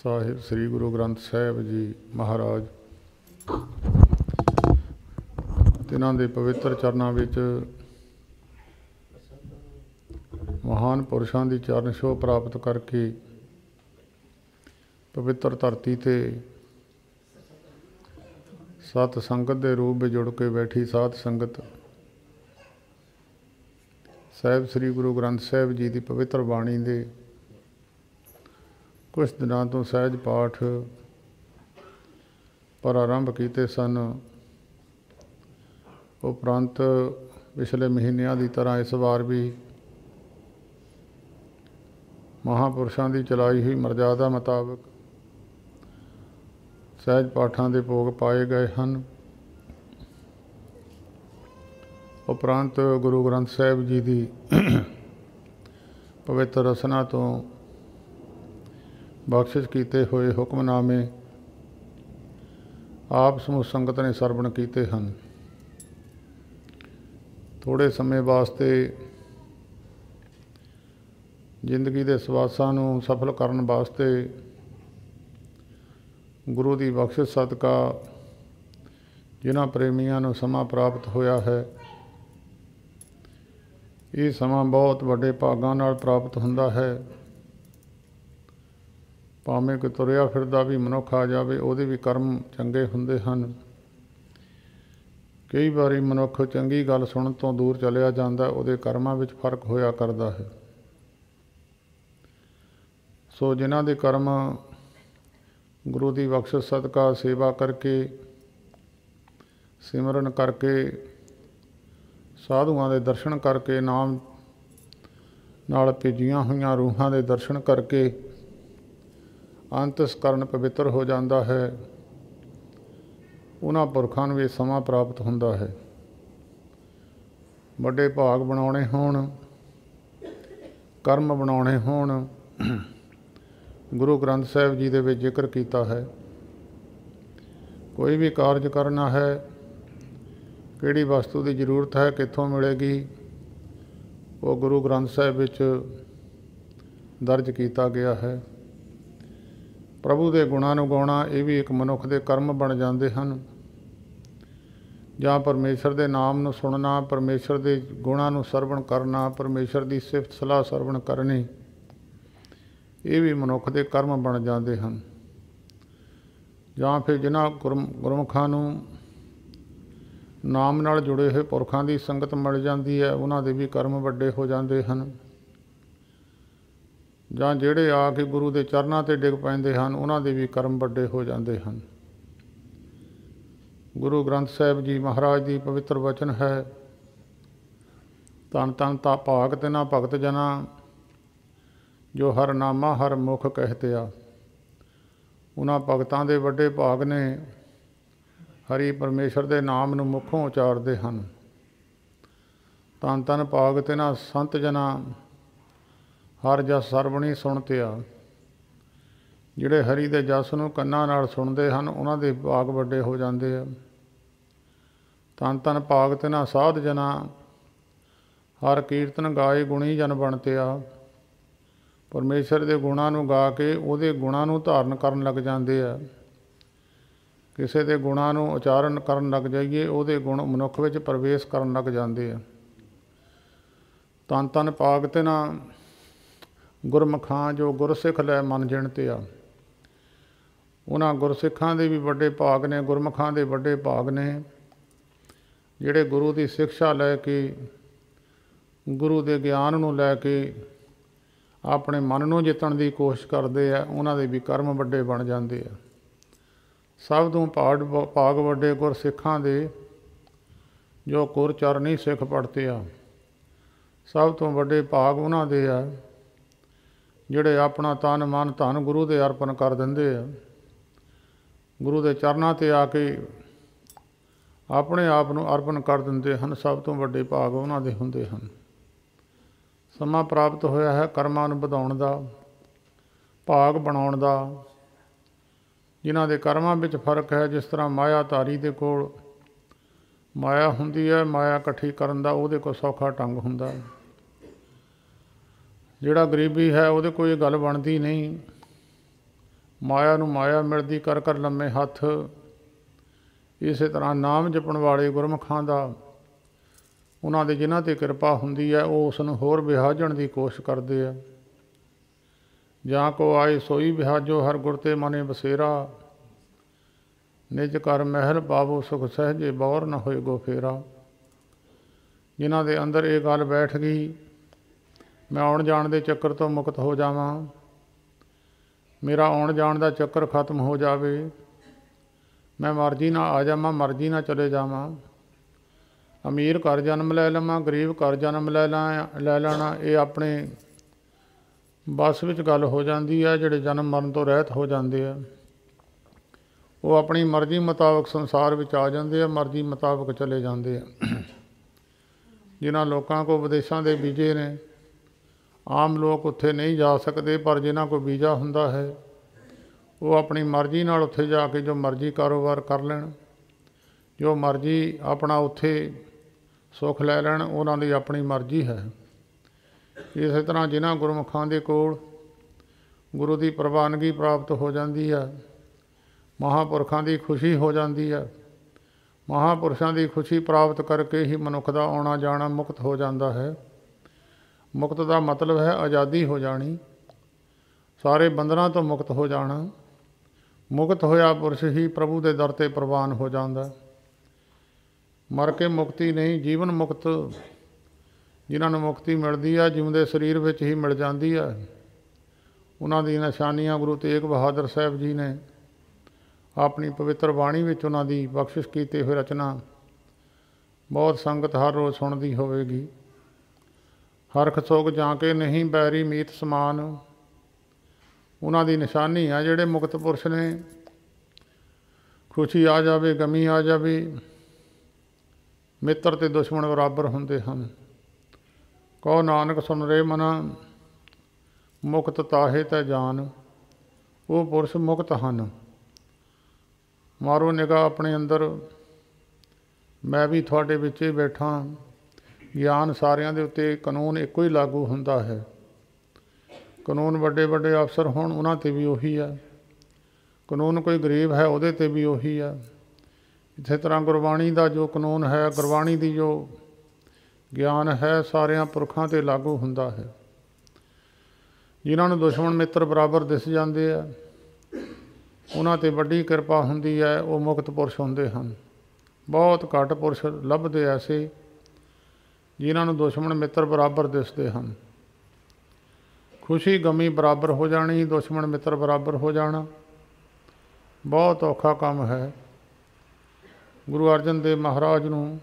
ਸਾਹਿਬ ਸ੍ਰੀ ਗੁਰੂ ਗ੍ਰੰਥ ਸਾਹਿਬ ਜੀ ਮਹਾਰਾਜ ਤਿਨਾਂ ਦੇ ਪਵਿੱਤਰ ਚਰਨਾਂ ਵਿੱਚ ਮਹਾਨ ਪੁਰਸ਼ਾਂ ਦੀ ਚਰਨ ਛੋਹ ਪ੍ਰਾਪਤ ਕਰਕੇ ਪਵਿੱਤਰ ਧਰਤੀ 'ਤੇ ਸਤ ਸੰਗਤ ਦੇ ਰੂਪ ਵਿੱਚ ਜੁੜ ਕੇ ਬੈਠੀ ਸਾਧ ਸੰਗਤ ਸਾਹਿਬ ਸ੍ਰੀ ਗੁਰੂ ਗ੍ਰੰਥ ਸਾਹਿਬ ਜੀ ਦੀ ਪਵਿੱਤਰ ਬਾਣੀ ਦੇ ਕੁਛ ਦਿਨਾਂ ਤੋਂ ਸਹਿਜ ਪਾਠ ਪ੍ਰਾਰੰਭ ਕੀਤੇ ਸਨ। ਉਪਰੰਤ ਪਿਛਲੇ ਮਹੀਨਿਆਂ ਦੀ ਤਰ੍ਹਾਂ ਇਸ ਵਾਰ ਵੀ ਮਹਾਂਪੁਰਸ਼ਾਂ ਦੀ ਚਲਾਈ ਹੋਈ ਮਰਜ਼ਾਦਾ ਮੁਤਾਬਕ ਸਹਿਜ ਪਾਠਾਂ ਦੇ ਭੋਗ ਪਾਏ ਗਏ ਹਨ। ਉਪਰੰਤ ਗੁਰੂ ਗ੍ਰੰਥ ਸਾਹਿਬ ਜੀ ਦੀ ਪਵਿੱਤਰ ਰਸਨਾ ਤੋਂ ਬਖਸ਼ਿਸ਼ ਕੀਤੇ ਹੋਏ ਹੁਕਮਨਾਮੇ ਆਪ ਸਮੂਹ ਸੰਗਤ ਨੇ ਸਰਵਣ ਕੀਤੇ ਹਨ। ਥੋੜ੍ਹੇ ਸਮੇਂ ਵਾਸਤੇ ਜ਼ਿੰਦਗੀ ਦੇ ਸਵਾਸਾਂ ਨੂੰ ਸਫਲ ਕਰਨ ਵਾਸਤੇ ਗੁਰੂ ਦੀ ਬਖਸ਼ਿਸ਼ ਸਦਕਾ ਜਿਨ੍ਹਾਂ ਪ੍ਰੇਮੀਆਂ ਨੂੰ ਸਮਾਂ ਪ੍ਰਾਪਤ ਹੋਇਆ ਹੈ, ਇਹ ਸਮਾਂ ਬਹੁਤ ਵੱਡੇ ਭਾਗਾਂ ਨਾਲ ਪ੍ਰਾਪਤ ਹੁੰਦਾ ਹੈ। ਭਾਵੇਂ ਕਿ ਤੁਰਿਆ ਫਿਰਦਾ ਵੀ ਮਨੁੱਖ ਆ ਜਾਵੇ, ਉਹਦੇ ਵੀ ਕਰਮ ਚੰਗੇ ਹੁੰਦੇ ਹਨ। ਕਈ ਵਾਰੀ ਮਨੁੱਖ ਚੰਗੀ ਗੱਲ ਸੁਣਨ ਤੋਂ ਦੂਰ ਚਲਿਆ ਜਾਂਦਾ, ਉਹਦੇ ਕਰਮਾਂ ਵਿੱਚ ਫਰਕ ਹੋਇਆ ਕਰਦਾ ਹੈ। ਸੋ ਜਿਨ੍ਹਾਂ ਦੇ ਕਰਮ ਗੁਰੂ ਦੀ ਬਖਸ਼ਿਸ਼ ਸਦਕਾ ਸੇਵਾ ਕਰਕੇ, ਸਿਮਰਨ ਕਰਕੇ, ਸਾਧੂਆਂ ਦੇ ਦਰਸ਼ਨ ਕਰਕੇ, ਨਾਮ ਨਾਲ ਭੇਜੀਆਂ ਹੋਈਆਂ ਰੂਹਾਂ ਦੇ ਦਰਸ਼ਨ ਕਰਕੇ ਅੰਤਸਕਰਨ ਪਵਿੱਤਰ ਹੋ ਜਾਂਦਾ ਹੈ, ਉਹਨਾਂ ਪੁਰਖਾਂ ਨੂੰ ਇਹ ਸਮਾਂ ਪ੍ਰਾਪਤ ਹੁੰਦਾ ਹੈ। ਵੱਡੇ ਭਾਗ ਬਣਾਉਣੇ ਹੋਣ, ਕਰਮ ਬਣਾਉਣੇ ਹੋਣ, ਗੁਰੂ ਗ੍ਰੰਥ ਸਾਹਿਬ ਜੀ ਦੇ ਵਿੱਚ ਜ਼ਿਕਰ ਕੀਤਾ ਹੈ। ਕੋਈ ਵੀ ਕਾਰਜ ਕਰਨਾ ਹੈ, ਕਿਹੜੀ ਵਸਤੂ ਦੀ ਜ਼ਰੂਰਤ ਹੈ, ਕਿੱਥੋਂ ਮਿਲੇਗੀ, ਉਹ ਗੁਰੂ ਗ੍ਰੰਥ ਸਾਹਿਬ ਵਿੱਚ ਦਰਜ ਕੀਤਾ ਗਿਆ ਹੈ। ਪ੍ਰਭੂ ਦੇ ਗੁਣਾਂ ਨੂੰ ਗਾਉਣਾ, ਇਹ ਵੀ ਇੱਕ ਮਨੁੱਖ ਦੇ ਕਰਮ ਬਣ ਜਾਂਦੇ ਹਨ। ਜਾਂ ਪਰਮੇਸ਼ਰ ਦੇ ਨਾਮ ਨੂੰ ਸੁਣਨਾ, ਪਰਮੇਸ਼ਰ ਦੇ ਗੁਣਾਂ ਨੂੰ ਸਰਵਣ ਕਰਨਾ, ਪਰਮੇਸ਼ਰ ਦੀ ਸਿਫਤ ਸਲਾਹ ਸਰਵਣ ਕਰਨੀ, ਇਹ ਵੀ ਮਨੁੱਖ ਦੇ ਕਰਮ ਬਣ ਜਾਂਦੇ ਹਨ। ਜਾਂ ਫਿਰ ਜਿਨ੍ਹਾਂ ਗੁਰਮੁਖਾਂ ਨੂੰ ਨਾਮ ਨਾਲ ਜੁੜੇ ਹੋਏ ਪੁਰਖਾਂ ਦੀ ਸੰਗਤ ਮਿਲ ਜਾਂਦੀ ਹੈ, ਉਹਨਾਂ ਦੇ ਵੀ ਕਰਮ ਵੱਡੇ ਹੋ ਜਾਂਦੇ ਹਨ। ਜਾਂ ਜਿਹੜੇ ਆ ਕੇ ਗੁਰੂ ਦੇ ਚਰਨਾਂ 'ਤੇ ਡਿੱਗ ਪੈਂਦੇ ਹਨ, ਉਹਨਾਂ ਦੇ ਵੀ ਕਰਮ ਵੱਡੇ ਹੋ ਜਾਂਦੇ ਹਨ। ਗੁਰੂ ਗ੍ਰੰਥ ਸਾਹਿਬ ਜੀ ਮਹਾਰਾਜ ਦੀ ਪਵਿੱਤਰ ਵਚਨ ਹੈ, ਧੰਨ ਧੰਨ ਤਾ ਭਾਗ ਤਿਨਾ ਭਗਤ ਜਨਾ, ਜੋ ਹਰ ਨਾਮਾ ਹਰ ਮੁਖ ਕਹਿਤਿਆ। ਉਹਨਾਂ ਭਗਤਾਂ ਦੇ ਵੱਡੇ ਭਾਗ ਨੇ ਹਰੀ ਪਰਮੇਸ਼ਰ ਦੇ ਨਾਮ ਨੂੰ ਮੁੱਖੋਂ ਉਚਾਰਦੇ ਹਨ। ਧੰਨ ਧੰਨ ਭਾਗ ਤਿਨਾ ਸੰਤ ਜਨਾ, ਹਰ ਜਸ ਸਰਵਣੀ ਸੁਣਤਿਆ। ਜਿਹੜੇ ਹਰੀ ਦੇ ਜਸ ਨੂੰ ਕੰਨਾਂ ਨਾਲ ਸੁਣਦੇ ਹਨ, ਉਹਨਾਂ ਦੇ ਭਾਗ ਵੱਡੇ ਹੋ ਜਾਂਦੇ ਆ। ਧੰਨ ਧੰਨ ਭਾਗ ਤਿਨਾ ਸਾਧ ਜਨਾ, ਹਰ ਕੀਰਤਨ ਗਾਏ ਗੁਣੀ ਜਨ ਬਣਤਿਆ। ਪਰਮੇਸ਼ਰ ਦੇ ਗੁਣਾਂ ਨੂੰ ਗਾ ਕੇ ਉਹਦੇ ਗੁਣਾਂ ਨੂੰ ਧਾਰਨ ਕਰਨ ਲੱਗ ਜਾਂਦੇ ਆ। ਕਿਸੇ ਦੇ ਗੁਣਾਂ ਨੂੰ ਉਚਾਰਨ ਕਰਨ ਲੱਗ ਜਾਈਏ, ਉਹਦੇ ਗੁਣ ਮਨੁੱਖ ਵਿੱਚ ਪ੍ਰਵੇਸ਼ ਕਰਨ ਲੱਗ ਜਾਂਦੇ ਆ। ਧੰਨ ਧੰਨ ਭਾਗ ਤਿਨਾ ਗੁਰਮੁਖਾਂ, ਜੋ ਗੁਰਸਿੱਖ ਲੈ ਮਨ ਜਿਣਤੇ ਆ। ਉਹਨਾਂ ਗੁਰਸਿੱਖਾਂ ਦੇ ਵੀ ਵੱਡੇ ਭਾਗ ਨੇ, ਗੁਰਮੁਖਾਂ ਦੇ ਵੱਡੇ ਭਾਗ ਨੇ, ਜਿਹੜੇ ਗੁਰੂ ਦੀ ਸਿੱਖਿਆ ਲੈ ਕੇ, ਗੁਰੂ ਦੇ ਗਿਆਨ ਨੂੰ ਲੈ ਕੇ ਆਪਣੇ ਮਨ ਨੂੰ ਜਿੱਤਣ ਦੀ ਕੋਸ਼ਿਸ਼ ਕਰਦੇ ਆ। ਉਹਨਾਂ ਦੇ ਵੀ ਕਰਮ ਵੱਡੇ ਬਣ ਜਾਂਦੇ ਆ। ਸਭ ਤੋਂ ਭਾਗ ਵੱਡੇ ਗੁਰਸਿੱਖਾਂ ਦੇ, ਜੋ ਗੁਰ ਚਰਨੀ ਸਿੱਖ ਪੜ੍ਹਤੇ ਆ। ਸਭ ਤੋਂ ਵੱਡੇ ਭਾਗ ਉਹਨਾਂ ਦੇ ਆ, ਜਿਹੜੇ ਆਪਣਾ ਤਨ ਮਨ ਧਨ ਗੁਰੂ ਦੇ ਅਰਪਣ ਕਰ ਦਿੰਦੇ ਆ। ਗੁਰੂ ਦੇ ਚਰਨਾਂ 'ਤੇ ਆ ਕੇ ਆਪਣੇ ਆਪ ਨੂੰ ਅਰਪਣ ਕਰ ਦਿੰਦੇ ਹਨ। ਸਭ ਤੋਂ ਵੱਡੇ ਭਾਗ ਉਹਨਾਂ ਦੇ ਹੁੰਦੇ ਹਨ। ਸਮਾਂ ਪ੍ਰਾਪਤ ਹੋਇਆ ਹੈ ਕਰਮਾਂ ਨੂੰ ਵਧਾਉਣ ਦਾ, ਭਾਗ ਬਣਾਉਣ ਦਾ। ਜਿਨ੍ਹਾਂ ਦੇ ਕਰਮਾਂ ਵਿੱਚ ਫਰਕ ਹੈ, ਜਿਸ ਤਰ੍ਹਾਂ ਮਾਇਆਧਾਰੀ ਦੇ ਕੋਲ ਮਾਇਆ ਹੁੰਦੀ ਹੈ, ਮਾਇਆ ਇਕੱਠੀ ਕਰਨ ਦਾ ਉਹਦੇ ਕੋਲ ਸੌਖਾ ਢੰਗ ਹੁੰਦਾ। ਜਿਹੜਾ ਗਰੀਬੀ ਹੈ, ਉਹਦੇ ਕੋਈ ਗੱਲ ਬਣਦੀ ਨਹੀਂ। ਮਾਇਆ ਨੂੰ ਮਾਇਆ ਮਿਲਦੀ ਕਰ ਕਰ ਲੰਮੇ ਹੱਥ। ਇਸੇ ਤਰ੍ਹਾਂ ਨਾਮ ਜਪਣ ਵਾਲੇ ਗੁਰਮੁਖਾਂ ਦਾ, ਉਹਨਾਂ ਦੇ ਜਿਨ੍ਹਾਂ 'ਤੇ ਕਿਰਪਾ ਹੁੰਦੀ ਹੈ, ਉਹ ਉਸ ਨੂੰ ਹੋਰ ਵਿਹਾਜਣ ਦੀ ਕੋਸ਼ਿਸ਼ ਕਰਦੇ ਆ। ਜਾਂ ਕੋ ਆਏ ਸੋਈ ਵਿਹਾਜੋ, ਹਰ ਗੁਰ ਤੇ ਮਨੇ ਬਸੇਰਾ। ਨਿਜ ਕਰ ਮਹਿਲ ਪਾਵੋ, ਸੁਖ ਸਹਿਜੇ ਬੌਰ ਨਾ ਹੋਏ ਗੋ ਫੇਰਾ। ਜਿਨ੍ਹਾਂ ਦੇ ਅੰਦਰ ਇਹ ਗੱਲ ਬੈਠ ਗਈ, ਮੈਂ ਆਉਣ ਜਾਣ ਦੇ ਚੱਕਰ ਤੋਂ ਮੁਕਤ ਹੋ ਜਾਵਾਂ, ਮੇਰਾ ਆਉਣ ਜਾਣ ਦਾ ਚੱਕਰ ਖਤਮ ਹੋ ਜਾਵੇ, ਮੈਂ ਮਰਜ਼ੀ ਨਾਲ ਆ ਜਾਵਾਂ, ਮਰਜ਼ੀ ਨਾਲ ਚਲੇ ਜਾਵਾਂ, ਅਮੀਰ ਘਰ ਜਨਮ ਲੈ ਲਵਾਂ, ਗਰੀਬ ਘਰ ਜਨਮ ਲੈ ਲੈਣਾ, ਇਹ ਆਪਣੇ ਬਸ ਵਿੱਚ ਗੱਲ ਹੋ ਜਾਂਦੀ ਹੈ। ਜਿਹੜੇ ਜਨਮ ਮਰਨ ਤੋਂ ਰਹਿਤ ਹੋ ਜਾਂਦੇ ਆ, ਉਹ ਆਪਣੀ ਮਰਜ਼ੀ ਮੁਤਾਬਕ ਸੰਸਾਰ ਵਿੱਚ ਆ ਜਾਂਦੇ ਆ, ਮਰਜ਼ੀ ਮੁਤਾਬਕ ਚਲੇ ਜਾਂਦੇ ਆ। ਜਿਨ੍ਹਾਂ ਲੋਕਾਂ ਕੋਲ ਵਿਦੇਸ਼ਾਂ ਦੇ ਵੀਜ਼ੇ ਨੇ, ਆਮ ਲੋਕ ਉੱਥੇ ਨਹੀਂ ਜਾ ਸਕਦੇ, ਪਰ ਜਿਨ੍ਹਾਂ ਕੋਲ ਵੀਜ਼ਾ ਹੁੰਦਾ ਹੈ, ਉਹ ਆਪਣੀ ਮਰਜ਼ੀ ਨਾਲ ਉੱਥੇ ਜਾ ਕੇ ਜੋ ਮਰਜ਼ੀ ਕਾਰੋਬਾਰ ਕਰ ਲੈਣ, ਜੋ ਮਰਜ਼ੀ ਆਪਣਾ ਉੱਥੇ ਸੁੱਖ ਲੈ ਲੈਣ, ਉਹਨਾਂ ਦੀ ਆਪਣੀ ਮਰਜ਼ੀ ਹੈ। ਇਸੇ ਤਰ੍ਹਾਂ ਜਿਨ੍ਹਾਂ ਗੁਰਮੁਖਾਂ ਦੇ ਕੋਲ ਗੁਰੂ ਦੀ ਪ੍ਰਵਾਨਗੀ ਪ੍ਰਾਪਤ ਹੋ ਜਾਂਦੀ ਹੈ, ਮਹਾਂਪੁਰਖਾਂ ਦੀ ਖੁਸ਼ੀ ਹੋ ਜਾਂਦੀ ਹੈ, ਮਹਾਂਪੁਰਸ਼ਾਂ ਦੀ ਖੁਸ਼ੀ ਪ੍ਰਾਪਤ ਕਰਕੇ ਹੀ ਮਨੁੱਖ ਦਾ ਆਉਣਾ ਜਾਣਾ ਮੁਕਤ ਹੋ ਜਾਂਦਾ ਹੈ। ਮੁਕਤ ਦਾ ਮਤਲਬ ਹੈ ਆਜ਼ਾਦੀ ਹੋ ਜਾਣੀ, ਸਾਰੇ ਬੰਧਨਾਂ ਤੋਂ ਮੁਕਤ ਹੋ ਜਾਣਾ। ਮੁਕਤ ਹੋਇਆ ਪੁਰਸ਼ ਹੀ ਪ੍ਰਭੂ ਦੇ ਦਰ 'ਤੇ ਪ੍ਰਵਾਨ ਹੋ ਜਾਂਦਾ। ਮਰ ਕੇ ਮੁਕਤੀ ਨਹੀਂ, ਜੀਵਨ ਮੁਕਤ ਜਿਨ੍ਹਾਂ ਨੂੰ ਮੁਕਤੀ ਮਿਲਦੀ ਹੈ, ਜਿਉਂਦੇ ਸਰੀਰ ਵਿੱਚ ਹੀ ਮਿਲ ਜਾਂਦੀ ਹੈ। ਉਹਨਾਂ ਦੀ ਨਿਸ਼ਾਨੀਆਂ ਗੁਰੂ ਤੇਗ ਬਹਾਦਰ ਸਾਹਿਬ ਜੀ ਨੇ ਆਪਣੀ ਪਵਿੱਤਰ ਬਾਣੀ ਵਿੱਚ ਉਹਨਾਂ ਦੀ ਬਖਸ਼ਿਸ਼ ਕੀਤੀ ਹੋਈ ਰਚਨਾ ਬਹੁਤ ਸੰਗਤ ਹਰ ਰੋਜ਼ ਸੁਣਦੀ ਹੋਵੇਗੀ। ਹਰਖ ਸੋਗ ਜਾਂ ਕੇ ਨਹੀਂ ਬੈਰੀ ਮੀਤ ਸਮਾਨ, ਉਹਨਾਂ ਦੀ ਨਿਸ਼ਾਨੀ ਆ ਜਿਹੜੇ ਮੁਕਤ ਪੁਰਸ਼ ਨੇ। ਖੁਸ਼ੀ ਆ ਜਾਵੇ, ਗਮੀ ਆ ਜਾਵੇ, ਮਿੱਤਰ ਅਤੇ ਦੁਸ਼ਮਣ ਬਰਾਬਰ ਹੁੰਦੇ ਹਨ। ਕਹੋ ਨਾਨਕ ਸੁਣ ਰੇ ਮਨਾ, ਮੁਕਤ ਤਾਹੇ ਤੈ ਜਾਨ, ਉਹ ਪੁਰਸ਼ ਮੁਕਤ ਹਨ। ਮਾਰੋ ਨਿਗਾਹ ਆਪਣੇ ਅੰਦਰ, ਮੈਂ ਵੀ ਤੁਹਾਡੇ ਵਿੱਚ ਹੀ ਬੈਠਾ। ਗਿਆਨ ਸਾਰਿਆਂ ਦੇ ਉੱਤੇ ਕਾਨੂੰਨ ਇੱਕੋ ਹੀ ਲਾਗੂ ਹੁੰਦਾ ਹੈ। ਕਾਨੂੰਨ ਵੱਡੇ ਵੱਡੇ ਅਫਸਰ ਹੋਣ, ਉਹਨਾਂ 'ਤੇ ਵੀ ਉਹੀ ਆ। ਕਾਨੂੰਨ ਕੋਈ ਗਰੀਬ ਹੈ, ਉਹਦੇ 'ਤੇ ਵੀ ਉਹੀ ਆ। ਇਸੇ ਤਰ੍ਹਾਂ ਗੁਰਬਾਣੀ ਦਾ ਜੋ ਕਾਨੂੰਨ ਹੈ, ਗੁਰਬਾਣੀ ਦੀ ਜੋ ਗਿਆਨ ਹੈ, ਸਾਰਿਆਂ ਪੁਰਖਾਂ 'ਤੇ ਲਾਗੂ ਹੁੰਦਾ ਹੈ। ਜਿਨ੍ਹਾਂ ਨੂੰ ਦੁਸ਼ਮਣ ਮਿੱਤਰ ਬਰਾਬਰ ਦਿਸ ਜਾਂਦੇ ਆ, ਉਹਨਾਂ 'ਤੇ ਵੱਡੀ ਕਿਰਪਾ ਹੁੰਦੀ ਹੈ, ਉਹ ਮੁਕਤ ਪੁਰਸ਼ ਹੁੰਦੇ ਹਨ। ਬਹੁਤ ਘੱਟ ਪੁਰਸ਼ ਲੱਭਦੇ ਐਸੇ ਜਿਨ੍ਹਾਂ ਨੂੰ ਦੁਸ਼ਮਣ ਮਿੱਤਰ ਬਰਾਬਰ ਦਿਸਦੇ ਹਨ। ਖੁਸ਼ੀ ਗਮੀ ਬਰਾਬਰ ਹੋ ਜਾਣੀ, ਦੁਸ਼ਮਣ ਮਿੱਤਰ ਬਰਾਬਰ ਹੋ ਜਾਣਾ ਬਹੁਤ ਔਖਾ ਕੰਮ ਹੈ। ਗੁਰੂ ਅਰਜਨ ਦੇਵ ਮਹਾਰਾਜ ਨੂੰ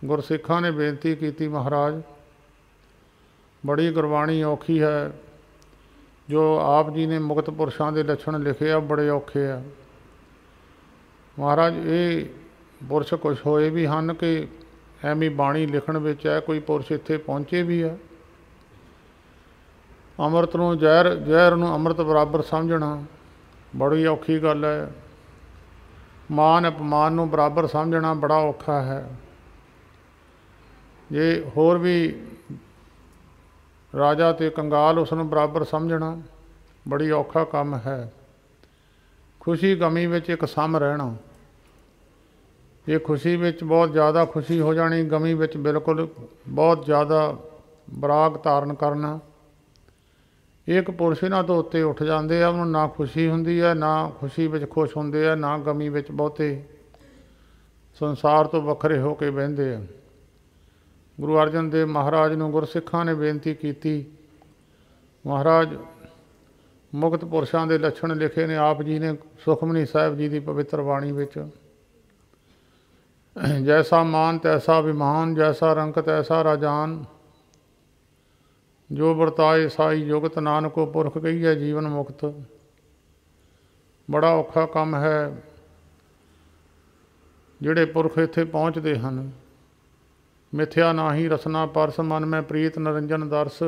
ਗੁਰਸਿੱਖਾਂ ਨੇ ਬੇਨਤੀ ਕੀਤੀ, ਮਹਾਰਾਜ ਬੜੀ ਗੁਰਬਾਣੀ ਔਖੀ ਹੈ, ਜੋ ਆਪ ਜੀ ਨੇ ਮੁਕਤ ਪੁਰਸ਼ਾਂ ਦੇ ਲੱਛਣ ਲਿਖੇ ਆ ਬੜੇ ਔਖੇ ਆ। ਮਹਾਰਾਜ ਇਹ ਪੁਰਸ਼ ਕੁਛ ਹੋਏ ਵੀ ਹਨ ਕਿ ਐਵੇਂ ਬਾਣੀ ਲਿਖਣ ਵਿੱਚ ਹੈ, ਕੋਈ ਪੁਰਸ਼ ਇੱਥੇ ਪਹੁੰਚੇ ਵੀ ਆ। ਅੰਮ੍ਰਿਤ ਨੂੰ ਜ਼ਹਿਰ, ਜ਼ਹਿਰ ਨੂੰ ਅੰਮ੍ਰਿਤ ਬਰਾਬਰ ਸਮਝਣਾ ਬੜੀ ਔਖੀ ਗੱਲ ਹੈ। ਮਾਨ ਅਪਮਾਨ ਨੂੰ ਬਰਾਬਰ ਸਮਝਣਾ ਬੜਾ ਔਖਾ ਹੈ। ਜੇ ਹੋਰ ਵੀ ਰਾਜਾ ਅਤੇ ਕੰਗਾਲ ਉਸ ਨੂੰ ਬਰਾਬਰ ਸਮਝਣਾ ਬੜੀ ਔਖਾ ਕੰਮ ਹੈ। ਖੁਸ਼ੀ ਗਮੀ ਵਿੱਚ ਇੱਕ ਸਮ ਰਹਿਣਾ, ਜੇ ਖੁਸ਼ੀ ਵਿੱਚ ਬਹੁਤ ਜ਼ਿਆਦਾ ਖੁਸ਼ੀ ਹੋ ਜਾਣੀ, ਗਮੀ ਵਿੱਚ ਬਿਲਕੁਲ ਬਹੁਤ ਜ਼ਿਆਦਾ ਬਰਾਗ ਧਾਰਨ ਕਰਨਾ। ਇੱਕ ਪੁਰਸ਼ ਇਹਨਾਂ ਤੋਂ ਉੱਤੇ ਉੱਠ ਜਾਂਦੇ ਆ, ਉਹਨੂੰ ਨਾ ਖੁਸ਼ੀ ਹੁੰਦੀ ਹੈ, ਨਾ ਖੁਸ਼ੀ ਵਿੱਚ ਖੁਸ਼ ਹੁੰਦੇ ਆ, ਨਾ ਗਮੀ ਵਿੱਚ ਬਹੁਤੇ ਸੰਸਾਰ ਤੋਂ ਵੱਖਰੇ ਹੋ ਕੇ ਬਹਿੰਦੇ ਆ। ਗੁਰੂ ਅਰਜਨ ਦੇਵ ਮਹਾਰਾਜ ਨੂੰ ਗੁਰਸਿੱਖਾਂ ਨੇ ਬੇਨਤੀ ਕੀਤੀ, ਮਹਾਰਾਜ ਮੁਕਤ ਪੁਰਸ਼ਾਂ ਦੇ ਲੱਛਣ ਲਿਖੇ ਨੇ ਆਪ ਜੀ ਨੇ ਸੁਖਮਨੀ ਸਾਹਿਬ ਜੀ ਦੀ ਪਵਿੱਤਰ ਬਾਣੀ ਵਿੱਚ। ਜੈਸਾ ਮਾਨ ਤੈਸਾ ਅਭਿਮਾਨ, ਜੈਸਾ ਰੰਕ ਤੈਸਾ ਰਾਜਾਨ, ਜੋ ਵਰਤਾਏ ਸਾਈ ਜੁਗਤ, ਨਾਨਕੋ ਪੁਰਖ ਕਹੀਏ ਜੀਵਨ ਮੁਕਤ। ਬੜਾ ਔਖਾ ਕੰਮ ਹੈ। ਜਿਹੜੇ ਪੁਰਖ ਇੱਥੇ ਪਹੁੰਚਦੇ ਹਨ, ਮਿਥਿਆ ਨਾਹੀ ਰਸਨਾ ਪਰਸ, ਮਨ ਮੈਂ ਪ੍ਰੀਤ ਨਰਿੰਜਨ ਦਰਸ,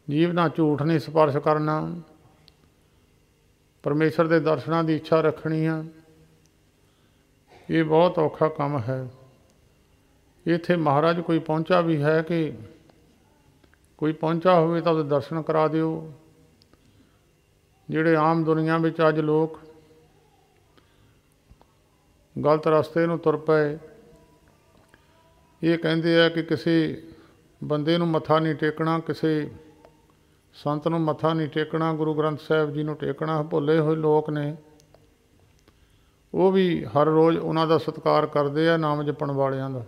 ਜੀਵ ਨਾਲ ਝੂਠ ਨਹੀਂ ਸਪਰਸ਼ ਕਰਨਾ, ਪਰਮੇਸ਼ਰ ਦੇ ਦਰਸ਼ਨਾਂ ਦੀ ਇੱਛਾ ਰੱਖਣੀ ਆ। ਇਹ ਬਹੁਤ ਔਖਾ ਕੰਮ ਹੈ। ਇੱਥੇ ਮਹਾਰਾਜ ਕੋਈ ਪਹੁੰਚਾ ਵੀ ਹੈ ਕਿ ਕੋਈ ਪਹੁੰਚਾ ਹੋਵੇ ਤਾਂ ਉਹਦੇ ਦਰਸ਼ਨ ਕਰਾ ਦਿਓ। ਜਿਹੜੇ ਆਮ ਦੁਨੀਆ ਵਿੱਚ ਅੱਜ ਲੋਕ ਗਲਤ ਰਸਤੇ ਨੂੰ ਤੁਰ ਪਏ। ਇਹ ਕਹਿੰਦੇ ਆ ਕਿ ਕਿਸੇ ਬੰਦੇ ਨੂੰ ਮੱਥਾ ਨਹੀਂ ਟੇਕਣਾ, ਕਿਸੇ ਸੰਤ ਨੂੰ ਮੱਥਾ ਨਹੀਂ ਟੇਕਣਾ, ਗੁਰੂ ਗ੍ਰੰਥ ਸਾਹਿਬ ਜੀ ਨੂੰ ਟੇਕਣਾ। ਭੁੱਲੇ ਹੋਏ ਲੋਕ ਨੇ, ਉਹ ਵੀ ਹਰ ਰੋਜ਼ ਉਹਨਾਂ ਦਾ ਸਤਿਕਾਰ ਕਰਦੇ ਆ, ਨਾਮ ਜਪਣ ਵਾਲਿਆਂ ਦਾ।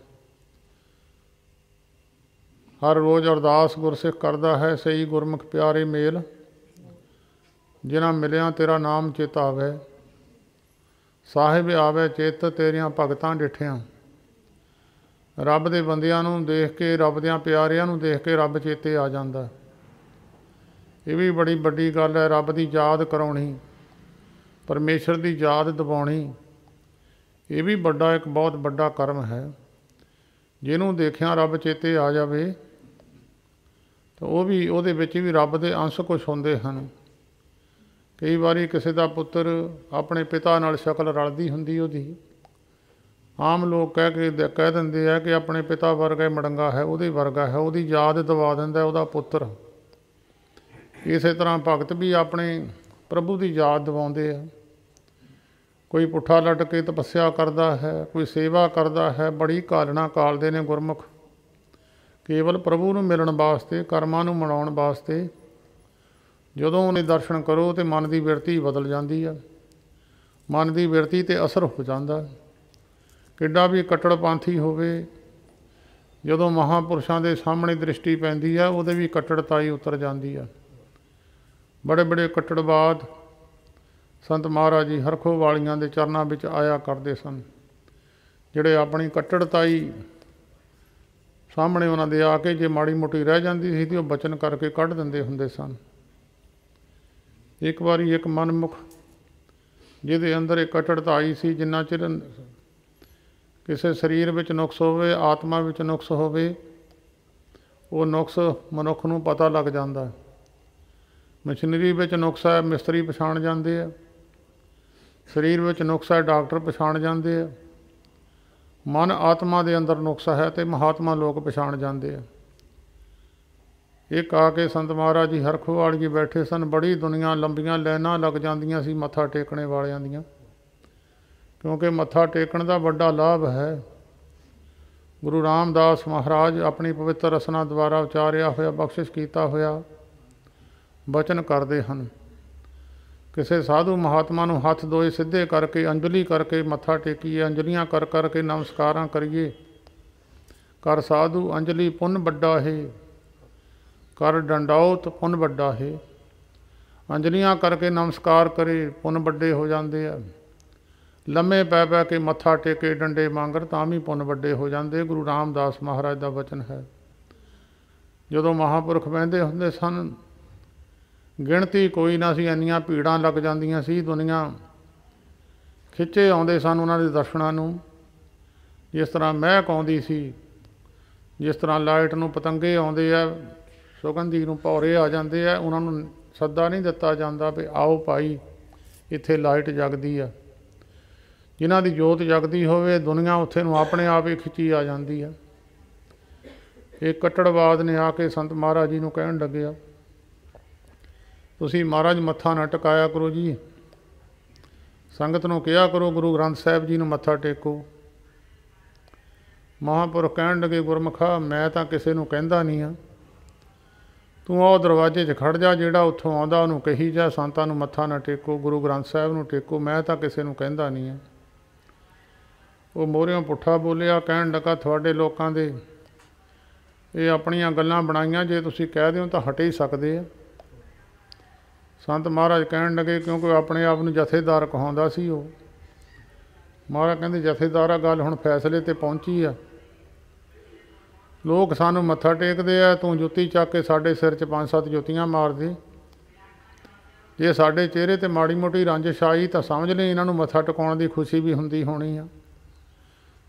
ਹਰ ਰੋਜ਼ ਅਰਦਾਸ ਗੁਰਸਿੱਖ ਕਰਦਾ ਹੈ, ਸਹੀ ਗੁਰਮੁਖ ਪਿਆਰੇ ਮੇਲ, ਜਿਨ੍ਹਾਂ ਮਿਲਿਆ ਤੇਰਾ ਨਾਮ ਚੇਤ ਆਵੇ। ਸਾਹਿਬ ਆਵੇ ਚਿੱਤ ਤੇਰੀਆਂ ਭਗਤਾਂ ਡਿਠਿਆਂ। ਰੱਬ ਦੇ ਬੰਦਿਆਂ ਨੂੰ ਦੇਖ ਕੇ, ਰੱਬ ਦਿਆਂ ਪਿਆਰਿਆਂ ਨੂੰ ਦੇਖ ਕੇ ਰੱਬ ਚੇਤੇ ਆ ਜਾਂਦਾ। ਇਹ ਵੀ ਬੜੀ ਵੱਡੀ ਗੱਲ ਹੈ, ਰੱਬ ਦੀ ਯਾਦ ਕਰਾਉਣੀ, ਪਰਮੇਸ਼ਰ ਦੀ ਯਾਦ ਦਿਵਾਉਣੀ। ਇਹ ਵੀ ਵੱਡਾ, ਇੱਕ ਬਹੁਤ ਵੱਡਾ ਕਰਮ ਹੈ। ਜਿਹਨੂੰ ਦੇਖਿਆ ਰੱਬ ਚੇਤੇ ਆ ਜਾਵੇ ਤਾਂ ਉਹ ਵੀ, ਉਹਦੇ ਵਿੱਚ ਵੀ ਰੱਬ ਦੇ ਅੰਸ਼ ਕੁਛ ਹੁੰਦੇ ਹਨ। ਕਈ ਵਾਰੀ ਕਿਸੇ ਦਾ ਪੁੱਤਰ ਆਪਣੇ ਪਿਤਾ ਨਾਲ ਸ਼ਕਲ ਰਲਦੀ ਹੁੰਦੀ ਉਹਦੀ, ਆਮ ਲੋਕ ਕਹਿ ਦਿੰਦੇ ਆ ਕਿ ਆਪਣੇ ਪਿਤਾ ਵਰਗਾ ਮੜੰਗਾ ਹੈ, ਉਹਦੇ ਵਰਗਾ ਹੈ, ਉਹਦੀ ਯਾਦ ਦਿਵਾ ਦਿੰਦਾ ਉਹਦਾ ਪੁੱਤਰ। ਇਸੇ ਤਰ੍ਹਾਂ ਭਗਤ ਵੀ ਆਪਣੇ ਪ੍ਰਭੂ ਦੀ ਯਾਦ ਦਿਵਾਉਂਦੇ ਆ। ਕੋਈ ਪੁੱਠਾ ਲੱਟ ਕੇ ਤਪੱਸਿਆ ਕਰਦਾ ਹੈ, ਕੋਈ ਸੇਵਾ ਕਰਦਾ ਹੈ, ਬੜੀ ਘਾਲਣਾ ਘਾਲਦੇ ਨੇ ਗੁਰਮੁਖ ਕੇਵਲ ਪ੍ਰਭੂ ਨੂੰ ਮਿਲਣ ਵਾਸਤੇ, ਕਰਮਾਂ ਨੂੰ ਮਨਾਉਣ ਵਾਸਤੇ। ਜਦੋਂ ਉਹਨੇ ਦਰਸ਼ਨ ਕਰੋ ਤਾਂ ਮਨ ਦੀ ਬਿਰਤੀ ਬਦਲ ਜਾਂਦੀ ਆ, ਮਨ ਦੀ ਬਿਰਤੀ 'ਤੇ ਅਸਰ ਹੋ ਜਾਂਦਾ। ਕਿੱਡਾ ਵੀ ਕੱਟੜਪੰਥੀ ਹੋਵੇ, ਜਦੋਂ ਮਹਾਂਪੁਰਸ਼ਾਂ ਦੇ ਸਾਹਮਣੇ ਦ੍ਰਿਸ਼ਟੀ ਪੈਂਦੀ ਆ, ਉਹਦੇ ਵੀ ਕੱਟੜਤਾਈ ਉਤਰ ਜਾਂਦੀ ਆ। ਬੜੇ ਬੜੇ ਕੱਟੜਵਾਦ ਸੰਤ ਮਹਾਰਾਜ ਜੀ ਹਰਖੋ ਵਾਲੀਆਂ ਦੇ ਚਰਨਾਂ ਵਿੱਚ ਆਇਆ ਕਰਦੇ ਸਨ, ਜਿਹੜੇ ਆਪਣੀ ਕੱਟੜਤਾਈ ਸਾਹਮਣੇ ਉਹਨਾਂ ਦੇ ਆ ਕੇ ਜੇ ਮਾੜੀ ਮੋਟੀ ਰਹਿ ਜਾਂਦੀ ਸੀ ਤਾਂ ਉਹ ਬਚਨ ਕਰਕੇ ਕੱਢ ਦਿੰਦੇ ਹੁੰਦੇ ਸਨ। ਇੱਕ ਵਾਰੀ ਇੱਕ ਮਨਮੁਖ ਜਿਹਦੇ ਅੰਦਰ ਇੱਕ ਕੱਟੜਤਾ ਆਈ ਸੀ, ਜਿੰਨਾ ਚਿਰ ਕਿਸੇ ਸਰੀਰ ਵਿੱਚ ਨੁਕਸ ਹੋਵੇ, ਆਤਮਾ ਵਿੱਚ ਨੁਕਸ ਹੋਵੇ, ਉਹ ਨੁਕਸ ਮਨੁੱਖ ਨੂੰ ਪਤਾ ਲੱਗ ਜਾਂਦਾ। ਮਸ਼ੀਨਰੀ ਵਿੱਚ ਨੁਕਸ ਹੈ, ਮਿਸਤਰੀ ਪਛਾਣ ਜਾਂਦੇ ਆ। ਸਰੀਰ ਵਿੱਚ ਨੁਕਸ ਹੈ, ਡਾਕਟਰ ਪਛਾਣ ਜਾਂਦੇ ਆ। ਮਨ ਆਤਮਾ ਦੇ ਅੰਦਰ ਨੁਕਸ ਹੈ ਅਤੇ ਮਹਾਤਮਾ ਲੋਕ ਪਛਾਣ ਜਾਂਦੇ ਆ। ਇੱਕ ਆ ਕੇ ਸੰਤ ਮਹਾਰਾਜ ਜੀ ਹਰਖੋਵਾਲ ਜੀ ਬੈਠੇ ਸਨ। ਬੜੀ ਦੁਨੀਆ, ਲੰਬੀਆਂ ਲਾਈਨਾਂ ਲੱਗ ਜਾਂਦੀਆਂ ਸੀ ਮੱਥਾ ਟੇਕਣੇ ਵਾਲਿਆਂ ਦੀਆਂ, ਕਿਉਂਕਿ ਮੱਥਾ ਟੇਕਣ ਦਾ ਵੱਡਾ ਲਾਭ ਹੈ। ਗੁਰੂ ਰਾਮਦਾਸ ਮਹਾਰਾਜ ਆਪਣੀ ਪਵਿੱਤਰ ਰਸਨਾ ਦੁਆਰਾ ਉਚਾਰਿਆ ਹੋਇਆ, ਬਖਸ਼ਿਸ਼ ਕੀਤਾ ਹੋਇਆ ਬਚਨ ਕਰਦੇ ਹਨ। ਕਿਸੇ ਸਾਧੂ ਮਹਾਤਮਾ ਨੂੰ ਹੱਥ ਦੋਏ ਸਿੱਧੇ ਕਰਕੇ, ਅੰਜਲੀ ਕਰਕੇ ਮੱਥਾ ਟੇਕੀਏ, ਅੰਜਲੀਆਂ ਕਰ ਕਰਕੇ ਨਮਸਕਾਰਾਂ ਕਰੀਏ। ਕਰ ਸਾਧੂ ਅੰਜਲੀ ਪੁੰਨ ਵੱਡਾ ਹੈ, ਕਰ ਡੰਡਾਉਤ ਪੁੰਨ ਵੱਡਾ ਹੈ। ਅੰਜਲੀਆਂ ਕਰਕੇ ਨਮਸਕਾਰ ਕਰੇ, ਪੁੰਨ ਵੱਡੇ ਹੋ ਜਾਂਦੇ ਆ। ਲੰਮੇ ਪੈ ਪੈ ਕੇ ਮੱਥਾ ਟੇਕੇ, ਡੰਡੇ ਮੰਗਰ, ਤਾਂ ਵੀ ਪੁੰਨ ਵੱਡੇ ਹੋ ਜਾਂਦੇ। ਗੁਰੂ ਰਾਮਦਾਸ ਮਹਾਰਾਜ ਦਾ ਵਚਨ ਹੈ। ਜਦੋਂ ਮਹਾਂਪੁਰਖ ਬਹਿੰਦੇ ਹੁੰਦੇ ਸਨ, ਗਿਣਤੀ ਕੋਈ ਨਾ ਸੀ, ਇੰਨੀਆਂ ਭੀੜਾਂ ਲੱਗ ਜਾਂਦੀਆਂ ਸੀ। ਦੁਨੀਆ ਖਿੱਚੇ ਆਉਂਦੇ ਸਨ ਉਹਨਾਂ ਦੇ ਦਰਸ਼ਨਾਂ ਨੂੰ। ਜਿਸ ਤਰ੍ਹਾਂ ਮਹਿਕ ਆਉਂਦੀ ਸੀ, ਜਿਸ ਤਰ੍ਹਾਂ ਲਾਈਟ ਨੂੰ ਪਤੰਗੇ ਆਉਂਦੇ ਆ, ਸੁਗੰਧੀ ਨੂੰ ਭੌਰੇ ਆ ਜਾਂਦੇ ਆ, ਉਹਨਾਂ ਨੂੰ ਸੱਦਾ ਨਹੀਂ ਦਿੱਤਾ ਜਾਂਦਾ ਵੀ ਆਓ ਭਾਈ ਇੱਥੇ ਲਾਈਟ ਜਗਦੀ ਆ। ਜਿਨ੍ਹਾਂ ਦੀ ਜੋਤ ਜਗਦੀ ਹੋਵੇ, ਦੁਨੀਆ ਉੱਥੇ ਨੂੰ ਆਪਣੇ ਆਪ ਹੀ ਖਿੱਚੀ ਆ ਜਾਂਦੀ ਆ। ਇਹ ਕੱਟੜਵਾਦ ਨੇ ਆ ਕੇ ਸੰਤ ਮਹਾਰਾਜ ਜੀ ਨੂੰ ਕਹਿਣ ਲੱਗਿਆ, ਤੁਸੀਂ ਮਹਾਰਾਜ ਮੱਥਾ ਨਾ ਟਿਕਾਇਆ ਕਰੋ ਜੀ, ਸੰਗਤ ਨੂੰ ਕਿਹਾ ਕਰੋ ਗੁਰੂ ਗ੍ਰੰਥ ਸਾਹਿਬ ਜੀ ਨੂੰ ਮੱਥਾ ਟੇਕੋ। ਮਹਾਂਪੁਰਖ ਕਹਿਣ ਲੱਗੇ, ਗੁਰਮੁਖਾ ਮੈਂ ਤਾਂ ਕਿਸੇ ਨੂੰ ਕਹਿੰਦਾ ਨਹੀਂ ਆ, ਤੂੰ ਉਹ ਦਰਵਾਜ਼ੇ 'ਚ ਖੜ੍ਹ ਜਾ, ਜਿਹੜਾ ਉੱਥੋਂ ਆਉਂਦਾ ਉਹਨੂੰ ਕਹੀ ਜਾ ਸੰਤਾਂ ਨੂੰ ਮੱਥਾ ਨਾ ਟੇਕੋ, ਗੁਰੂ ਗ੍ਰੰਥ ਸਾਹਿਬ ਨੂੰ ਟੇਕੋ, ਮੈਂ ਤਾਂ ਕਿਸੇ ਨੂੰ ਕਹਿੰਦਾ ਨਹੀਂ ਆ। ਉਹ ਮੋਹਰਿਓਂ ਪੁੱਠਾ ਬੋਲਿਆ, ਕਹਿਣ ਲੱਗਾ ਤੁਹਾਡੇ ਲੋਕਾਂ ਦੇ ਇਹ ਆਪਣੀਆਂ ਗੱਲਾਂ ਬਣਾਈਆਂ, ਜੇ ਤੁਸੀਂ ਕਹਿ ਦਿਓ ਤਾਂ ਹਟ ਹੀ ਸਕਦੇ ਆ। ਸੰਤ ਮਹਾਰਾਜ ਕਹਿਣ ਲੱਗੇ, ਕਿਉਂਕਿ ਆਪਣੇ ਆਪ ਨੂੰ ਜਥੇਦਾਰ ਕਹਾਉਂਦਾ ਸੀ ਉਹ। ਮਹਾਰਾਜ ਕਹਿੰਦੇ, ਜਥੇਦਾਰ ਆ, ਗੱਲ ਹੁਣ ਫੈਸਲੇ 'ਤੇ ਪਹੁੰਚੀ ਆ। ਲੋਕ ਸਾਨੂੰ ਮੱਥਾ ਟੇਕਦੇ ਆ, ਤੂੰ ਜੁੱਤੀ ਚੱਕ ਕੇ ਸਾਡੇ ਸਿਰ 'ਚ 5-7 ਜੁੱਤੀਆਂ ਮਾਰ ਦੇ। ਜੇ ਸਾਡੇ ਚਿਹਰੇ 'ਤੇ ਮਾੜੀ ਮੋਟੀ ਰੰਜਿਸ਼ ਆਈ ਤਾਂ ਸਮਝ ਲਈ ਇਹਨਾਂ ਨੂੰ ਮੱਥਾ ਟਿਕਾਉਣ ਦੀ ਖੁਸ਼ੀ ਵੀ ਹੁੰਦੀ ਹੋਣੀ ਆ।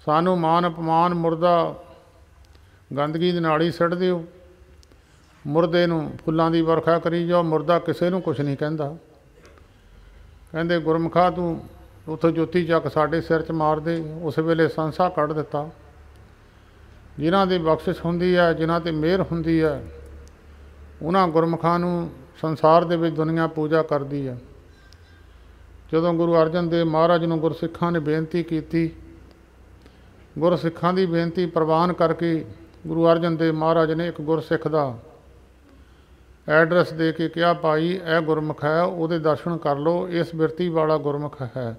ਸਾਨੂੰ ਮਾਨ ਅਪਮਾਨ, ਮੁਰਦਾ ਗੰਦਗੀ ਦੇ ਨਾਲ ਹੀ ਸਿੱਟ ਦਿਓ। ਮੁਰਦੇ ਨੂੰ ਫੁੱਲਾਂ ਦੀ ਵਰਖਾ ਕਰੀ ਜਾਓ, ਮੁਰਦਾ ਕਿਸੇ ਨੂੰ ਕੁਛ ਨਹੀਂ ਕਹਿੰਦਾ। ਕਹਿੰਦੇ ਗੁਰਮੁਖਾ ਤੂੰ ਉੱਥੋਂ ਜੁੱਤੀ ਚੱਕ ਸਾਡੇ ਸਿਰ 'ਚ ਮਾਰ ਦੇ। ਉਸ ਵੇਲੇ ਸੰਸਾ ਕੱਢ ਦਿੱਤਾ। ਜਿਨ੍ਹਾਂ ਦੀ ਬਖਸ਼ਿਸ਼ ਹੁੰਦੀ ਹੈ, ਜਿਨ੍ਹਾਂ 'ਤੇ ਮਿਹਰ ਹੁੰਦੀ ਹੈ, ਉਹਨਾਂ ਗੁਰਮੁਖਾਂ ਨੂੰ ਸੰਸਾਰ ਦੇ ਵਿੱਚ ਦੁਨੀਆ ਪੂਜਾ ਕਰਦੀ ਹੈ। ਜਦੋਂ ਗੁਰੂ ਅਰਜਨ ਦੇਵ ਮਹਾਰਾਜ ਨੂੰ ਗੁਰਸਿੱਖਾਂ ਨੇ ਬੇਨਤੀ ਕੀਤੀ, ਗੁਰਸਿੱਖਾਂ ਦੀ ਬੇਨਤੀ ਪ੍ਰਵਾਨ ਕਰਕੇ ਗੁਰੂ ਅਰਜਨ ਦੇਵ ਮਹਾਰਾਜ ਨੇ ਇੱਕ ਗੁਰਸਿੱਖ ਦਾ ਐਡਰੈਸ ਦੇ ਕੇ ਕਿਹਾ, ਭਾਈ ਇਹ ਗੁਰਮੁਖ ਹੈ, ਉਹਦੇ ਦਰਸ਼ਨ ਕਰ ਲਓ, ਇਸ ਬਿਰਤੀ ਵਾਲਾ ਗੁਰਮੁਖ ਹੈ।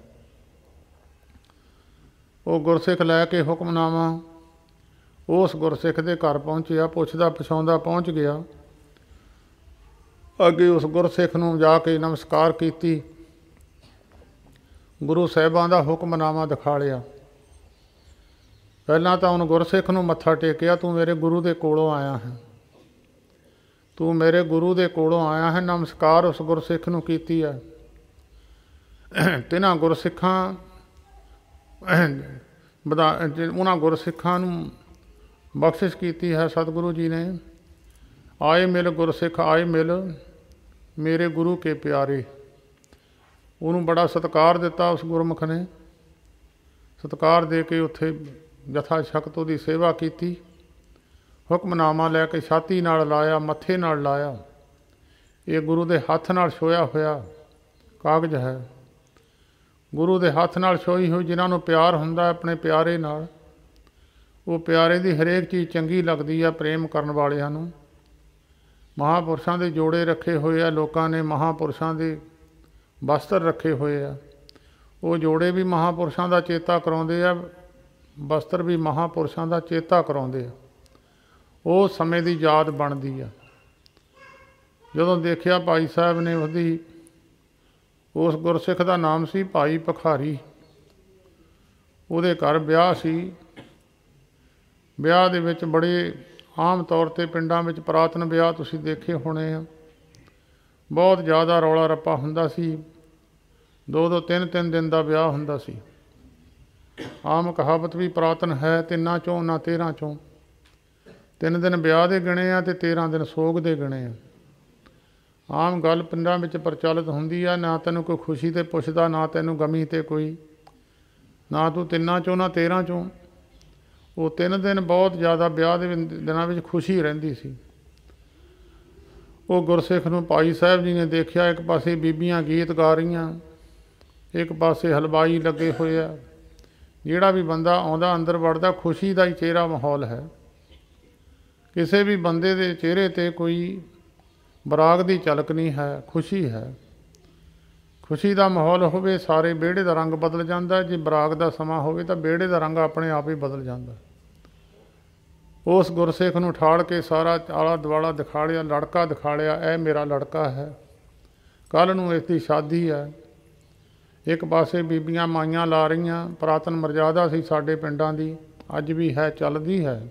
ਉਹ ਗੁਰਸਿੱਖ ਲੈ ਕੇ ਹੁਕਮਨਾਮਾ ਉਸ ਗੁਰਸਿੱਖ ਦੇ ਘਰ ਪਹੁੰਚਿਆ, ਪੁੱਛਦਾ ਪਛਾਉਂਦਾ ਪਹੁੰਚ ਗਿਆ। ਅੱਗੇ ਉਸ ਗੁਰਸਿੱਖ ਨੂੰ ਜਾ ਕੇ ਨਮਸਕਾਰ ਕੀਤੀ, ਗੁਰੂ ਸਾਹਿਬਾਂ ਦਾ ਹੁਕਮਨਾਮਾ ਦਿਖਾ ਲਿਆ। ਪਹਿਲਾਂ ਤਾਂ ਉਹਨੂੰ ਗੁਰਸਿੱਖ ਨੂੰ ਮੱਥਾ ਟੇਕਿਆ, ਤੂੰ ਮੇਰੇ ਗੁਰੂ ਦੇ ਕੋਲੋਂ ਆਇਆ ਹੈ, ਤੂੰ ਮੇਰੇ ਗੁਰੂ ਦੇ ਕੋਲੋਂ ਆਇਆ ਹੈ। ਨਮਸਕਾਰ ਉਸ ਗੁਰਸਿੱਖ ਨੂੰ ਕੀਤੀ ਹੈ। ਤਿੰਨਾਂ ਗੁਰਸਿੱਖਾਂ ਉਹਨਾਂ ਗੁਰਸਿੱਖਾਂ ਨੂੰ ਬਖਸ਼ਿਸ਼ ਕੀਤੀ ਹੈ ਸਤਿਗੁਰੂ ਜੀ ਨੇ। ਆਏ ਮਿਲ ਗੁਰਸਿੱਖ ਆਏ ਮਿਲ ਮੇਰੇ ਗੁਰੂ ਕੇ ਪਿਆਰੇ। ਉਹਨੂੰ ਬੜਾ ਸਤਿਕਾਰ ਦਿੱਤਾ ਉਸ ਗੁਰਮੁਖ ਨੇ। ਸਤਿਕਾਰ ਦੇ ਕੇ ਉੱਥੇ ਜਥਾ ਸ਼ਕਤ ਉਹਦੀ ਸੇਵਾ ਕੀਤੀ। ਹੁਕਮਨਾਮਾ ਲੈ ਕੇ ਛਾਤੀ ਨਾਲ ਲਾਇਆ, ਮੱਥੇ ਨਾਲ ਲਾਇਆ। ਇਹ ਗੁਰੂ ਦੇ ਹੱਥ ਨਾਲ ਛੋਇਆ ਹੋਇਆ ਕਾਗਜ਼ ਹੈ। ਗੁਰੂ ਦੇ ਹੱਥ ਨਾਲ ਛੋਈ ਹੋਈ, ਜਿਨ੍ਹਾਂ ਨੂੰ ਪਿਆਰ ਹੁੰਦਾ ਆਪਣੇ ਪਿਆਰੇ ਨਾਲ, ਉਹ ਪਿਆਰੇ ਦੀ ਹਰੇਕ ਚੀਜ਼ ਚੰਗੀ ਲੱਗਦੀ ਆ ਪ੍ਰੇਮ ਕਰਨ ਵਾਲਿਆਂ ਨੂੰ। ਮਹਾਂਪੁਰਸ਼ਾਂ ਦੇ ਜੋੜੇ ਰੱਖੇ ਹੋਏ ਆ ਲੋਕਾਂ ਨੇ, ਮਹਾਂਪੁਰਸ਼ਾਂ ਦੇ ਬਸਤਰ ਰੱਖੇ ਹੋਏ ਆ। ਉਹ ਜੋੜੇ ਵੀ ਮਹਾਂਪੁਰਸ਼ਾਂ ਦਾ ਚੇਤਾ ਕਰਾਉਂਦੇ ਆ, ਬਸਤਰ ਵੀ ਮਹਾਂਪੁਰਸ਼ਾਂ ਦਾ ਚੇਤਾ ਕਰਾਉਂਦੇ ਆ। ਉਹ ਸਮੇਂ ਦੀ ਯਾਦ ਬਣਦੀ ਆ। ਜਦੋਂ ਦੇਖਿਆ ਭਾਈ ਸਾਹਿਬ ਨੇ, ਉਹਦੀ ਉਸ ਗੁਰਸਿੱਖ ਦਾ ਨਾਮ ਸੀ ਭਾਈ ਭਖਾਰੀ। ਉਹਦੇ ਘਰ ਵਿਆਹ ਸੀ। ਵਿਆਹ ਦੇ ਵਿੱਚ ਬੜੇ ਆਮ ਤੌਰ 'ਤੇ ਪਿੰਡਾਂ ਵਿੱਚ ਪੁਰਾਤਨ ਵਿਆਹ ਤੁਸੀਂ ਦੇਖੇ ਹੋਣੇ ਆ, ਬਹੁਤ ਜ਼ਿਆਦਾ ਰੌਲਾ ਰੱਪਾ ਹੁੰਦਾ ਸੀ। 2-2 3-3 ਦਿਨ ਦਾ ਵਿਆਹ ਹੁੰਦਾ ਸੀ। ਆਮ ਕਹਾਵਤ ਵੀ ਪੁਰਾਤਨ ਹੈ, 3 ਚੋਂ ਨਾ 13 ਚੋਂ। 3 ਦਿਨ ਵਿਆਹ ਦੇ ਗਿਣੇ ਆ ਅਤੇ 13 ਦਿਨ ਸੋਗ ਦੇ ਗਿਣੇ ਆ। ਆਮ ਗੱਲ ਪਿੰਡਾਂ ਵਿੱਚ ਪ੍ਰਚਲਿਤ ਹੁੰਦੀ ਆ, ਨਾ ਤੈਨੂੰ ਕੋਈ ਖੁਸ਼ੀ 'ਤੇ ਪੁੱਛਦਾ, ਨਾ ਤੈਨੂੰ ਗਮੀ 'ਤੇ ਕੋਈ, ਨਾ ਤੂੰ 3 ਚੋਂ ਨਾ 13 ਚੋਂ। ਉਹ 3 ਦਿਨ ਬਹੁਤ ਜ਼ਿਆਦਾ ਵਿਆਹ ਦੇ ਦਿਨਾਂ ਵਿੱਚ ਖੁਸ਼ੀ ਰਹਿੰਦੀ ਸੀ। ਉਹ ਗੁਰਸਿੱਖ ਨੂੰ ਭਾਈ ਸਾਹਿਬ ਜੀ ਨੇ ਦੇਖਿਆ, ਇੱਕ ਪਾਸੇ ਬੀਬੀਆਂ ਗੀਤ ਗਾ ਰਹੀਆਂ, ਇੱਕ ਪਾਸੇ ਹਲਵਾਈ ਲੱਗੇ ਹੋਏ ਆ। ਜਿਹੜਾ ਵੀ ਬੰਦਾ ਆਉਂਦਾ ਅੰਦਰ ਵੜਦਾ, ਖੁਸ਼ੀ ਦਾ ਹੀ ਚਿਹਰਾ ਮਾਹੌਲ ਹੈ। ਕਿਸੇ ਵੀ ਬੰਦੇ ਦੇ ਚਿਹਰੇ 'ਤੇ ਕੋਈ ਬਰਾਗ ਦੀ ਝਲਕ ਨਹੀਂ ਹੈ, ਖੁਸ਼ੀ ਹੈ। ਖੁਸ਼ੀ ਦਾ ਮਾਹੌਲ ਹੋਵੇ, ਸਾਰੇ ਵਿਹੜੇ ਦਾ ਰੰਗ ਬਦਲ ਜਾਂਦਾ। ਜੇ ਬਰਾਗ ਦਾ ਸਮਾਂ ਹੋਵੇ ਤਾਂ ਵਿਹੜੇ ਦਾ ਰੰਗ ਆਪਣੇ ਆਪ ਹੀ ਬਦਲ ਜਾਂਦਾ। ਉਸ ਗੁਰਸਿੱਖ ਨੂੰ ਠਾਲ ਕੇ ਸਾਰਾ ਆਲਾ ਦੁਆਲਾ ਦਿਖਾ ਲਿਆ, ਲੜਕਾ ਦਿਖਾ ਲਿਆ, ਇਹ ਮੇਰਾ ਲੜਕਾ ਹੈ, ਕੱਲ੍ਹ ਨੂੰ ਇਸ ਦੀ ਸ਼ਾਦੀ ਹੈ। ਇੱਕ ਪਾਸੇ ਬੀਬੀਆਂ ਮਾਈਆਂ ਲਾ ਰਹੀਆਂ, ਪੁਰਾਤਨ ਮਰਜ਼ਾਦਾ ਸੀ ਸਾਡੇ ਪਿੰਡਾਂ ਦੀ, ਅੱਜ ਵੀ ਹੈ, ਚੱਲਦੀ ਹੈ।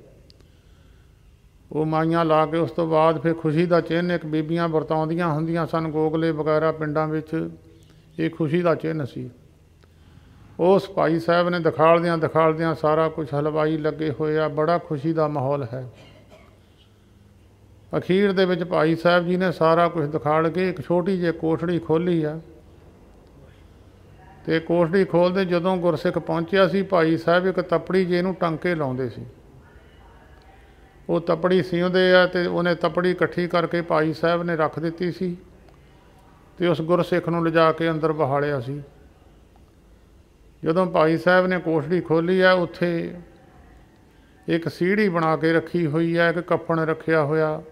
ਉਹ ਮਾਈਆਂ ਲਾ ਕੇ ਉਸ ਤੋਂ ਬਾਅਦ ਫਿਰ ਖੁਸ਼ੀ ਦਾ ਚਿੰਨ੍ਹ ਇੱਕ ਬੀਬੀਆਂ ਵਰਤਾਉਂਦੀਆਂ ਹੁੰਦੀਆਂ ਸਨ, ਗੋਗਲੇ ਵਗੈਰਾ ਪਿੰਡਾਂ ਵਿੱਚ, ਇਹ ਖੁਸ਼ੀ ਦਾ ਚਿੰਨ੍ਹ ਸੀ। ਉਸ ਭਾਈ ਸਾਹਿਬ ਨੇ ਦਿਖਾਲਦਿਆਂ ਸਾਰਾ ਕੁਝ, ਹਲਵਾਈ ਲੱਗੇ ਹੋਏ ਆ, ਬੜਾ ਖੁਸ਼ੀ ਦਾ ਮਾਹੌਲ ਹੈ। ਅਖੀਰ ਦੇ ਵਿੱਚ ਭਾਈ ਸਾਹਿਬ ਜੀ ਨੇ ਸਾਰਾ ਕੁਝ ਦਿਖਾਲ ਕੇ ਇੱਕ ਛੋਟੀ ਜਿਹੀ ਕੋਠੜੀ ਖੋਲ੍ਹੀ ਆ। ਅਤੇ ਕੋਠੜੀ ਖੋਲ੍ਹਦੇ ਜਦੋਂ ਗੁਰਸਿੱਖ ਪਹੁੰਚਿਆ ਸੀ, ਭਾਈ ਸਾਹਿਬ ਇੱਕ ਤਪੜੀ ਜੇ ਇਹਨੂੰ ਟੰਕੇ ਲਾਉਂਦੇ ਸੀ। ਉਹ ਤਪੜੀ ਸਿਉਂਦੇ ਆ ਅਤੇ ਉਹਨੇ ਤਪੜੀ ਇਕੱਠੀ ਕਰਕੇ ਭਾਈ ਸਾਹਿਬ ਨੇ ਰੱਖ ਦਿੱਤੀ ਸੀ ਅਤੇ ਉਸ ਗੁਰਸਿੱਖ ਨੂੰ ਲਿਜਾ ਕੇ ਅੰਦਰ ਬਹਾਲਿਆ ਸੀ। ਜਦੋਂ ਭਾਈ ਸਾਹਿਬ ਨੇ ਕੋਠੜੀ ਖੋਲ੍ਹੀ ਹੈ, ਉੱਥੇ ਇੱਕ ਸੀੜੀ ਬਣਾ ਕੇ ਰੱਖੀ ਹੋਈ ਹੈ, ਇੱਕ ਕੱਫਣ ਰੱਖਿਆ ਹੋਇਆ,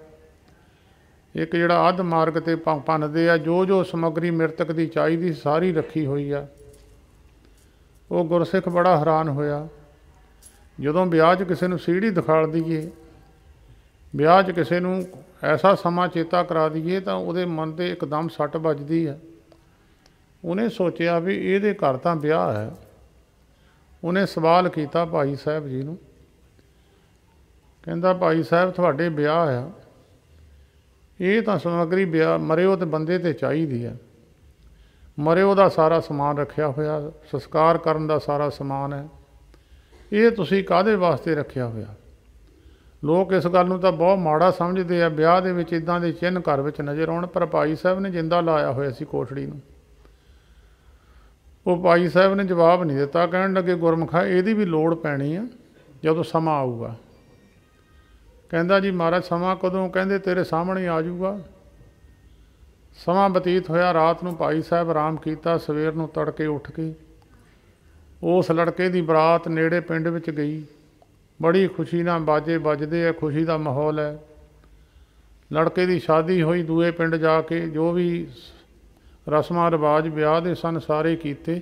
ਇੱਕ ਜਿਹੜਾ ਅੱਧ ਮਾਰਗ 'ਤੇ ਭੰਨਦੇ ਆ, ਜੋ ਸਮੱਗਰੀ ਮ੍ਰਿਤਕ ਦੀ ਚਾਹੀਦੀ ਸਾਰੀ ਰੱਖੀ ਹੋਈ ਆ। ਉਹ ਗੁਰਸਿੱਖ ਬੜਾ ਹੈਰਾਨ ਹੋਇਆ। ਜਦੋਂ ਵਿਆਹ 'ਚ ਕਿਸੇ ਨੂੰ ਸੀੜੀ ਦਿਖਾ ਦਈਏ, ਵਿਆਹ 'ਚ ਕਿਸੇ ਨੂੰ ਐਸਾ ਸਮਾਂ ਚੇਤਾ ਕਰਾ ਦਈਏ, ਤਾਂ ਉਹਦੇ ਮਨ 'ਤੇ ਇੱਕਦਮ ਸੱਟ ਵੱਜਦੀ ਹੈ। ਉਹਨੇ ਸੋਚਿਆ ਵੀ ਇਹਦੇ ਘਰ ਤਾਂ ਵਿਆਹ ਹੈ। ਉਹਨੇ ਸਵਾਲ ਕੀਤਾ ਭਾਈ ਸਾਹਿਬ ਜੀ ਨੂੰ, ਕਹਿੰਦਾ ਭਾਈ ਸਾਹਿਬ ਤੁਹਾਡੇ ਵਿਆਹ ਆ, ਇਹ ਤਾਂ ਸਮੱਗਰੀ ਵਿਆਹ ਮਰੇ ਉਹਦੇ ਬੰਦੇ 'ਤੇ ਚਾਹੀਦੀ ਹੈ। ਮਰੇ ਉਹਦਾ ਸਾਰਾ ਸਮਾਨ ਰੱਖਿਆ ਹੋਇਆ, ਸੰਸਕਾਰ ਕਰਨ ਦਾ ਸਾਰਾ ਸਮਾਨ ਹੈ, ਇਹ ਤੁਸੀਂ ਕਾਹਦੇ ਵਾਸਤੇ ਰੱਖਿਆ ਹੋਇਆ? ਲੋਕ ਇਸ ਗੱਲ ਨੂੰ ਤਾਂ ਬਹੁਤ ਮਾੜਾ ਸਮਝਦੇ ਆ, ਵਿਆਹ ਦੇ ਵਿੱਚ ਇੱਦਾਂ ਦੇ ਚਿੰਨ੍ਹ ਘਰ ਵਿੱਚ ਨਜ਼ਰ ਆਉਣ, ਪਰ ਭਾਈ ਸਾਹਿਬ ਨੇ ਜਿੰਦਾ ਲਾਇਆ ਹੋਇਆ ਸੀ ਕੋਠੜੀ ਨੂੰ। ਉਹ ਭਾਈ ਸਾਹਿਬ ਨੇ ਜਵਾਬ ਨਹੀਂ ਦਿੱਤਾ, ਕਹਿਣ ਲੱਗੇ ਗੁਰਮੁਖਾ ਇਹਦੀ ਵੀ ਲੋੜ ਪੈਣੀ ਆ ਜਦੋਂ ਸਮਾਂ ਆਊਗਾ। ਕਹਿੰਦਾ ਜੀ ਮਹਾਰਾਜ ਸਮਾਂ ਕਦੋਂ? ਕਹਿੰਦੇ ਤੇਰੇ ਸਾਹਮਣੇ ਆ ਜਾਊਗਾ। ਸਮਾਂ ਬਤੀਤ ਹੋਇਆ। ਰਾਤ ਨੂੰ ਭਾਈ ਸਾਹਿਬ ਆਰਾਮ ਕੀਤਾ। ਸਵੇਰ ਨੂੰ ਤੜਕੇ ਉੱਠ ਕੇ ਉਸ ਲੜਕੇ ਦੀ ਬਰਾਤ ਨੇੜੇ ਪਿੰਡ ਵਿੱਚ ਗਈ। ਬੜੀ ਖੁਸ਼ੀ ਨਾਲ ਬਾਜੇ ਵੱਜਦੇ ਆ, ਖੁਸ਼ੀ ਦਾ ਮਾਹੌਲ ਹੈ। ਲੜਕੇ ਦੀ ਸ਼ਾਦੀ ਹੋਈ। ਦੂਏ ਪਿੰਡ ਜਾ ਕੇ ਜੋ ਵੀ ਰਸਮਾਂ ਰਿਵਾਜ ਵਿਆਹ ਦੇ ਸਨ ਸਾਰੇ ਕੀਤੇ।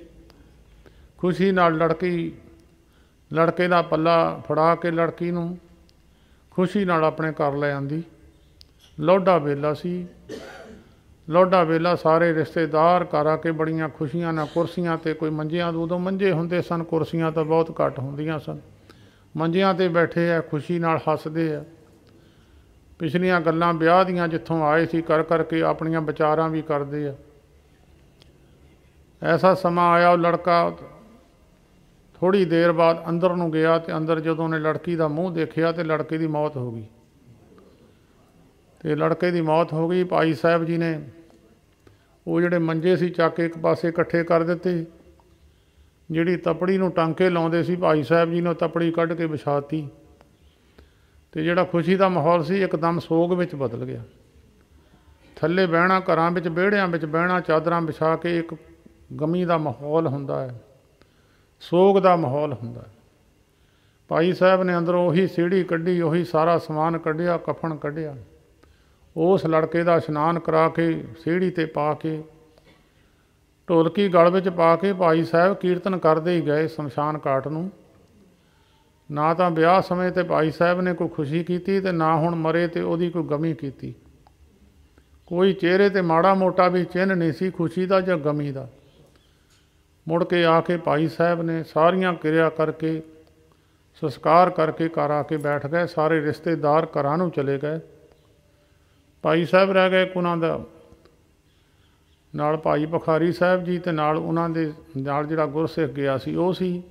ਖੁਸ਼ੀ ਨਾਲ ਲੜਕੇ ਦਾ ਪੱਲਾ ਫੜਾ ਕੇ ਲੜਕੀ ਨੂੰ ਖੁਸ਼ੀ ਨਾਲ ਆਪਣੇ ਘਰ ਲੈ ਆਂਦੀ। ਲੋਢਾ ਵੇਲਾ ਸੀ। ਲੋਢਾ ਵੇਲਾ ਸਾਰੇ ਰਿਸ਼ਤੇਦਾਰ ਘਰ ਆ ਕੇ ਬੜੀਆਂ ਖੁਸ਼ੀਆਂ ਨਾਲ ਕੁਰਸੀਆਂ 'ਤੇ, ਕੋਈ ਮੰਜਿਆਂ, ਉਦੋਂ ਮੰਜੇ ਹੁੰਦੇ ਸਨ, ਕੁਰਸੀਆਂ ਤਾਂ ਬਹੁਤ ਘੱਟ ਹੁੰਦੀਆਂ ਸਨ, ਮੰਜਿਆਂ 'ਤੇ ਬੈਠੇ ਆ, ਖੁਸ਼ੀ ਨਾਲ ਹੱਸਦੇ ਆ। ਪਿਛਲੀਆਂ ਗੱਲਾਂ ਵਿਆਹ ਦੀਆਂ ਜਿੱਥੋਂ ਆਏ ਸੀ ਕਰ ਕਰਕੇ ਆਪਣੀਆਂ ਵਿਚਾਰਾਂ ਵੀ ਕਰਦੇ ਆ। ਐਸਾ ਸਮਾਂ ਆਇਆ, ਉਹ ਲੜਕਾ ਥੋੜ੍ਹੀ ਦੇਰ ਬਾਅਦ ਅੰਦਰ ਨੂੰ ਗਿਆ ਅਤੇ ਅੰਦਰ ਜਦੋਂ ਉਹਨੇ ਲੜਕੀ ਦਾ ਮੂੰਹ ਦੇਖਿਆ ਤਾਂ ਲੜਕੇ ਦੀ ਮੌਤ ਹੋ ਗਈ। ਅਤੇ ਲੜਕੇ ਦੀ ਮੌਤ ਹੋ ਗਈ। ਭਾਈ ਸਾਹਿਬ ਜੀ ਨੇ ਉਹ ਜਿਹੜੇ ਮੰਜੇ ਸੀ ਚੱਕ ਕੇ ਇੱਕ ਪਾਸੇ ਇਕੱਠੇ ਕਰ ਦਿੱਤੇ। ਜਿਹੜੀ ਤਪੜੀ ਨੂੰ ਟਾਂਕੇ ਲਾਉਂਦੇ ਸੀ ਭਾਈ ਸਾਹਿਬ ਜੀ ਨੇ ਉਹ ਤਪੜੀ ਕੱਢ ਕੇ ਵਿਛਾਤੀ। ਅਤੇ ਜਿਹੜਾ ਖੁਸ਼ੀ ਦਾ ਮਾਹੌਲ ਸੀ ਇੱਕਦਮ ਸੋਗ ਵਿੱਚ ਬਦਲ ਗਿਆ। ਥੱਲੇ ਬਹਿਣਾ, ਘਰਾਂ ਵਿੱਚ ਵਿਹੜਿਆਂ ਵਿੱਚ ਬਹਿਣਾ, ਚਾਦਰਾਂ ਵਿਛਾ ਕੇ ਇੱਕ ਗਮੀ ਦਾ ਮਾਹੌਲ ਹੁੰਦਾ ਹੈ, ਸੋਗ ਦਾ ਮਾਹੌਲ ਹੁੰਦਾ ਹੈ। ਭਾਈ ਸਾਹਿਬ ਨੇ ਅੰਦਰੋਂ ਉਹੀ ਸੀੜੀ ਕੱਢੀ, ਉਹੀ ਸਾਰਾ ਸਮਾਨ ਕੱਢਿਆ, ਕਫਨ ਕੱਢਿਆ। ਉਸ ਲੜਕੇ ਦਾ ਇਸ਼ਨਾਨ ਕਰਾ ਕੇ ਸੀੜੀ 'ਤੇ ਪਾ ਕੇ ਢੋਲਕੀ ਗਲ ਵਿੱਚ ਪਾ ਕੇ ਭਾਈ ਸਾਹਿਬ ਕੀਰਤਨ ਕਰਦੇ ਹੀ ਗਏ ਸ਼ਮਸ਼ਾਨ ਘਾਟ ਨੂੰ। ਨਾ ਤਾਂ ਵਿਆਹ ਸਮੇਂ 'ਤੇ ਭਾਈ ਸਾਹਿਬ ਨੇ ਕੋਈ ਖੁਸ਼ੀ ਕੀਤੀ ਅਤੇ ਨਾ ਹੁਣ ਮਰੇ 'ਤੇ ਉਹਦੀ ਕੋਈ ਗਮੀ ਕੀਤੀ। ਕੋਈ ਚਿਹਰੇ 'ਤੇ ਮਾੜਾ ਮੋਟਾ ਵੀ ਚਿੰਨ੍ਹ ਨਹੀਂ ਸੀ ਖੁਸ਼ੀ ਦਾ ਜਾਂ ਗਮੀ ਦਾ। ਮੁੜ ਕੇ ਆ ਕੇ ਭਾਈ ਸਾਹਿਬ ਨੇ ਸਾਰੀਆਂ ਕਿਰਿਆ ਕਰਕੇ ਸੰਸਕਾਰ ਕਰਕੇ ਘਰ ਆ ਕੇ ਬੈਠ ਗਏ। ਸਾਰੇ ਰਿਸ਼ਤੇਦਾਰ ਘਰਾਂ ਨੂੰ ਚਲੇ ਗਏ। ਭਾਈ ਸਾਹਿਬ ਰਹਿ ਗਏ। ਉਹਨਾਂ ਦਾ ਨਾਲ ਭਾਈ ਭਖਾਰੀ ਸਾਹਿਬ ਜੀ ਅਤੇ ਨਾਲ ਉਹਨਾਂ ਦੇ ਨਾਲ ਜਿਹੜਾ ਗੁਰਸਿੱਖ ਗਿਆ ਸੀ ਉਹ ਸੀ।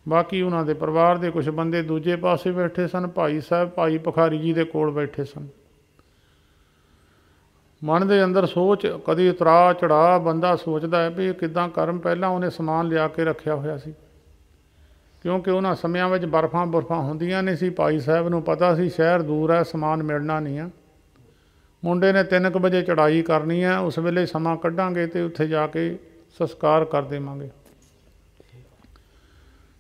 ਬਾਕੀ ਉਹਨਾਂ ਦੇ ਪਰਿਵਾਰ ਦੇ ਕੁਛ ਬੰਦੇ ਦੂਜੇ ਪਾਸੇ ਬੈਠੇ ਸਨ। ਭਾਈ ਸਾਹਿਬ ਭਾਈ ਭਖਾਰੀ ਜੀ ਦੇ ਕੋਲ ਬੈਠੇ ਸਨ। ਮਨ ਦੇ ਅੰਦਰ ਸੋਚ, ਕਦੀ ਉਤਰਾ ਚੜ੍ਹਾ ਬੰਦਾ ਸੋਚਦਾ ਹੈ ਵੀ ਇਹ ਕਿੱਦਾਂ ਕਰਮ। ਪਹਿਲਾਂ ਉਹਨੇ ਸਮਾਨ ਲਿਆ ਕੇ ਰੱਖਿਆ ਹੋਇਆ ਸੀ, ਕਿਉਂਕਿ ਉਹਨਾਂ ਸਮਿਆਂ ਵਿੱਚ ਬਰਫਾਂ ਹੁੰਦੀਆਂ ਨਹੀਂ ਸੀ। ਭਾਈ ਸਾਹਿਬ ਨੂੰ ਪਤਾ ਸੀ ਸ਼ਹਿਰ ਦੂਰ ਹੈ, ਸਮਾਨ ਮਿਲਣਾ ਨਹੀਂ ਆ। ਮੁੰਡੇ ਨੇ 3 ਵਜੇ ਚੜ੍ਹਾਈ ਕਰਨੀ ਹੈ, ਉਸ ਵੇਲੇ ਸਮਾਂ ਕੱਢਾਂਗੇ ਅਤੇ ਉੱਥੇ ਜਾ ਕੇ ਸੰਸਕਾਰ ਕਰ ਦੇਵਾਂਗੇ।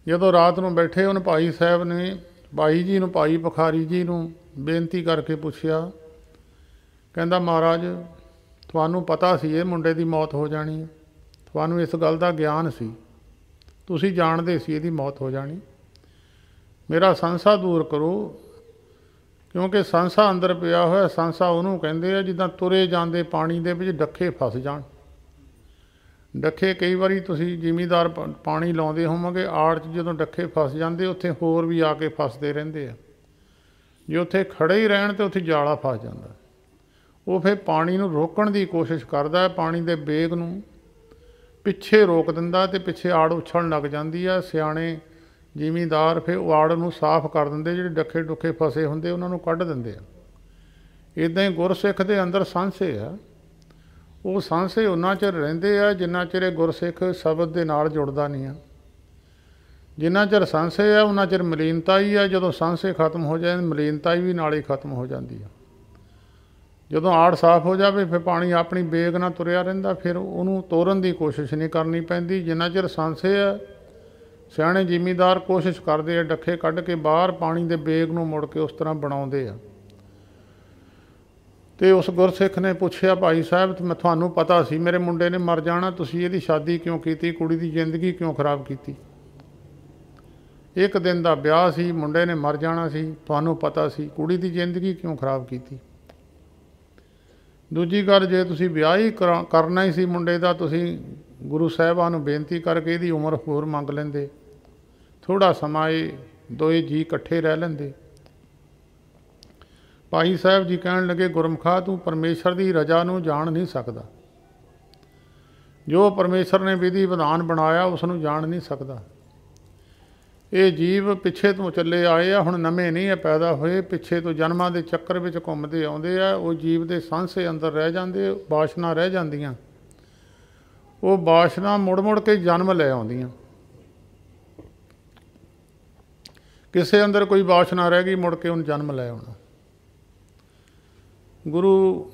ਜਦੋਂ ਰਾਤ ਨੂੰ ਬੈਠੇ ਉਹਨੇ ਭਾਈ ਸਾਹਿਬ ਨੇ ਭਾਈ ਜੀ ਨੂੰ, ਭਾਈ ਭਖਾਰੀ ਜੀ ਨੂੰ ਬੇਨਤੀ ਕਰਕੇ ਪੁੱਛਿਆ, ਕਹਿੰਦਾ ਮਹਾਰਾਜ ਤੁਹਾਨੂੰ ਪਤਾ ਸੀ ਇਹ ਮੁੰਡੇ ਦੀ ਮੌਤ ਹੋ ਜਾਣੀ ਹੈ, ਤੁਹਾਨੂੰ ਇਸ ਗੱਲ ਦਾ ਗਿਆਨ ਸੀ, ਤੁਸੀਂ ਜਾਣਦੇ ਸੀ ਇਹਦੀ ਮੌਤ ਹੋ ਜਾਣੀ। ਮੇਰਾ ਸੰਸਾ ਦੂਰ ਕਰੋ, ਕਿਉਂਕਿ ਸੰਸਾ ਅੰਦਰ ਪਿਆ ਹੋਇਆ। ਸੰਸਾ ਉਹਨੂੰ ਕਹਿੰਦੇ ਆ ਜਿੱਦਾਂ ਤੁਰੇ ਜਾਂਦੇ ਪਾਣੀ ਦੇ ਵਿੱਚ ਡੱਖੇ ਫਸ ਜਾਣ। ਡੱਖੇ ਕਈ ਵਾਰੀ ਤੁਸੀਂ ਜ਼ਿਮੀਂਦਾਰ ਪਾਣੀ ਲਾਉਂਦੇ ਹੋਵੋਗੇ, ਆੜ 'ਚ ਜਦੋਂ ਡੱਖੇ ਫਸ ਜਾਂਦੇ ਉੱਥੇ ਹੋਰ ਵੀ ਆ ਕੇ ਫਸਦੇ ਰਹਿੰਦੇ ਆ। ਜੇ ਉੱਥੇ ਖੜ੍ਹੇ ਹੀ ਰਹਿਣ ਤਾਂ ਉੱਥੇ ਜਾਲਾ ਫਸ ਜਾਂਦਾ। ਉਹ ਫਿਰ ਪਾਣੀ ਨੂੰ ਰੋਕਣ ਦੀ ਕੋਸ਼ਿਸ਼ ਕਰਦਾ ਹੈ, ਪਾਣੀ ਦੇ ਵੇਗ ਨੂੰ ਪਿੱਛੇ ਰੋਕ ਦਿੰਦਾ ਅਤੇ ਪਿੱਛੇ ਆੜ ਉਛਲਣ ਲੱਗ ਜਾਂਦੀ ਆ। ਸਿਆਣੇ ਜ਼ਿਮੀਂਦਾਰ ਫਿਰ ਉਹ ਆੜ ਨੂੰ ਸਾਫ਼ ਕਰ ਦਿੰਦੇ, ਜਿਹੜੇ ਡੱਖੇ ਡੁੱਖੇ ਫਸੇ ਹੁੰਦੇ ਉਹਨਾਂ ਨੂੰ ਕੱਢ ਦਿੰਦੇ ਆ। ਇੱਦਾਂ ਹੀ ਗੁਰਸਿੱਖ ਦੇ ਅੰਦਰ ਸੰਸੇ ਆ। ਉਹ ਸੰਸੇ ਉਹਨਾਂ ਚਿਰ ਰਹਿੰਦੇ ਆ ਜਿੰਨਾ ਚਿਰ ਇਹ ਗੁਰਸਿੱਖ ਸ਼ਬਦ ਦੇ ਨਾਲ ਜੁੜਦਾ ਨਹੀਂ ਆ। ਜਿੰਨਾ ਚਿਰ ਸੰਸੇ ਆ ਉਹਨਾਂ ਚਿਰ ਮਲੀਨਤਾ ਹੀ ਆ। ਜਦੋਂ ਸੰਸੇ ਖਤਮ ਹੋ ਜਾਏ ਮਲੀਨਤਾ ਵੀ ਨਾਲ ਹੀ ਖਤਮ ਹੋ ਜਾਂਦੀ ਆ। ਜਦੋਂ ਆੜ ਸਾਫ਼ ਹੋ ਜਾਵੇ ਫਿਰ ਪਾਣੀ ਆਪਣੀ ਵੇਗ ਨਾਲ ਤੁਰਿਆ ਰਹਿੰਦਾ, ਫਿਰ ਉਹਨੂੰ ਤੋਰਨ ਦੀ ਕੋਸ਼ਿਸ਼ ਨਹੀਂ ਕਰਨੀ ਪੈਂਦੀ। ਜਿੰਨਾ ਚਿਰ ਸੰਸੇ ਆ ਸਿਆਣੇ ਜ਼ਿਮੀਂਦਾਰ ਕੋਸ਼ਿਸ਼ ਕਰਦੇ ਆ ਡੱਖੇ ਕੱਢ ਕੇ ਬਾਹਰ ਪਾਣੀ ਦੇ ਵੇਗ ਨੂੰ ਮੁੜ ਕੇ ਉਸ ਤਰ੍ਹਾਂ ਬਣਾਉਂਦੇ ਆ। ਅਤੇ ਉਸ ਗੁਰਸਿੱਖ ਨੇ ਪੁੱਛਿਆ, ਭਾਈ ਸਾਹਿਬ ਤੁਹਾਨੂੰ ਪਤਾ ਸੀ ਮੇਰੇ ਮੁੰਡੇ ਨੇ ਮਰ ਜਾਣਾ, ਤੁਸੀਂ ਇਹਦੀ ਸ਼ਾਦੀ ਕਿਉਂ ਕੀਤੀ, ਕੁੜੀ ਦੀ ਜ਼ਿੰਦਗੀ ਕਿਉਂ ਖਰਾਬ ਕੀਤੀ? ਇੱਕ ਦਿਨ ਦਾ ਵਿਆਹ ਸੀ, ਮੁੰਡੇ ਨੇ ਮਰ ਜਾਣਾ ਸੀ, ਤੁਹਾਨੂੰ ਪਤਾ ਸੀ, ਕੁੜੀ ਦੀ ਜ਼ਿੰਦਗੀ ਕਿਉਂ ਖਰਾਬ ਕੀਤੀ? ਦੂਜੀ ਗੱਲ, ਜੇ ਤੁਸੀਂ ਵਿਆਹ ਹੀ ਕਰਨਾ ਹੀ ਸੀ ਮੁੰਡੇ ਦਾ, ਤੁਸੀਂ ਗੁਰੂ ਸਾਹਿਬਾਨ ਨੂੰ ਬੇਨਤੀ ਕਰਕੇ ਇਹਦੀ ਉਮਰ ਹੋਰ ਮੰਗ ਲੈਂਦੇ, ਥੋੜ੍ਹਾ ਸਮਾਂ ਇਹ ਦੋਏ ਜੀਅ ਇਕੱਠੇ ਰਹਿ ਲੈਂਦੇ। ਭਾਈ ਸਾਹਿਬ ਜੀ ਕਹਿਣ ਲੱਗੇ, ਗੁਰਮੁਖਾ ਤੂੰ ਪਰਮੇਸ਼ਰ ਦੀ ਰਜਾ ਨੂੰ ਜਾਣ ਨਹੀਂ ਸਕਦਾ। ਜੋ ਪਰਮੇਸ਼ਰ ਨੇ ਵਿਧੀ ਵਿਧਾਨ ਬਣਾਇਆ ਉਸ ਨੂੰ ਜਾਣ ਨਹੀਂ ਸਕਦਾ। ਇਹ ਜੀਵ ਪਿੱਛੇ ਤੋਂ ਚੱਲੇ ਆਏ ਆ, ਹੁਣ ਨਵੇਂ ਨਹੀਂ ਇਹ ਪੈਦਾ ਹੋਏ, ਪਿੱਛੇ ਤੋਂ ਜਨਮਾਂ ਦੇ ਚੱਕਰ ਵਿੱਚ ਘੁੰਮਦੇ ਆਉਂਦੇ ਆ। ਉਹ ਜੀਵ ਦੇ ਸੰਸੇ ਅੰਦਰ ਰਹਿ ਜਾਂਦੇ, ਵਾਸ਼ਨਾ ਰਹਿ ਜਾਂਦੀਆਂ। ਉਹ ਵਾਸ਼ਨਾ ਮੁੜ ਮੁੜ ਕੇ ਜਨਮ ਲੈ ਆਉਂਦੀਆਂ। ਕਿਸੇ ਅੰਦਰ ਕੋਈ ਵਾਸ਼ਨਾ ਰਹਿ ਗਈ, ਮੁੜ ਕੇ ਉਹਨੂੰ ਜਨਮ ਲੈ ਆਉਣਾ। ਗੁਰੂ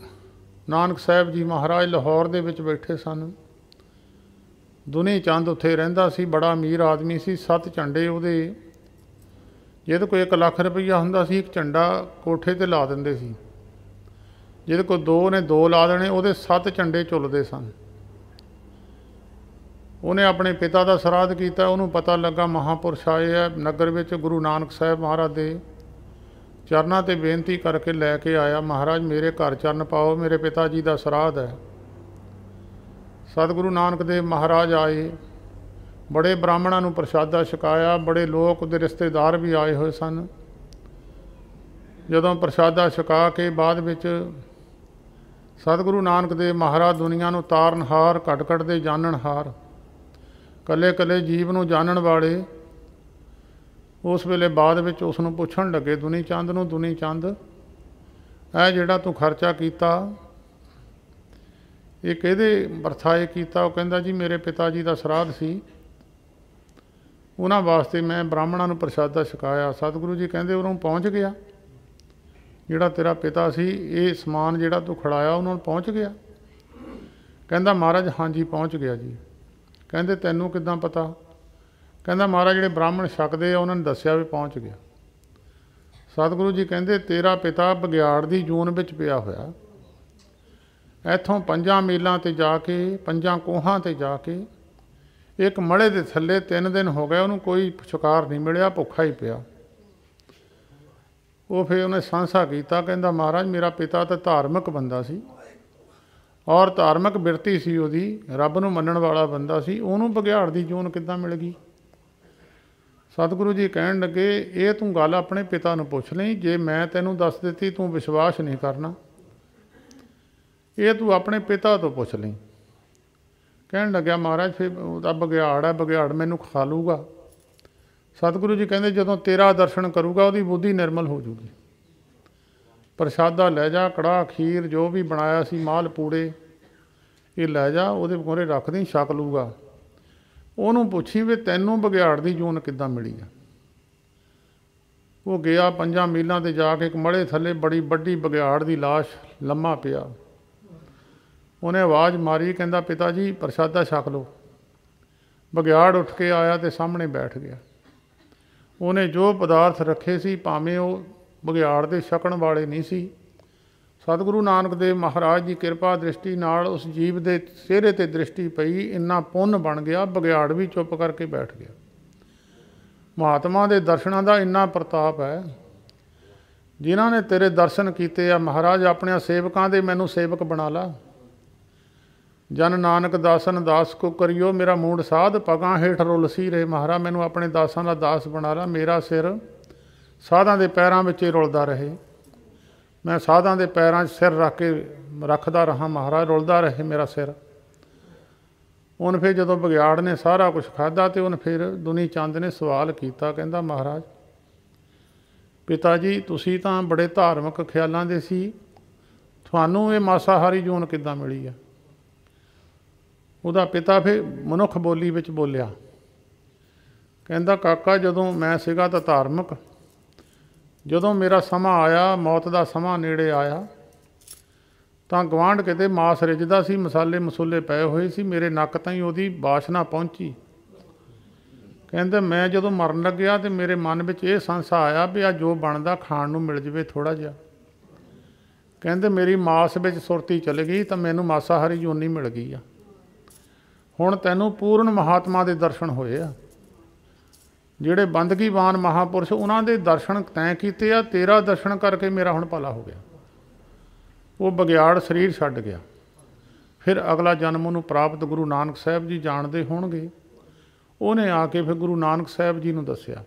ਨਾਨਕ ਸਾਹਿਬ ਜੀ ਮਹਾਰਾਜ ਲਾਹੌਰ ਦੇ ਵਿੱਚ ਬੈਠੇ ਸਨ। ਦੁਨੀ ਚੰਦ ਉੱਥੇ ਰਹਿੰਦਾ ਸੀ, ਬੜਾ ਅਮੀਰ ਆਦਮੀ ਸੀ। 7 ਝੰਡੇ ਉਹਦੇ, ਜਿਹਦੇ ਕੋਲ 1 ਲੱਖ ਰੁਪਈਆ ਹੁੰਦਾ ਸੀ, 1 ਝੰਡਾ ਕੋਠੇ 'ਤੇ ਲਾ ਦਿੰਦੇ ਸੀ। ਜਿਹਦੇ ਕੋਲ 2 ਨੇ 2 ਲਾ ਦੇਣੇ, ਉਹਦੇ 7 ਝੰਡੇ ਝੁੱਲਦੇ ਸਨ। ਉਹਨੇ ਆਪਣੇ ਪਿਤਾ ਦਾ ਸਰਾਧ ਕੀਤਾ। ਉਹਨੂੰ ਪਤਾ ਲੱਗਾ ਮਹਾਂਪੁਰਸ਼ ਆਏ ਹੈ ਨਗਰ ਵਿੱਚ। ਗੁਰੂ ਨਾਨਕ ਸਾਹਿਬ ਮਹਾਰਾਜ ਦੇ ਚਰਨਾਂ 'ਤੇ ਬੇਨਤੀ ਕਰਕੇ ਲੈ ਕੇ ਆਇਆ, ਮਹਾਰਾਜ ਮੇਰੇ ਘਰ ਚਰਨ ਪਾਓ, ਮੇਰੇ ਪਿਤਾ ਜੀ ਦਾ ਸਰਾਧ ਹੈ। ਸਤਿਗੁਰੂ ਨਾਨਕ ਦੇਵ ਮਹਾਰਾਜ ਆਏ, ਬੜੇ ਬ੍ਰਾਹਮਣਾਂ ਨੂੰ ਪ੍ਰਸ਼ਾਦਾ ਛਕਾਇਆ, ਬੜੇ ਲੋਕ ਉਹਦੇ ਰਿਸ਼ਤੇਦਾਰ ਵੀ ਆਏ ਹੋਏ ਸਨ। ਜਦੋਂ ਪ੍ਰਸ਼ਾਦਾ ਛਕਾ ਕੇ ਬਾਅਦ ਵਿੱਚ ਸਤਿਗੁਰੂ ਨਾਨਕ ਦੇਵ ਮਹਾਰਾਜ ਦੁਨੀਆ ਨੂੰ ਤਾਰਨਹਾਰ, ਘਟ ਘਟ ਦੇ ਜਾਣਨਹਾਰ, ਕੱਲੇ ਕੱਲੇ ਜੀਵ ਨੂੰ ਜਾਣਨ ਵਾਲੇ, ਉਸ ਵੇਲੇ ਬਾਅਦ ਵਿੱਚ ਉਸ ਨੂੰ ਪੁੱਛਣ ਲੱਗੇ ਦੁਨੀ ਚੰਦ ਨੂੰ, ਦੁਨੀ ਚੰਦ ਇਹ ਜਿਹੜਾ ਤੂੰ ਖਰਚਾ ਕੀਤਾ ਇਹ ਕਿਹਦੇ ਵਰਥਾਏ ਕੀਤਾ? ਉਹ ਕਹਿੰਦਾ ਜੀ ਮੇਰੇ ਪਿਤਾ ਜੀ ਦਾ ਸਰਾਧ ਸੀ, ਉਹਨਾਂ ਵਾਸਤੇ ਮੈਂ ਬ੍ਰਾਹਮਣਾਂ ਨੂੰ ਪ੍ਰਸ਼ਾਦਾ ਛਕਾਇਆ। ਸਤਿਗੁਰੂ ਜੀ ਕਹਿੰਦੇ ਉਹਨੂੰ ਪਹੁੰਚ ਗਿਆ ਜਿਹੜਾ ਤੇਰਾ ਪਿਤਾ ਸੀ, ਇਹ ਸਮਾਨ ਜਿਹੜਾ ਤੂੰ ਖੜਾਇਆ ਉਹਨਾਂ ਨੂੰ ਪਹੁੰਚ ਗਿਆ? ਕਹਿੰਦਾ ਮਹਾਰਾਜ ਹਾਂਜੀ ਪਹੁੰਚ ਗਿਆ ਜੀ। ਕਹਿੰਦੇ ਤੈਨੂੰ ਕਿੱਦਾਂ ਪਤਾ? ਕਹਿੰਦਾ ਮਹਾਰਾਜ ਜਿਹੜੇ ਬ੍ਰਾਹਮਣ ਛਕਦੇ ਆ ਉਹਨਾਂ ਨੇ ਦੱਸਿਆ ਵੀ ਪਹੁੰਚ ਗਿਆ। ਸਤਿਗੁਰੂ ਜੀ ਕਹਿੰਦੇ ਤੇਰਾ ਪਿਤਾ ਬਗਿਆੜ ਦੀ ਜੂਨ ਵਿੱਚ ਪਿਆ ਹੋਇਆ, ਇੱਥੋਂ 5 ਮੀਲਾਂ 'ਤੇ ਜਾ ਕੇ, 5 ਕੋਹਾਂ 'ਤੇ ਜਾ ਕੇ, ਇੱਕ ਮੜੇ ਦੇ ਥੱਲੇ 3 ਦਿਨ ਹੋ ਗਏ, ਉਹਨੂੰ ਕੋਈ ਸ਼ਿਕਾਰ ਨਹੀਂ ਮਿਲਿਆ, ਭੁੱਖਾ ਹੀ ਪਿਆ। ਉਹ ਫਿਰ ਉਹਨੇ ਸੰਸਾ ਕੀਤਾ, ਕਹਿੰਦਾ ਮਹਾਰਾਜ ਮੇਰਾ ਪਿਤਾ ਤਾਂ ਧਾਰਮਿਕ ਬੰਦਾ ਸੀ ਔਰ ਧਾਰਮਿਕ ਬਿਰਤੀ ਸੀ ਉਹਦੀ, ਰੱਬ ਨੂੰ ਮੰਨਣ ਵਾਲਾ ਬੰਦਾ ਸੀ, ਉਹਨੂੰ ਬਗਿਆੜ ਦੀ ਜੂਨ ਕਿੱਦਾਂ ਮਿਲ ਗਈ? ਸਤਿਗੁਰੂ ਜੀ ਕਹਿਣ ਲੱਗੇ ਇਹ ਤੂੰ ਗੱਲ ਆਪਣੇ ਪਿਤਾ ਨੂੰ ਪੁੱਛ ਲਈ, ਜੇ ਮੈਂ ਤੈਨੂੰ ਦੱਸ ਦਿੱਤੀ ਤੂੰ ਵਿਸ਼ਵਾਸ ਨਹੀਂ ਕਰਨਾ, ਇਹ ਤੂੰ ਆਪਣੇ ਪਿਤਾ ਤੋਂ ਪੁੱਛ ਲਈ। ਕਹਿਣ ਲੱਗਿਆ ਮਹਾਰਾਜ ਫਿਰ ਉਹਦਾ ਬਗਿਆੜ ਹੈ, ਬਗਿਆੜ ਮੈਨੂੰ ਖਾ ਲੂਗਾ। ਸਤਿਗੁਰੂ ਜੀ ਕਹਿੰਦੇ ਜਦੋਂ ਤੇਰਾ ਦਰਸ਼ਨ ਕਰੂਗਾ ਉਹਦੀ ਬੁੱਧੀ ਨਿਰਮਲ ਹੋ ਜੂਗੀ। ਪ੍ਰਸ਼ਾਦਾ ਲੈ ਜਾ, ਕੜਾਹ ਖੀਰ ਜੋ ਵੀ ਬਣਾਇਆ ਸੀ, ਮਾਲ ਪੂੜੇ, ਇਹ ਲੈ ਜਾ, ਉਹਦੇ ਮੂਹਰੇ ਰੱਖ ਦੀ, ਛਕ ਲੂਗਾ। ਉਹਨੂੰ ਪੁੱਛੀ ਵੀ ਤੈਨੂੰ ਬਗਿਆੜ ਦੀ ਜੂਨ ਕਿੱਦਾਂ ਮਿਲੀ ਆ? ਉਹ ਗਿਆ 5 ਮੀਲਾਂ 'ਤੇ ਜਾ ਕੇ ਇੱਕ ਮੜੇ ਥੱਲੇ ਬੜੀ ਵੱਡੀ ਬਗਿਆੜ ਦੀ ਲਾਸ਼ ਲੰਮਾ ਪਿਆ। ਉਹਨੇ ਆਵਾਜ਼ ਮਾਰੀ, ਕਹਿੰਦਾ ਪਿਤਾ ਜੀ ਪ੍ਰਸ਼ਾਦਾ ਛਕ ਲਓ। ਬਗਿਆੜ ਉੱਠ ਕੇ ਆਇਆ ਅਤੇ ਸਾਹਮਣੇ ਬੈਠ ਗਿਆ। ਉਹਨੇ ਜੋ ਪਦਾਰਥ ਰੱਖੇ ਸੀ, ਭਾਵੇਂ ਉਹ ਬਗਿਆੜ ਦੇ ਛਕਣ ਵਾਲੇ ਨਹੀਂ ਸੀ, ਸਤਿਗੁਰੂ ਨਾਨਕ ਦੇਵ ਮਹਾਰਾਜ ਦੀ ਕਿਰਪਾ ਦ੍ਰਿਸ਼ਟੀ ਨਾਲ ਉਸ ਜੀਵ ਦੇ ਚਿਹਰੇ 'ਤੇ ਦ੍ਰਿਸ਼ਟੀ ਪਈ, ਇੰਨਾ ਪੁੰਨ ਬਣ ਗਿਆ, ਬਗਿਆੜ ਵੀ ਚੁੱਪ ਕਰਕੇ ਬੈਠ ਗਿਆ। ਮਹਾਤਮਾ ਦੇ ਦਰਸ਼ਨਾਂ ਦਾ ਇੰਨਾ ਪ੍ਰਤਾਪ ਹੈ। ਜਿਨ੍ਹਾਂ ਨੇ ਤੇਰੇ ਦਰਸ਼ਨ ਕੀਤੇ ਆ ਮਹਾਰਾਜ, ਆਪਣਿਆਂ ਸੇਵਕਾਂ ਦੇ ਮੈਨੂੰ ਸੇਵਕ ਬਣਾ ਲਾ। ਜਨ ਨਾਨਕ ਦਾਸਨ ਦਾਸ ਕੋ ਕਰਿਓ, ਮੇਰਾ ਮੂੰਡ ਸਾਧ ਪਗਾਂ ਹੇਠ ਰੁਲਸੀ ਰਹੇ। ਮਹਾਰਾਜ ਮੈਨੂੰ ਆਪਣੇ ਦਾਸਾਂ ਦਾ ਦਾਸ ਬਣਾ ਲਾ, ਮੇਰਾ ਸਿਰ ਸਾਧਾਂ ਦੇ ਪੈਰਾਂ ਵਿੱਚ ਹੀ ਰੁਲਦਾ ਰਹੇ, ਮੈਂ ਸਾਧਾਂ ਦੇ ਪੈਰਾਂ 'ਚ ਸਿਰ ਰੱਖ ਕੇ ਰੱਖਦਾ ਰਹਾਂ। ਮਹਾਰਾਜ ਰੁਲਦਾ ਰਹੇ ਮੇਰਾ ਸਿਰ। ਉਹਨੇ ਫਿਰ ਜਦੋਂ ਬਗਿਆੜ ਨੇ ਸਾਰਾ ਕੁਛ ਖਾਧਾ ਅਤੇ ਉਹਨੇ ਫਿਰ ਦੁਨੀ ਚੰਦ ਨੇ ਸਵਾਲ ਕੀਤਾ, ਕਹਿੰਦਾ ਮਹਾਰਾਜ ਪਿਤਾ ਜੀ ਤੁਸੀਂ ਤਾਂ ਬੜੇ ਧਾਰਮਿਕ ਖਿਆਲਾਂ ਦੇ ਸੀ, ਤੁਹਾਨੂੰ ਇਹ ਮਾਸਾਹਾਰੀ ਜੂਨ ਕਿੱਦਾਂ ਮਿਲੀ ਆ? ਉਹਦਾ ਪਿਤਾ ਫਿਰ ਮਨੁੱਖ ਬੋਲੀ ਵਿੱਚ ਬੋਲਿਆ, ਕਹਿੰਦਾ ਕਾਕਾ ਜਦੋਂ ਮੈਂ ਸੀਗਾ ਤਾਂ ਧਾਰਮਿਕ, ਜਦੋਂ ਮੇਰਾ ਸਮਾਂ ਆਇਆ, ਮੌਤ ਦਾ ਸਮਾਂ ਨੇੜੇ ਆਇਆ, ਤਾਂ ਗਵਾਂਢ ਕਿਤੇ ਮਾਸ ਰਿੱਝਦਾ ਸੀ, ਮਸਾਲੇ ਮਸੂਲੇ ਪਏ ਹੋਏ ਸੀ, ਮੇਰੇ ਨੱਕ ਤਾਈਂ ਉਹਦੀ ਬਾਸ਼ਨਾ ਪਹੁੰਚੀ। ਕਹਿੰਦੇ ਮੈਂ ਜਦੋਂ ਮਰਨ ਲੱਗਿਆ ਤਾਂ ਮੇਰੇ ਮਨ ਵਿੱਚ ਇਹ ਸੰਸਾ ਆਇਆ ਵੀ ਆ ਜੋ ਬਣਦਾ ਖਾਣ ਨੂੰ ਮਿਲ ਜਾਵੇ ਥੋੜ੍ਹਾ ਜਿਹਾ। ਕਹਿੰਦੇ ਮੇਰੀ ਮਾਸ ਵਿੱਚ ਸੁਰਤੀ ਚਲੀ ਗਈ ਤਾਂ ਮੈਨੂੰ ਮਾਸਾਹਾਰੀ ਜੂਨੀ ਮਿਲ ਗਈ ਆ। ਹੁਣ ਤੈਨੂੰ ਪੂਰਨ ਮਹਾਤਮਾ ਦੇ ਦਰਸ਼ਨ ਹੋਏ ਆ, ਜਿਹੜੇ ਬੰਦਗੀਵਾਨ ਮਹਾਂਪੁਰਸ਼ ਉਹਨਾਂ ਦੇ ਦਰਸ਼ਨ ਤੈਂ ਕੀਤੇ ਆ, ਤੇਰਾ ਦਰਸ਼ਨ ਕਰਕੇ ਮੇਰਾ ਹੁਣ ਭਲਾ ਹੋ ਗਿਆ। ਉਹ ਬਗਿਆੜ ਸਰੀਰ ਛੱਡ ਗਿਆ। ਫਿਰ ਅਗਲਾ ਜਨਮ ਉਹਨੂੰ ਪ੍ਰਾਪਤ ਗੁਰੂ ਨਾਨਕ ਸਾਹਿਬ ਜੀ ਜਾਣਦੇ ਹੋਣਗੇ। ਉਹਨੇ ਆ ਕੇ ਫਿਰ ਗੁਰੂ ਨਾਨਕ ਸਾਹਿਬ ਜੀ ਨੂੰ ਦੱਸਿਆ,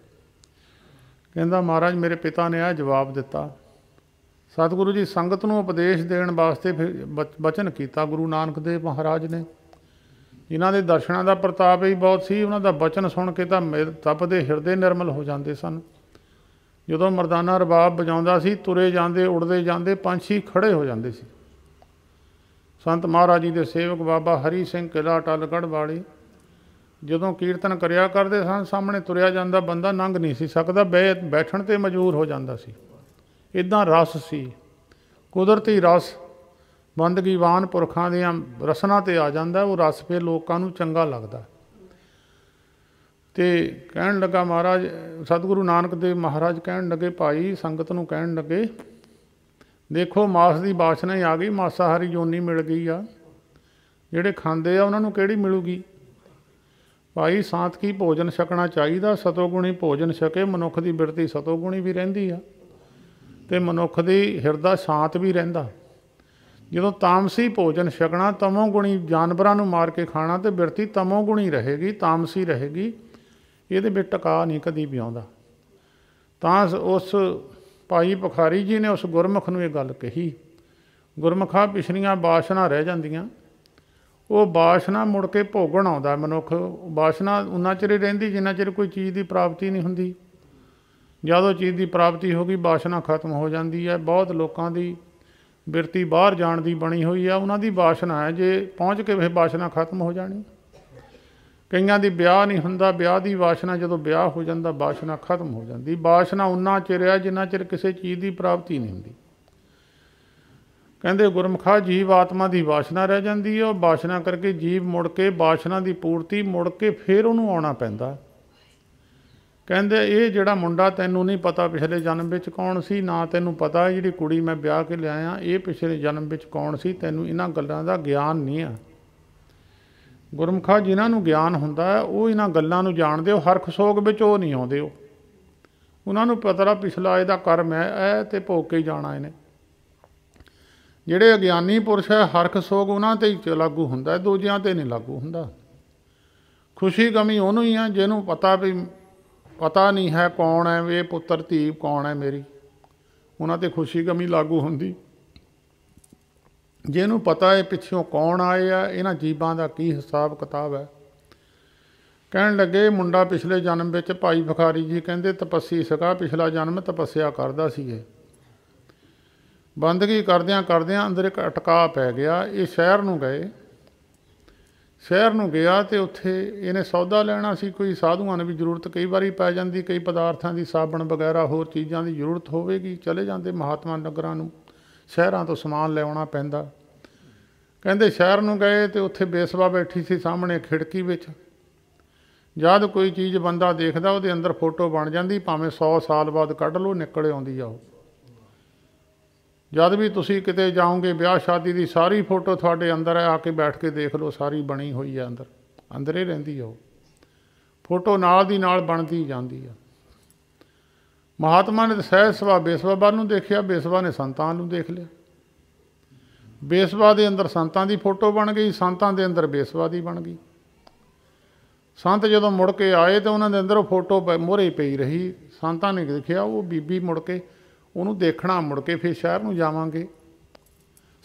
ਕਹਿੰਦਾ ਮਹਾਰਾਜ ਮੇਰੇ ਪਿਤਾ ਨੇ ਇਹ ਜਵਾਬ ਦਿੱਤਾ। ਸਤਿਗੁਰੂ ਜੀ ਸੰਗਤ ਨੂੰ ਉਪਦੇਸ਼ ਦੇਣ ਵਾਸਤੇ ਫਿਰ ਬਚਨ ਕੀਤਾ ਗੁਰੂ ਨਾਨਕ ਦੇਵ ਮਹਾਰਾਜ ਨੇ। ਜਿਨ੍ਹਾਂ ਦੇ ਦਰਸ਼ਨਾਂ ਦਾ ਪ੍ਰਤਾਪ ਹੀ ਬਹੁਤ ਸੀ, ਉਹਨਾਂ ਦਾ ਬਚਨ ਸੁਣ ਕੇ ਤਾਂ ਤਪਦੇ ਹਿਰਦੇ ਨਿਰਮਲ ਹੋ ਜਾਂਦੇ ਸਨ। ਜਦੋਂ ਮਰਦਾਨਾ ਰਬਾਬ ਵਜਾਉਂਦਾ ਸੀ, ਤੁਰੇ ਜਾਂਦੇ ਉੜਦੇ ਜਾਂਦੇ ਪੰਛੀ ਖੜ੍ਹੇ ਹੋ ਜਾਂਦੇ ਸੀ। ਸੰਤ ਮਹਾਰਾਜ ਜੀ ਦੇ ਸੇਵਕ ਬਾਬਾ ਹਰੀ ਸਿੰਘ ਕਿਲ੍ਹਾ ਟੱਲਗੜ੍ਹ ਵਾਲੇ ਜਦੋਂ ਕੀਰਤਨ ਕਰਿਆ ਕਰਦੇ ਸਨ, ਸਾਹਮਣੇ ਤੁਰਿਆ ਜਾਂਦਾ ਬੰਦਾ ਲੰਘ ਨਹੀਂ ਸੀ ਸਕਦਾ, ਬੈਠਣ 'ਤੇ ਮਜਬੂਰ ਹੋ ਜਾਂਦਾ ਸੀ। ਇੱਦਾਂ ਰਸ ਸੀ, ਕੁਦਰਤੀ ਰਸ ਬੰਦਗੀਵਾਨ ਪੁਰਖਾਂ ਦੀਆਂ ਰਸਨਾ 'ਤੇ ਆ ਜਾਂਦਾ, ਉਹ ਰਸ ਫਿਰ ਲੋਕਾਂ ਨੂੰ ਚੰਗਾ ਲੱਗਦਾ। ਅਤੇ ਕਹਿਣ ਲੱਗਾ ਮਹਾਰਾਜ ਸਤਿਗੁਰੂ ਨਾਨਕ ਦੇਵ ਮਹਾਰਾਜ ਕਹਿਣ ਲੱਗੇ, ਭਾਈ ਸੰਗਤ ਨੂੰ ਕਹਿਣ ਲੱਗੇ, ਦੇਖੋ ਮਾਸ ਦੀ ਵਾਸ਼ਨਾ ਹੀ ਆ ਗਈ, ਮਾਸਾਹਾਰੀ ਜੋਨੀ ਮਿਲ ਗਈ ਆ, ਜਿਹੜੇ ਖਾਂਦੇ ਆ ਉਹਨਾਂ ਨੂੰ ਕਿਹੜੀ ਮਿਲੂਗੀ। ਭਾਈ ਸਾਤਕੀ ਭੋਜਨ ਛਕਣਾ ਚਾਹੀਦਾ, ਸਤੋਗੁਣੀ ਭੋਜਨ ਛਕੇ ਮਨੁੱਖ ਦੀ ਬਿਰਤੀ ਸਤੋਗੁਣੀ ਵੀ ਰਹਿੰਦੀ ਆ ਅਤੇ ਮਨੁੱਖ ਦੀ ਹਿਰਦਾ ਸ਼ਾਂਤ ਵੀ ਰਹਿੰਦਾ। ਜਦੋਂ ਤਾਮਸੀ ਭੋਜਨ ਛਕਣਾ, ਤਮੋਗੁਣੀ ਜਾਨਵਰਾਂ ਨੂੰ ਮਾਰ ਕੇ ਖਾਣਾ, ਅਤੇ ਬਿਰਤੀ ਤਮੋਗੁਣੀ ਰਹੇਗੀ, ਤਾਮਸੀ ਰਹੇਗੀ, ਇਹਦੇ ਵਿੱਚ ਟਿਕਾ ਨਹੀਂ ਕਦੀ ਵੀ ਆਉਂਦਾ। ਤਾਂ ਉਸ ਭਾਈ ਭਿਖਾਰੀ ਜੀ ਨੇ ਉਸ ਗੁਰਮੁਖ ਨੂੰ ਇਹ ਗੱਲ ਕਹੀ, ਗੁਰਮੁਖਾ ਪਿਛਲੀਆਂ ਵਾਸ਼ਨਾ ਰਹਿ ਜਾਂਦੀਆਂ, ਉਹ ਵਾਸ਼ਨਾ ਮੁੜ ਕੇ ਭੋਗਣ ਆਉਂਦਾ ਮਨੁੱਖ। ਵਾਸ਼ਨਾ ਉਨਾ ਚਿਰ ਹੀ ਰਹਿੰਦੀ ਜਿੰਨਾ ਚਿਰ ਕੋਈ ਚੀਜ਼ ਦੀ ਪ੍ਰਾਪਤੀ ਨਹੀਂ ਹੁੰਦੀ। ਜਦੋਂ ਚੀਜ਼ ਦੀ ਪ੍ਰਾਪਤੀ ਹੋ ਗਈ ਵਾਸ਼ਨਾ ਖਤਮ ਹੋ ਜਾਂਦੀ ਹੈ। ਬਹੁਤ ਲੋਕਾਂ ਦੀ ਬਿਰਤੀ ਬਾਹਰ ਜਾਣ ਦੀ ਬਣੀ ਹੋਈ ਆ, ਉਹਨਾਂ ਦੀ ਵਾਸ਼ਨਾ ਹੈ, ਜੇ ਪਹੁੰਚ ਕੇ ਫਿਰ ਵਾਸ਼ਨਾ ਖਤਮ ਹੋ ਜਾਣੀ। ਕਈਆਂ ਦੀ ਵਿਆਹ ਨਹੀਂ ਹੁੰਦਾ, ਵਿਆਹ ਦੀ ਵਾਸ਼ਨਾ, ਜਦੋਂ ਵਿਆਹ ਹੋ ਜਾਂਦਾ ਵਾਸ਼ਨਾ ਖਤਮ ਹੋ ਜਾਂਦੀ। ਵਾਸ਼ਨਾ ਉਨਾ ਚਿਰ ਹੈ ਜਿੰਨਾ ਚਿਰ ਕਿਸੇ ਚੀਜ਼ ਦੀ ਪ੍ਰਾਪਤੀ ਨਹੀਂ ਹੁੰਦੀ। ਕਹਿੰਦੇ ਗੁਰਮੁਖਾ ਜੀਵ ਆਤਮਾ ਦੀ ਵਾਸ਼ਨਾ ਰਹਿ ਜਾਂਦੀ ਹੈ, ਉਹ ਵਾਸ਼ਨਾ ਕਰਕੇ ਜੀਵ ਮੁੜ ਕੇ ਵਾਸ਼ਨਾ ਦੀ ਪੂਰਤੀ ਮੁੜ ਕੇ ਫਿਰ ਉਹਨੂੰ ਆਉਣਾ ਪੈਂਦਾ। ਕਹਿੰਦੇ ਇਹ ਜਿਹੜਾ ਮੁੰਡਾ ਤੈਨੂੰ ਨਹੀਂ ਪਤਾ ਪਿਛਲੇ ਜਨਮ ਵਿੱਚ ਕੌਣ ਸੀ, ਨਾ ਤੈਨੂੰ ਪਤਾ ਜਿਹੜੀ ਕੁੜੀ ਮੈਂ ਵਿਆਹ ਕੇ ਲਿਆਇਆ ਇਹ ਪਿਛਲੇ ਜਨਮ ਵਿੱਚ ਕੌਣ ਸੀ, ਤੈਨੂੰ ਇਹਨਾਂ ਗੱਲਾਂ ਦਾ ਗਿਆਨ ਨਹੀਂ ਆ। ਗੁਰਮੁਖਾ ਜਿਨ੍ਹਾਂ ਨੂੰ ਗਿਆਨ ਹੁੰਦਾ ਹੈ ਉਹ ਇਹਨਾਂ ਗੱਲਾਂ ਨੂੰ ਜਾਣਦੇ, ਉਹ ਹਰਖ ਸੋਗ ਵਿੱਚ ਉਹ ਨਹੀਂ ਆਉਂਦੇ। ਉਹਨਾਂ ਨੂੰ ਪਤਾ ਪਿਛਲਾ ਇਹਦਾ ਕਰਮ ਹੈ, ਇਹ ਤੇ ਭੋਗ ਕੇ ਹੀ ਜਾਣਾ ਇਹਨੇ। ਜਿਹੜੇ ਅਗਿਆਨੀ ਪੁਰਸ਼ ਹੈ ਹਰਖ ਸੋਗ ਉਹਨਾਂ 'ਤੇ ਹੀ ਲਾਗੂ ਹੁੰਦਾ, ਦੂਜਿਆਂ 'ਤੇ ਨਹੀਂ ਲਾਗੂ ਹੁੰਦਾ। ਖੁਸ਼ੀ ਗਮੀ ਉਹਨੂੰ ਹੀ ਆ ਜਿਹਨੂੰ ਪਤਾ ਨਹੀਂ ਹੈ ਕੌਣ ਹੈ, ਇਹ ਪੁੱਤਰ ਧੀ ਕੌਣ ਹੈ ਮੇਰੀ, ਉਹਨਾਂ 'ਤੇ ਖੁਸ਼ੀ ਗਮੀ ਲਾਗੂ ਹੁੰਦੀ। ਜਿਹਨੂੰ ਪਤਾ ਹੈ ਪਿੱਛੋਂ ਕੌਣ ਆਏ ਆ, ਇਹਨਾਂ ਜੀਵਾਂ ਦਾ ਕੀ ਹਿਸਾਬ ਕਿਤਾਬ ਹੈ। ਕਹਿਣ ਲੱਗੇ ਮੁੰਡਾ ਪਿਛਲੇ ਜਨਮ ਵਿੱਚ ਭਾਈ ਭਿਖਾਰੀ ਜੀ ਕਹਿੰਦੇ ਤਪੱਸੀ ਸੀਗਾ, ਪਿਛਲਾ ਜਨਮ ਤਪੱਸਿਆ ਕਰਦਾ ਸੀ। ਇਹ ਬੰਦਗੀ ਕਰਦਿਆਂ ਕਰਦਿਆਂ ਅੰਦਰ ਇੱਕ ਅਟਕਾ ਪੈ ਗਿਆ। ਇਹ ਸ਼ਹਿਰ ਨੂੰ ਗਏ, ਸ਼ਹਿਰ ਨੂੰ ਗਿਆ ਅਤੇ ਉੱਥੇ ਇਹਨੇ ਸੌਦਾ ਲੈਣਾ ਸੀ। ਕੋਈ ਸਾਧੂਆਂ ਨੂੰ ਵੀ ਜ਼ਰੂਰਤ ਕਈ ਵਾਰੀ ਪੈ ਜਾਂਦੀ, ਕਈ ਪਦਾਰਥਾਂ ਦੀ ਸਾਬਣ ਵਗੈਰਾ ਹੋਰ ਚੀਜ਼ਾਂ ਦੀ ਜ਼ਰੂਰਤ ਹੋਵੇਗੀ, ਚਲੇ ਜਾਂਦੇ ਮਹਾਤਮਾ ਨਗਰਾਂ ਨੂੰ, ਸ਼ਹਿਰਾਂ ਤੋਂ ਸਮਾਨ ਲਿਆਉਣਾ ਪੈਂਦਾ। ਕਹਿੰਦੇ ਸ਼ਹਿਰ ਨੂੰ ਗਏ ਅਤੇ ਉੱਥੇ ਬੇਸਵਾ ਬੈਠੀ ਸੀ ਸਾਹਮਣੇ ਖਿੜਕੀ ਵਿੱਚ। ਜਦ ਕੋਈ ਚੀਜ਼ ਬੰਦਾ ਦੇਖਦਾ ਉਹਦੇ ਅੰਦਰ ਫੋਟੋ ਬਣ ਜਾਂਦੀ, ਭਾਵੇਂ 100 ਸਾਲ ਬਾਅਦ ਕੱਢ ਲਓ ਨਿਕਲ ਆਉਂਦੀ ਆ ਉਹ। ਜਦ ਵੀ ਤੁਸੀਂ ਕਿਤੇ ਜਾਓਗੇ ਵਿਆਹ ਸ਼ਾਦੀ ਦੀ ਸਾਰੀ ਫੋਟੋ ਤੁਹਾਡੇ ਅੰਦਰ ਹੈ, ਆ ਕੇ ਬੈਠ ਕੇ ਦੇਖ ਲਓ, ਸਾਰੀ ਬਣੀ ਹੋਈ ਹੈ ਅੰਦਰ ਹੀ ਰਹਿੰਦੀ ਆ ਉਹ ਫੋਟੋ, ਨਾਲ ਦੀ ਨਾਲ ਬਣਦੀ ਜਾਂਦੀ ਆ। ਮਹਾਤਮਾ ਨੇ ਤਾਂ ਸਹਿਜ ਸੁਭਾਅ ਬੇਸਵਾ ਵੱਲ ਨੂੰ ਦੇਖਿਆ, ਬੇਸਵਾ ਨੇ ਸੰਤਾਂ ਨੂੰ ਦੇਖ ਲਿਆ। ਬੇਸਵਾ ਦੇ ਅੰਦਰ ਸੰਤਾਂ ਦੀ ਫੋਟੋ ਬਣ ਗਈ, ਸੰਤਾਂ ਦੇ ਅੰਦਰ ਬੇਸਵਾ ਦੀ ਬਣ ਗਈ। ਸੰਤ ਜਦੋਂ ਮੁੜ ਕੇ ਆਏ ਤਾਂ ਉਹਨਾਂ ਦੇ ਅੰਦਰ ਉਹ ਫੋਟੋ ਮੋਹਰੇ ਪਈ ਰਹੀ। ਸੰਤਾਂ ਨੇ ਦੇਖਿਆ ਉਹ ਬੀਬੀ, ਮੁੜ ਕੇ ਉਹਨੂੰ ਦੇਖਣਾ, ਮੁੜ ਕੇ ਫਿਰ ਸ਼ਹਿਰ ਨੂੰ ਜਾਵਾਂਗੇ।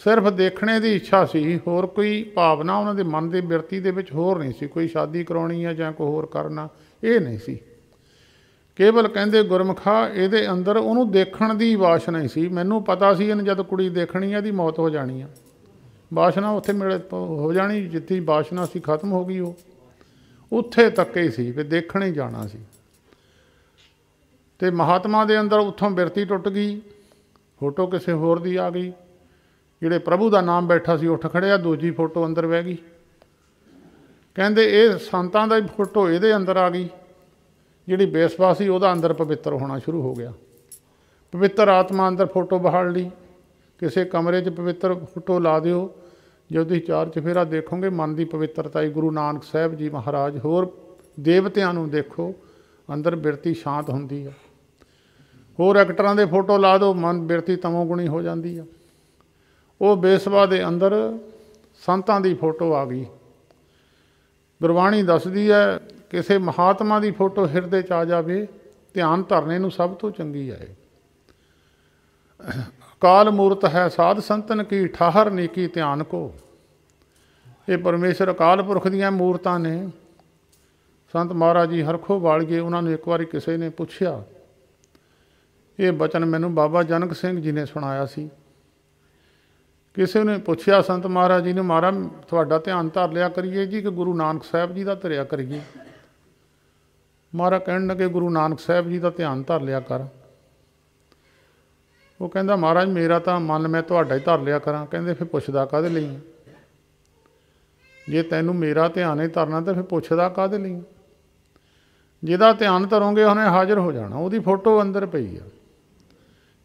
ਸਿਰਫ ਦੇਖਣੇ ਦੀ ਇੱਛਾ ਸੀ, ਹੋਰ ਕੋਈ ਭਾਵਨਾ ਉਹਨਾਂ ਦੇ ਮਨ ਦੇ ਬਿਰਤੀ ਦੇ ਵਿੱਚ ਹੋਰ ਨਹੀਂ ਸੀ। ਕੋਈ ਸ਼ਾਦੀ ਕਰਾਉਣੀ ਹੈ ਜਾਂ ਕੋਈ ਹੋਰ ਕਰਨਾ, ਇਹ ਨਹੀਂ ਸੀ। ਕੇਵਲ ਕਹਿੰਦੇ ਗੁਰਮੁਖਾ ਇਹਦੇ ਅੰਦਰ ਉਹਨੂੰ ਦੇਖਣ ਦੀ ਵਾਸ਼ਨਾ ਹੀ ਸੀ। ਮੈਨੂੰ ਪਤਾ ਸੀ ਇਹਨੇ ਜਦ ਕੁੜੀ ਦੇਖਣੀ ਹੈ ਇਹਦੀ ਮੌਤ ਹੋ ਜਾਣੀ ਆ, ਵਾਸ਼ਨਾ ਉੱਥੇ ਮਿਲ ਹੋ ਜਾਣੀ, ਜਿੱਥੇ ਵਾਸ਼ਨਾ ਸੀ ਖਤਮ ਹੋ ਗਈ, ਉਹ ਉੱਥੇ ਤੱਕ ਹੀ ਸੀ ਵੀ ਦੇਖਣ ਹੀ ਜਾਣਾ ਸੀ। ਅਤੇ ਮਹਾਤਮਾ ਦੇ ਅੰਦਰ ਉੱਥੋਂ ਬਿਰਤੀ ਟੁੱਟ ਗਈ, ਫੋਟੋ ਕਿਸੇ ਹੋਰ ਦੀ ਆ ਗਈ। ਜਿਹੜੇ ਪ੍ਰਭੂ ਦਾ ਨਾਮ ਬੈਠਾ ਸੀ ਉੱਠ ਖੜਿਆ, ਦੂਜੀ ਫੋਟੋ ਅੰਦਰ ਬਹਿ ਗਈ। ਕਹਿੰਦੇ ਇਹ ਸੰਤਾਂ ਦਾ ਹੀ ਫੋਟੋ ਇਹਦੇ ਅੰਦਰ ਆ ਗਈ। ਜਿਹੜੀ ਬੇਸਵਾ ਸੀ ਉਹਦਾ ਅੰਦਰ ਪਵਿੱਤਰ ਹੋਣਾ ਸ਼ੁਰੂ ਹੋ ਗਿਆ। ਪਵਿੱਤਰ ਆਤਮਾ ਅੰਦਰ ਫੋਟੋ ਬਹਾਲ ਲਈ। ਕਿਸੇ ਕਮਰੇ 'ਚ ਪਵਿੱਤਰ ਫੋਟੋ ਲਾ ਦਿਓ, ਜੇ ਤੁਸੀਂ 4 ਚੁਫੇਰਾ ਦੇਖੋਗੇ ਮਨ ਦੀ ਪਵਿੱਤਰਤਾ ਹੀ। ਗੁਰੂ ਨਾਨਕ ਸਾਹਿਬ ਜੀ ਮਹਾਰਾਜ, ਹੋਰ ਦੇਵਤਿਆਂ ਨੂੰ ਦੇਖੋ, ਅੰਦਰ ਬਿਰਤੀ ਸ਼ਾਂਤ ਹੁੰਦੀ ਆ। ਹੋਰ ਐਕਟਰਾਂ ਦੇ ਫੋਟੋ ਲਾ ਦਿਓ, ਮਨ ਬਿਰਤੀ ਤਮੋਗੁਣੀ ਹੋ ਜਾਂਦੀ ਆ। ਉਹ ਬੇਸਵਾ ਦੇ ਅੰਦਰ ਸੰਤਾਂ ਦੀ ਫੋਟੋ ਆ ਗਈ। ਗੁਰਬਾਣੀ ਦੱਸਦੀ ਹੈ ਕਿਸੇ ਮਹਾਤਮਾ ਦੀ ਫੋਟੋ ਹਿਰਦੇ 'ਚ ਆ ਜਾਵੇ, ਧਿਆਨ ਧਰਨੇ ਨੂੰ ਸਭ ਤੋਂ ਚੰਗੀ ਹੈ। ਕਾਲ ਮੂਰਤ ਹੈ ਸਾਧ ਸੰਤਨ ਕੀ, ਠਾਹਰ ਨੀਕੀ ਧਿਆਨ ਕੋ। ਇਹ ਪਰਮੇਸ਼ਰ ਅਕਾਲ ਪੁਰਖ ਦੀਆਂ ਮੂਰਤਾਂ ਨੇ। ਸੰਤ ਮਹਾਰਾਜ ਜੀ ਹਰਖੋ ਵਾਲੀਏ, ਉਹਨਾਂ ਨੂੰ ਇੱਕ ਵਾਰੀ ਕਿਸੇ ਨੇ ਪੁੱਛਿਆ, ਇਹ ਬਚਨ ਮੈਨੂੰ ਬਾਬਾ ਜਨਕ ਸਿੰਘ ਜੀ ਨੇ ਸੁਣਾਇਆ ਸੀ। ਕਿਸੇ ਨੇ ਪੁੱਛਿਆ ਸੰਤ ਮਹਾਰਾਜ ਜੀ ਨੂੰ, ਮਹਾਰਾਜ ਤੁਹਾਡਾ ਧਿਆਨ ਧਰ ਲਿਆ ਕਰੀਏ ਜੀ ਕਿ ਗੁਰੂ ਨਾਨਕ ਸਾਹਿਬ ਜੀ ਦਾ ਧਰਿਆ ਕਰੀਏ। ਮਹਾਰਾਜ ਕਹਿਣ ਲੱਗੇ ਗੁਰੂ ਨਾਨਕ ਸਾਹਿਬ ਜੀ ਦਾ ਧਿਆਨ ਧਰ ਲਿਆ ਕਰ। ਉਹ ਕਹਿੰਦਾ ਮਹਾਰਾਜ ਮੇਰਾ ਤਾਂ ਮਨ ਮੈਂ ਤੁਹਾਡਾ ਹੀ ਧਰ ਲਿਆ ਕਰਾਂ। ਕਹਿੰਦੇ ਫਿਰ ਪੁੱਛਦਾ ਕਾਹਦੇ ਲਈ? ਜੇ ਤੈਨੂੰ ਮੇਰਾ ਧਿਆਨ ਹੀ ਧਰਨਾ ਤਾਂ ਫਿਰ ਪੁੱਛਦਾ ਕਾਹਦੇ ਲਈ? ਜਿਹਦਾ ਧਿਆਨ ਧਰੋਗੇ ਉਹਨੇ ਹਾਜ਼ਰ ਹੋ ਜਾਣਾ। ਉਹਦੀ ਫੋਟੋ ਅੰਦਰ ਪਈ ਆ।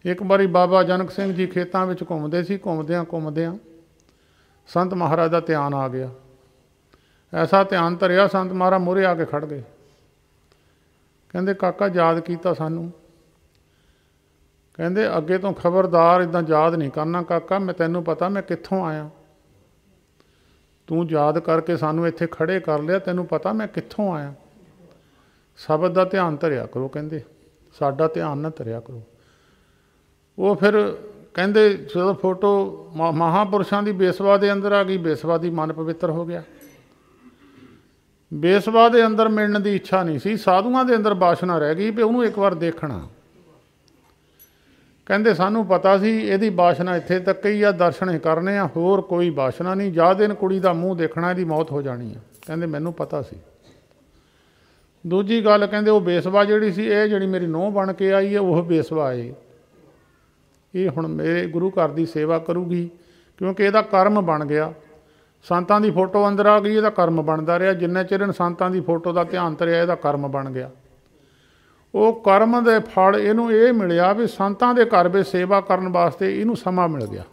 ਇੱਕ ਵਾਰੀ ਬਾਬਾ ਜਨਕ ਸਿੰਘ ਜੀ ਖੇਤਾਂ ਵਿੱਚ ਘੁੰਮਦੇ ਸੀ। ਘੁੰਮਦਿਆਂ ਸੰਤ ਮਹਾਰਾਜ ਦਾ ਧਿਆਨ ਆ ਗਿਆ। ਐਸਾ ਧਿਆਨ ਧਰਿਆ ਸੰਤ ਮਹਾਰਾਜ ਮੂਹਰੇ ਆ ਕੇ ਖੜ੍ਹ ਗਏ। ਕਹਿੰਦੇ ਕਾਕਾ ਯਾਦ ਕੀਤਾ ਸਾਨੂੰ? ਕਹਿੰਦੇ ਅੱਗੇ ਤੋਂ ਖਬਰਦਾਰ ਇੱਦਾਂ ਯਾਦ ਨਹੀਂ ਕਰਨਾ ਕਾਕਾ। ਮੈਂ ਤੈਨੂੰ ਪਤਾ ਮੈਂ ਕਿੱਥੋਂ ਆਇਆ। ਤੂੰ ਯਾਦ ਕਰਕੇ ਸਾਨੂੰ ਇੱਥੇ ਖੜ੍ਹੇ ਕਰ ਲਿਆ। ਤੈਨੂੰ ਪਤਾ ਮੈਂ ਕਿੱਥੋਂ ਆਇਆ। ਸ਼ਬਦ ਦਾ ਧਿਆਨ ਧਰਿਆ ਕਰੋ। ਕਹਿੰਦੇ ਸਾਡਾ ਧਿਆਨ ਨਾ ਧਰਿਆ ਕਰੋ। ਉਹ ਫਿਰ ਕਹਿੰਦੇ ਜਦੋਂ ਫੋਟੋ ਮਹਾਂਪੁਰਸ਼ਾਂ ਦੀ ਬੇਸਵਾ ਦੇ ਅੰਦਰ ਆ ਗਈ, ਬੇਸਵਾ ਦੀ ਮਨ ਪਵਿੱਤਰ ਹੋ ਗਿਆ। ਬੇਸਵਾ ਦੇ ਅੰਦਰ ਮਿਲਣ ਦੀ ਇੱਛਾ ਨਹੀਂ ਸੀ। ਸਾਧੂਆਂ ਦੇ ਅੰਦਰ ਵਾਸ਼ਨਾ ਰਹਿ ਗਈ ਵੀ ਉਹਨੂੰ ਇੱਕ ਵਾਰ ਦੇਖਣਾ। ਕਹਿੰਦੇ ਸਾਨੂੰ ਪਤਾ ਸੀ ਇਹਦੀ ਵਾਸ਼ਨਾ ਇੱਥੇ ਤੱਕ ਹੀ ਆ, ਦਰਸ਼ਨ ਹੀ ਕਰਨੇ ਆ, ਹੋਰ ਕੋਈ ਵਾਸ਼ਨਾ ਨਹੀਂ। ਜਾਂ ਦਿਨ ਕੁੜੀ ਦਾ ਮੂੰਹ ਦੇਖਣਾ, ਇਹਦੀ ਮੌਤ ਹੋ ਜਾਣੀ ਆ। ਕਹਿੰਦੇ ਮੈਨੂੰ ਪਤਾ ਸੀ। ਦੂਜੀ ਗੱਲ ਕਹਿੰਦੇ ਉਹ ਬੇਸਵਾ ਜਿਹੜੀ ਸੀ, ਇਹ ਜਿਹੜੀ ਮੇਰੀ ਨੂੰਹ ਬਣ ਕੇ ਆਈ ਹੈ ਉਹ ਬੇਸਵਾ ਏ। ਇਹ ਹੁਣ ਮੇਰੇ ਗੁਰੂ ਘਰ ਦੀ ਸੇਵਾ ਕਰੂਗੀ ਕਿਉਂਕਿ ਇਹਦਾ ਕਰਮ ਬਣ ਗਿਆ। ਸੰਤਾਂ ਦੀ ਫੋਟੋ ਅੰਦਰ ਆ ਗਈ, ਇਹਦਾ ਕਰਮ ਬਣਦਾ ਰਿਹਾ। ਜਿੰਨੇ ਚਿਰ ਸੰਤਾਂ ਦੀ ਫੋਟੋ ਦਾ ਧਿਆਨ ਧਰਿਆ ਇਹਦਾ ਕਰਮ ਬਣ ਗਿਆ। ਉਹ ਕਰਮ ਦੇ ਫਲ ਇਹਨੂੰ ਇਹ ਮਿਲਿਆ ਵੀ ਸੰਤਾਂ ਦੇ ਘਰ ਵਿੱਚ ਸੇਵਾ ਕਰਨ ਵਾਸਤੇ ਇਹਨੂੰ ਸਮਾਂ ਮਿਲ ਗਿਆ।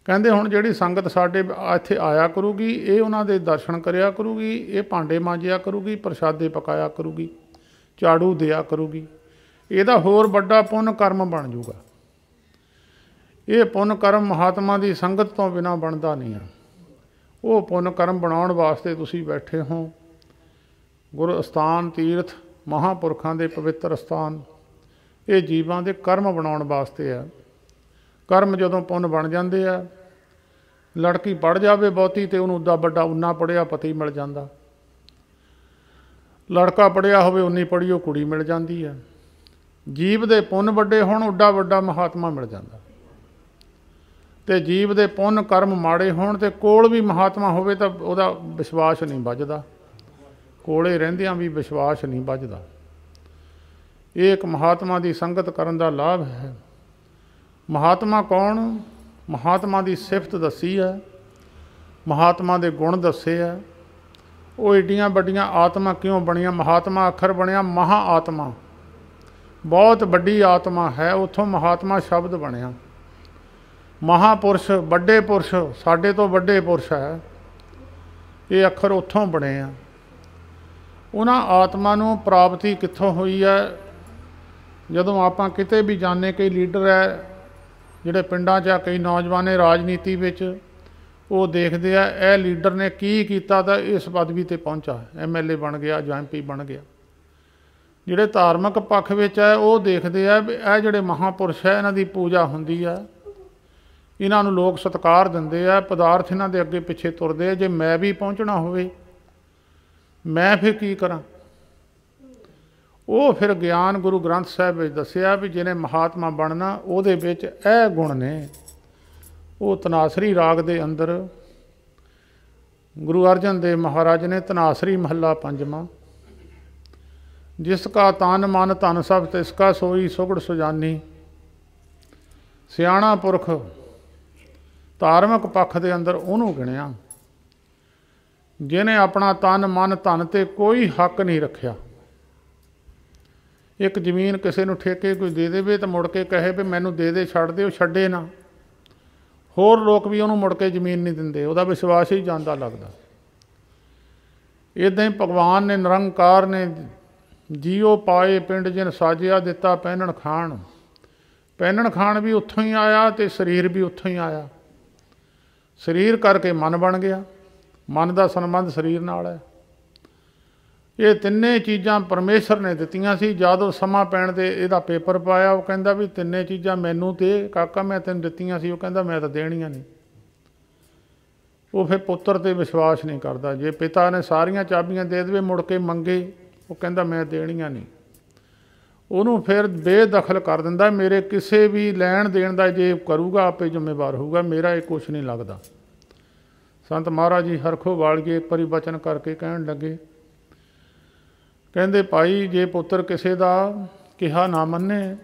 ਕਹਿੰਦੇ ਹੁਣ ਜਿਹੜੀ ਸੰਗਤ ਸਾਡੇ ਇੱਥੇ ਆਇਆ ਕਰੂਗੀ, ਇਹ ਉਹਨਾਂ ਦੇ ਦਰਸ਼ਨ ਕਰਿਆ ਕਰੂਗੀ, ਇਹ ਭਾਂਡੇ ਮਾਂਜਿਆ ਕਰੂਗੀ, ਪ੍ਰਸ਼ਾਦੇ ਪਕਾਇਆ ਕਰੂਗੀ, ਝਾੜੂ ਦਿਆ ਕਰੂਗੀ। ਇਹਦਾ ਹੋਰ ਵੱਡਾ ਪੁੰਨ ਕਰਮ ਬਣ ਜੂਗਾ। ਇਹ ਪੁੰਨ ਕਰਮ ਮਹਾਤਮਾ ਦੀ ਸੰਗਤ ਤੋਂ ਬਿਨਾਂ ਬਣਦਾ ਨਹੀਂ ਆ। ਉਹ ਪੁੰਨ ਕਰਮ ਬਣਾਉਣ ਵਾਸਤੇ ਤੁਸੀਂ ਬੈਠੇ ਹੋ। ਗੁਰ ਅਸਥਾਨ ਤੀਰਥ ਮਹਾਂਪੁਰਖਾਂ ਦੇ ਪਵਿੱਤਰ ਅਸਥਾਨ ਇਹ ਜੀਵਾਂ ਦੇ ਕਰਮ ਬਣਾਉਣ ਵਾਸਤੇ ਆ। ਕਰਮ ਜਦੋਂ ਪੁੰਨ ਬਣ ਜਾਂਦੇ ਆ, ਲੜਕੀ ਪੜ੍ਹ ਜਾਵੇ ਬਹੁਤੀ ਤੇ ਉਹਨੂੰ ਉੱਡਾ ਵੱਡਾ ਉਨਾ ਪੜ੍ਹਿਆ ਪਤੀ ਮਿਲ ਜਾਂਦਾ। ਲੜਕਾ ਪੜ੍ਹਿਆ ਹੋਵੇ ਉਨੀ ਪੜ੍ਹੀ ਉਹ ਕੁੜੀ ਮਿਲ ਜਾਂਦੀ ਆ। ਜੀਵ ਦੇ ਪੁੰਨ ਵੱਡੇ ਹੋਣ ਉੱਡਾ ਵੱਡਾ ਮਹਾਤਮਾ ਮਿਲ ਜਾਂਦਾ। ਤੇ ਜੀਵ ਦੇ ਪੁੰਨ ਕਰਮ ਮਾੜੇ ਹੋਣ ਤੇ ਕੋਲ ਵੀ ਮਹਾਤਮਾ ਹੋਵੇ ਤਾਂ ਉਹਦਾ ਵਿਸ਼ਵਾਸ ਨਹੀਂ ਵੱਜਦਾ। ਕੋਲੇ ਰਹਿੰਦਿਆਂ ਵੀ ਵਿਸ਼ਵਾਸ ਨਹੀਂ ਵੱਜਦਾ। ਇਹ ਇੱਕ ਮਹਾਤਮਾ ਦੀ ਸੰਗਤ ਕਰਨ ਦਾ ਲਾਭ ਹੈ। ਮਹਾਤਮਾ ਕੌਣ? ਮਹਾਤਮਾ ਦੀ ਸਿਫਤ ਦੱਸੀ ਹੈ, ਮਹਾਤਮਾ ਦੇ ਗੁਣ ਦੱਸੇ ਹੈ। ਉਹ ਏਡੀਆਂ ਵੱਡੀਆਂ ਆਤਮਾ ਕਿਉਂ ਬਣੀਆਂ? ਮਹਾਤਮਾ ਅੱਖਰ ਬਣਿਆ ਮਹਾ ਆਤਮਾ, ਬਹੁਤ ਵੱਡੀ ਆਤਮਾ ਹੈ। ਉੱਥੋਂ ਮਹਾਤਮਾ ਸ਼ਬਦ ਬਣਿਆ। ਮਹਾਂਪੁਰਸ਼ ਵੱਡੇ ਪੁਰਸ਼, ਸਾਡੇ ਤੋਂ ਵੱਡੇ ਪੁਰਸ਼ ਹੈ। ਇਹ ਅੱਖਰ ਉੱਥੋਂ ਬਣੇ ਆ। ਉਹਨਾਂ ਆਤਮਾ ਨੂੰ ਪ੍ਰਾਪਤੀ ਕਿੱਥੋਂ ਹੋਈ ਹੈ? ਜਦੋਂ ਆਪਾਂ ਕਿਤੇ ਵੀ ਜਾਂਦੇ, ਕਈ ਲੀਡਰ ਹੈ ਜਿਹੜੇ ਪਿੰਡਾਂ 'ਚ ਆ, ਕਈ ਨੌਜਵਾਨ ਰਾਜਨੀਤੀ ਵਿੱਚ, ਉਹ ਦੇਖਦੇ ਆ ਇਹ ਲੀਡਰ ਨੇ ਕੀ ਕੀਤਾ ਤਾਂ ਇਸ ਪਦਵੀ 'ਤੇ ਪਹੁੰਚਾ, MLA ਬਣ ਗਿਆ ਜਾਂ MP ਬਣ ਗਿਆ। ਜਿਹੜੇ ਧਾਰਮਿਕ ਪੱਖ ਵਿੱਚ ਹੈ ਉਹ ਦੇਖਦੇ ਆ ਵੀ ਇਹ ਜਿਹੜੇ ਮਹਾਂਪੁਰਸ਼ ਹੈ ਇਹਨਾਂ ਦੀ ਪੂਜਾ ਹੁੰਦੀ ਆ, ਇਹਨਾਂ ਨੂੰ ਲੋਕ ਸਤਿਕਾਰ ਦਿੰਦੇ ਆ, ਪਦਾਰਥ ਇਹਨਾਂ ਦੇ ਅੱਗੇ ਪਿੱਛੇ ਤੁਰਦੇ ਆ। ਜੇ ਮੈਂ ਵੀ ਪਹੁੰਚਣਾ ਹੋਵੇ ਮੈਂ ਫਿਰ ਕੀ ਕਰਾਂ? ਉਹ ਫਿਰ ਗਿਆਨ ਗੁਰੂ ਗ੍ਰੰਥ ਸਾਹਿਬ ਵਿੱਚ ਦੱਸਿਆ ਵੀ ਜਿਹਨੇ ਮਹਾਤਮਾ ਬਣਨਾ ਉਹਦੇ ਵਿੱਚ ਇਹ ਗੁਣ ਨੇ। ਉਹ ਤਨਾਸਰੀ ਰਾਗ ਦੇ ਅੰਦਰ ਗੁਰੂ ਅਰਜਨ ਦੇਵ ਮਹਾਰਾਜ ਨੇ ਤਨਾਸਰੀ ਮਹੱਲਾ ਪੰਜਵਾਂ, ਜਿਸ ਕਾ ਤਨ ਮਨ ਧਨ ਸਭ ਤਿਸ ਕਾ ਸੋਈ ਸੁਗੜ ਸੁਜਾਨੀ। ਸਿਆਣਾ ਪੁਰਖ ਧਾਰਮਿਕ ਪੱਖ ਦੇ ਅੰਦਰ ਉਹਨੂੰ ਗਿਣਿਆ ਜਿਹਨੇ ਆਪਣਾ ਤਨ ਮਨ ਧਨ 'ਤੇ ਕੋਈ ਹੱਕ ਨਹੀਂ ਰੱਖਿਆ। ਇੱਕ ਜ਼ਮੀਨ ਕਿਸੇ ਨੂੰ ਠੇਕੇ ਕੋਈ ਦੇ ਦੇਵੇ ਤਾਂ ਮੁੜ ਕੇ ਕਹੇ ਵੀ ਮੈਨੂੰ ਦੇ ਦੇ, ਛੱਡ ਦੇ, ਉਹ ਛੱਡੇ ਨਾ। ਹੋਰ ਲੋਕ ਵੀ ਉਹਨੂੰ ਮੁੜ ਕੇ ਜ਼ਮੀਨ ਨਹੀਂ ਦਿੰਦੇ, ਉਹਦਾ ਵਿਸ਼ਵਾਸ ਹੀ ਜਾਂਦਾ ਲੱਗਦਾ। ਇੱਦਾਂ ਹੀ ਭਗਵਾਨ ਨੇ ਨਿਰੰਕਾਰ ਨੇ ਜੀਓ ਪਾਏ ਪਿੰਡ ਜਿਨ ਸਾਜਿਆ ਦਿੱਤਾ ਪਹਿਨਣ ਖਾਣ। ਪਹਿਨਣ ਖਾਣ ਵੀ ਉੱਥੋਂ ਹੀ ਆਇਆ ਅਤੇ ਸਰੀਰ ਵੀ ਉੱਥੋਂ ਹੀ ਆਇਆ। ਸਰੀਰ ਕਰਕੇ ਮਨ ਬਣ ਗਿਆ, ਮਨ ਦਾ ਸੰਬੰਧ ਸਰੀਰ ਨਾਲ ਹੈ। ਇਹ ਤਿੰਨੇ ਚੀਜ਼ਾਂ ਪਰਮੇਸ਼ਰ ਨੇ ਦਿੱਤੀਆਂ ਸੀ। ਜਦੋਂ ਸਮਾਂ ਪੈਣ 'ਤੇ ਇਹਦਾ ਪੇਪਰ ਪਾਇਆ, ਉਹ ਕਹਿੰਦਾ ਵੀ ਤਿੰਨੇ ਚੀਜ਼ਾਂ ਮੈਨੂੰ ਤੇ ਕਾਕਾ ਮੈਂ ਤੈਨੂੰ ਦਿੱਤੀਆਂ ਸੀ। ਉਹ ਕਹਿੰਦਾ ਮੈਂ ਤਾਂ ਦੇਣੀਆਂ ਨਹੀਂ। ਉਹ ਫਿਰ ਪੁੱਤਰ 'ਤੇ ਵਿਸ਼ਵਾਸ ਨਹੀਂ ਕਰਦਾ। ਜੇ ਪਿਤਾ ਨੇ ਸਾਰੀਆਂ ਚਾਬੀਆਂ ਦੇ ਦੇਵੇ ਮੁੜ ਕੇ ਮੰਗੇ, ਉਹ ਕਹਿੰਦਾ ਮੈਂ ਦੇਣੀਆਂ ਨਹੀਂ। ਉਹਨੂੰ ਫਿਰ ਬੇਦਖਲ ਕਰ ਦਿੰਦਾ। ਮੇਰੇ ਕਿਸੇ ਵੀ ਲੈਣ ਦੇਣ ਦਾ ਜੇ ਕਰੂਗਾ ਆਪੇ ਜ਼ਿੰਮੇਵਾਰ ਹੋਊਗਾ, ਮੇਰਾ ਇਹ ਕੁਛ ਨਹੀਂ ਲੱਗਦਾ। ਸੰਤ ਮਹਾਰਾਜ ਜੀ ਹਰਖੋ ਵਾਲੀਏ ਇੱਕ ਵਾਰੀ ਬਚਨ ਕਰਕੇ ਕਹਿਣ ਲੱਗੇ, ਕਹਿੰਦੇ ਭਾਈ ਜੇ ਪੁੱਤਰ ਕਿਸੇ ਦਾ ਕਿਹਾ ਨਾ ਮੰਨੇ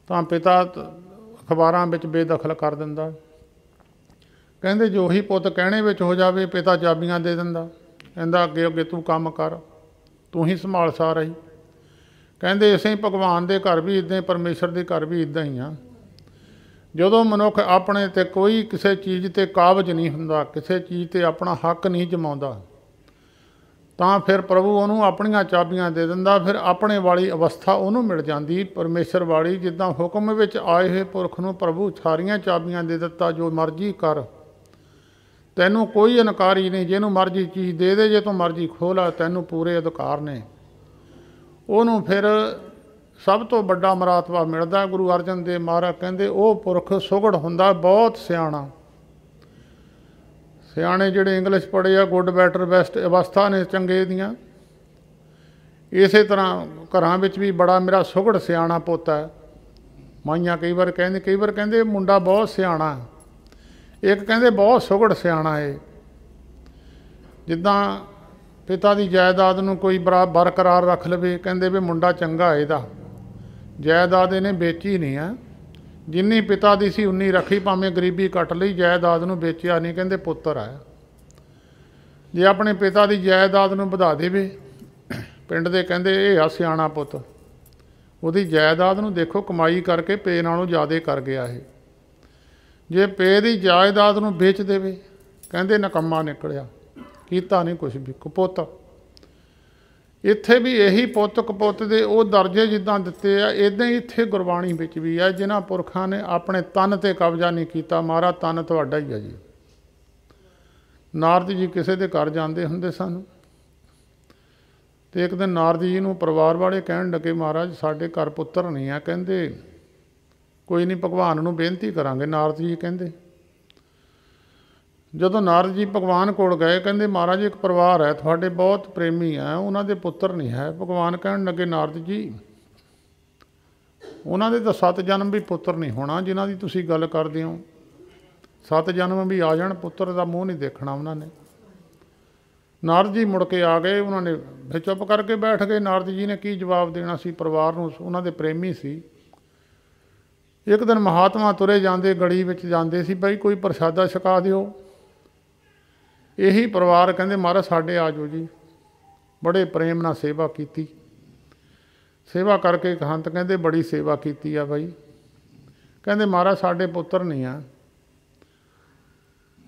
ਤਾਂ ਪਿਤਾ ਅਖਬਾਰਾਂ ਵਿੱਚ ਬੇਦਖਲ ਕਰ ਦਿੰਦਾ। ਕਹਿੰਦੇ ਜੋ ਹੀ ਪੁੱਤ ਕਹਿਣੇ ਵਿੱਚ ਹੋ ਜਾਵੇ ਪਿਤਾ ਚਾਬੀਆਂ ਦੇ ਦਿੰਦਾ, ਕਹਿੰਦਾ ਅੱਗੇ ਅੱਗੇ ਤੂੰ ਕੰਮ ਕਰ, ਤੂੰ ਹੀ ਸੰਭਾਲ ਸਾਰਾ ਹੀ। ਕਹਿੰਦੇ ਇਸੇ ਭਗਵਾਨ ਦੇ ਘਰ ਵੀ ਇੱਦਾਂ, ਪਰਮੇਸ਼ਰ ਦੇ ਘਰ ਵੀ ਇੱਦਾਂ ਹੀ ਆ। ਜਦੋਂ ਮਨੁੱਖ ਆਪਣੇ 'ਤੇ ਕੋਈ ਕਿਸੇ ਚੀਜ਼ 'ਤੇ ਕਾਬਜ਼ ਨਹੀਂ ਹੁੰਦਾ, ਕਿਸੇ ਚੀਜ਼ 'ਤੇ ਆਪਣਾ ਹੱਕ ਨਹੀਂ ਜਮਾਉਂਦਾ, ਤਾਂ ਫਿਰ ਪ੍ਰਭੂ ਉਹਨੂੰ ਆਪਣੀਆਂ ਚਾਬੀਆਂ ਦੇ ਦਿੰਦਾ। ਫਿਰ ਆਪਣੇ ਵਾਲੀ ਅਵਸਥਾ ਉਹਨੂੰ ਮਿਲ ਜਾਂਦੀ, ਪਰਮੇਸ਼ਰ ਵਾਲੀ। ਜਿੱਦਾਂ ਹੁਕਮ ਵਿੱਚ ਆਏ ਹੋਏ ਪੁਰਖ ਨੂੰ ਪ੍ਰਭੂ ਸਾਰੀਆਂ ਚਾਬੀਆਂ ਦੇ ਦਿੱਤਾ, ਜੋ ਮਰਜ਼ੀ ਕਰ, ਤੈਨੂੰ ਕੋਈ ਇਨਕਾਰੀ ਨਹੀਂ, ਜਿਹਨੂੰ ਮਰਜ਼ੀ ਚੀਜ਼ ਦੇ ਦੇ, ਜੇ ਤੂੰ ਮਰਜ਼ੀ ਖੋਲ੍ਹ, ਤੈਨੂੰ ਪੂਰੇ ਅਧਿਕਾਰ ਨੇ। ਉਹਨੂੰ ਫਿਰ ਸਭ ਤੋਂ ਵੱਡਾ ਮਰਾਤਬਾ ਮਿਲਦਾ। ਗੁਰੂ ਅਰਜਨ ਦੇਵ ਮਹਾਰਾਜ ਕਹਿੰਦੇ ਉਹ ਪੁਰਖ ਸੁਘੜ ਹੁੰਦਾ, ਬਹੁਤ ਸਿਆਣਾ। ਸਿਆਣੇ ਜਿਹੜੇ ਇੰਗਲਿਸ਼ ਪੜ੍ਹੇ ਆ, ਗੁੱਡ ਬੈਟਰ ਬੈਸਟ ਅਵਸਥਾ ਨੇ ਚੰਗੇ ਦੀਆਂ। ਇਸੇ ਤਰ੍ਹਾਂ ਘਰਾਂ ਵਿੱਚ ਵੀ ਬੜਾ ਮੇਰਾ ਸੁਘੜ ਸਿਆਣਾ ਪੁੱਤ ਹੈ। ਮਾਈਆਂ ਕਈ ਵਾਰ ਕਹਿੰਦੇ ਮੁੰਡਾ ਬਹੁਤ ਸਿਆਣਾ, ਇੱਕ ਕਹਿੰਦੇ ਬਹੁਤ ਸੁਘੜ ਸਿਆਣਾ ਏ। ਜਿੱਦਾਂ ਪਿਤਾ ਦੀ ਜਾਇਦਾਦ ਨੂੰ ਕੋਈ ਬਰਕਰਾਰ ਰੱਖ ਲਵੇ, ਕਹਿੰਦੇ ਵੀ ਮੁੰਡਾ ਚੰਗਾ ਇਹਦਾ, ਜਾਇਦਾਦ ਇਹਨੇ ਵੇਚੀ ਨਹੀਂ ਆ, ਜਿੰਨੀ ਪਿਤਾ ਦੀ ਸੀ ਉਨੀ ਰੱਖੀ, ਭਾਵੇਂ ਗਰੀਬੀ ਕੱਟ ਲਈ, ਜਾਇਦਾਦ ਨੂੰ ਵੇਚਿਆ ਨਹੀਂ, ਕਹਿੰਦੇ ਪੁੱਤਰ ਆ। ਜੇ ਆਪਣੇ ਪਿਤਾ ਦੀ ਜਾਇਦਾਦ ਨੂੰ ਵਧਾ ਦੇਵੇ, ਪਿੰਡ ਦੇ ਕਹਿੰਦੇ ਇਹ ਆ ਸਿਆਣਾ ਪੁੱਤ, ਉਹਦੀ ਜਾਇਦਾਦ ਨੂੰ ਦੇਖੋ ਕਮਾਈ ਕਰਕੇ ਪੇ ਨਾਲੋਂ ਜ਼ਿਆਦਾ ਕਰ ਗਿਆ ਇਹ। ਜੇ ਪੇ ਦੀ ਜਾਇਦਾਦ ਨੂੰ ਵੇਚ ਦੇਵੇ, ਕਹਿੰਦੇ ਨਕੰਮਾ ਨਿਕਲਿਆ, ਕੀਤਾ ਨਹੀਂ ਕੁਛ ਵੀ, ਕਪੁੱਤ। ਇੱਥੇ ਵੀ ਇਹੀ ਪੁੱਤ ਕਪੁੱਤ ਦੇ ਉਹ ਦਰਜੇ ਜਿੱਦਾਂ ਦਿੱਤੇ ਆ, ਇੱਦਾਂ ਹੀ ਇੱਥੇ ਗੁਰਬਾਣੀ ਵਿੱਚ ਵੀ ਆ। ਜਿਨ੍ਹਾਂ ਪੁਰਖਾਂ ਨੇ ਆਪਣੇ ਤਨ 'ਤੇ ਕਬਜ਼ਾ ਨਹੀਂ ਕੀਤਾ, ਮਹਾਰਾਜ ਤਨ ਤੁਹਾਡਾ ਹੀ ਆ ਜੀ। ਨਾਰਦ ਜੀ ਕਿਸੇ ਦੇ ਘਰ ਜਾਂਦੇ ਹੁੰਦੇ ਸਨ, ਅਤੇ ਇੱਕ ਦਿਨ ਨਾਰਦ ਜੀ ਨੂੰ ਪਰਿਵਾਰ ਵਾਲੇ ਕਹਿਣ ਲੱਗੇ, ਮਹਾਰਾਜ ਸਾਡੇ ਘਰ ਪੁੱਤਰ ਨਹੀਂ ਆ। ਕਹਿੰਦੇ ਕੋਈ ਨਹੀਂ, ਭਗਵਾਨ ਨੂੰ ਬੇਨਤੀ ਕਰਾਂਗੇ। ਨਾਰਦ ਜੀ ਕਹਿੰਦੇ, ਜਦੋਂ ਨਾਰਦ ਜੀ ਭਗਵਾਨ ਕੋਲ ਗਏ, ਕਹਿੰਦੇ ਮਹਾਰਾਜ ਇੱਕ ਪਰਿਵਾਰ ਹੈ ਤੁਹਾਡੇ, ਬਹੁਤ ਪ੍ਰੇਮੀ ਹੈ, ਉਹਨਾਂ ਦੇ ਪੁੱਤਰ ਨਹੀਂ ਹੈ। ਭਗਵਾਨ ਕਹਿਣ ਲੱਗੇ, ਨਾਰਦ ਜੀ ਉਹਨਾਂ ਦੇ ਤਾਂ 7 ਜਨਮ ਵੀ ਪੁੱਤਰ ਨਹੀਂ ਹੋਣਾ ਜਿਨ੍ਹਾਂ ਦੀ ਤੁਸੀਂ ਗੱਲ ਕਰਦੇ ਹੋ। 7 ਜਨਮ ਵੀ ਆ ਜਾਣ, ਪੁੱਤਰ ਦਾ ਮੂੰਹ ਨਹੀਂ ਦੇਖਣਾ ਉਹਨਾਂ ਨੇ। ਨਾਰਦ ਜੀ ਮੁੜ ਕੇ ਆ ਗਏ, ਉਹਨਾਂ ਨੇ ਫਿਰ ਚੁੱਪ ਕਰਕੇ ਬੈਠ ਗਏ। ਨਾਰਦ ਜੀ ਨੇ ਕੀ ਜਵਾਬ ਦੇਣਾ ਸੀ ਪਰਿਵਾਰ ਨੂੰ, ਉਹਨਾਂ ਦੇ ਪ੍ਰੇਮੀ ਸੀ। ਇੱਕ ਦਿਨ ਮਹਾਤਮਾ ਤੁਰੇ ਜਾਂਦੇ, ਗਲੀ ਵਿੱਚ ਜਾਂਦੇ ਸੀ, ਬਈ ਕੋਈ ਪ੍ਰਸ਼ਾਦਾ ਛਕਾ ਦਿਓ। ਇਹੀ ਪਰਿਵਾਰ ਕਹਿੰਦੇ ਮਹਾਰਾਜ ਸਾਡੇ ਆ ਜਾਓ ਜੀ। ਬੜੇ ਪ੍ਰੇਮ ਨਾਲ ਸੇਵਾ ਕੀਤੀ। ਸੇਵਾ ਕਰਕੇ ਸੰਤ ਕਹਿੰਦੇ ਬੜੀ ਸੇਵਾ ਕੀਤੀ ਆ ਬਾਈ। ਕਹਿੰਦੇ ਮਹਾਰਾਜ ਸਾਡੇ ਪੁੱਤਰ ਨਹੀਂ ਆ।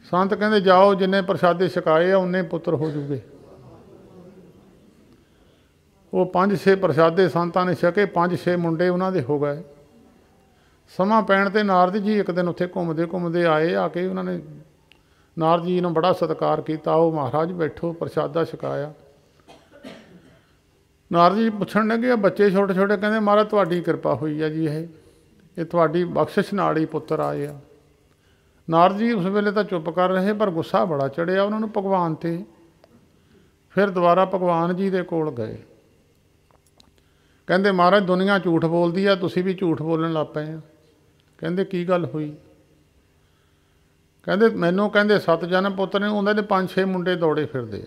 ਸੰਤ ਕਹਿੰਦੇ ਜਾਓ, ਜਿੰਨੇ ਪ੍ਰਸ਼ਾਦੇ ਛਕਾਏ ਆ ਉਨੇ ਪੁੱਤਰ ਹੋ ਜੂਗੇ। ਉਹ 5-6 ਪ੍ਰਸ਼ਾਦੇ ਸੰਤਾਂ ਨੇ ਛਕੇ, 5-6 ਮੁੰਡੇ ਉਹਨਾਂ ਦੇ ਹੋ ਗਏ। ਸਮਾਂ ਪੈਣ 'ਤੇ ਨਾਰਦ ਜੀ ਇੱਕ ਦਿਨ ਉੱਥੇ ਘੁੰਮਦੇ ਘੁੰਮਦੇ ਆਏ। ਆ ਕੇ ਉਹਨਾਂ ਨੇ ਨਾਰਦ ਜੀ ਨੂੰ ਬੜਾ ਸਤਿਕਾਰ ਕੀਤਾ। ਉਹ ਮਹਾਰਾਜ ਬੈਠੋ, ਪ੍ਰਸ਼ਾਦਾ ਛਕਾਇਆ। ਨਾਰਦ ਜੀ ਪੁੱਛਣ ਲੱਗੇ, ਬੱਚੇ ਛੋਟੇ ਛੋਟੇ, ਕਹਿੰਦੇ ਮਹਾਰਾਜ ਤੁਹਾਡੀ ਕਿਰਪਾ ਹੋਈ ਆ ਜੀ, ਇਹ ਤੁਹਾਡੀ ਬਖਸ਼ਿਸ਼ ਨਾਲ ਹੀ ਪੁੱਤਰ ਆਏ ਆ। ਨਾਰਦ ਜੀ ਉਸ ਵੇਲੇ ਤਾਂ ਚੁੱਪ ਕਰ ਰਹੇ, ਪਰ ਗੁੱਸਾ ਬੜਾ ਚੜਿਆ ਉਹਨਾਂ ਨੂੰ ਭਗਵਾਨ 'ਤੇ। ਫਿਰ ਦੁਬਾਰਾ ਭਗਵਾਨ ਜੀ ਦੇ ਕੋਲ ਗਏ। ਕਹਿੰਦੇ ਮਹਾਰਾਜ ਦੁਨੀਆ ਝੂਠ ਬੋਲਦੀ ਆ, ਤੁਸੀਂ ਵੀ ਝੂਠ ਬੋਲਣ ਲੱਗ ਪਏ ਆ। ਕਹਿੰਦੇ ਕੀ ਗੱਲ ਹੋਈ? ਕਹਿੰਦੇ ਮੈਨੂੰ ਕਹਿੰਦੇ 7 ਜਨਮ ਪੁੱਤਰ ਨੇ, ਉਹਨਾਂ ਦੇ 5-6 ਮੁੰਡੇ ਦੌੜੇ ਫਿਰਦੇ।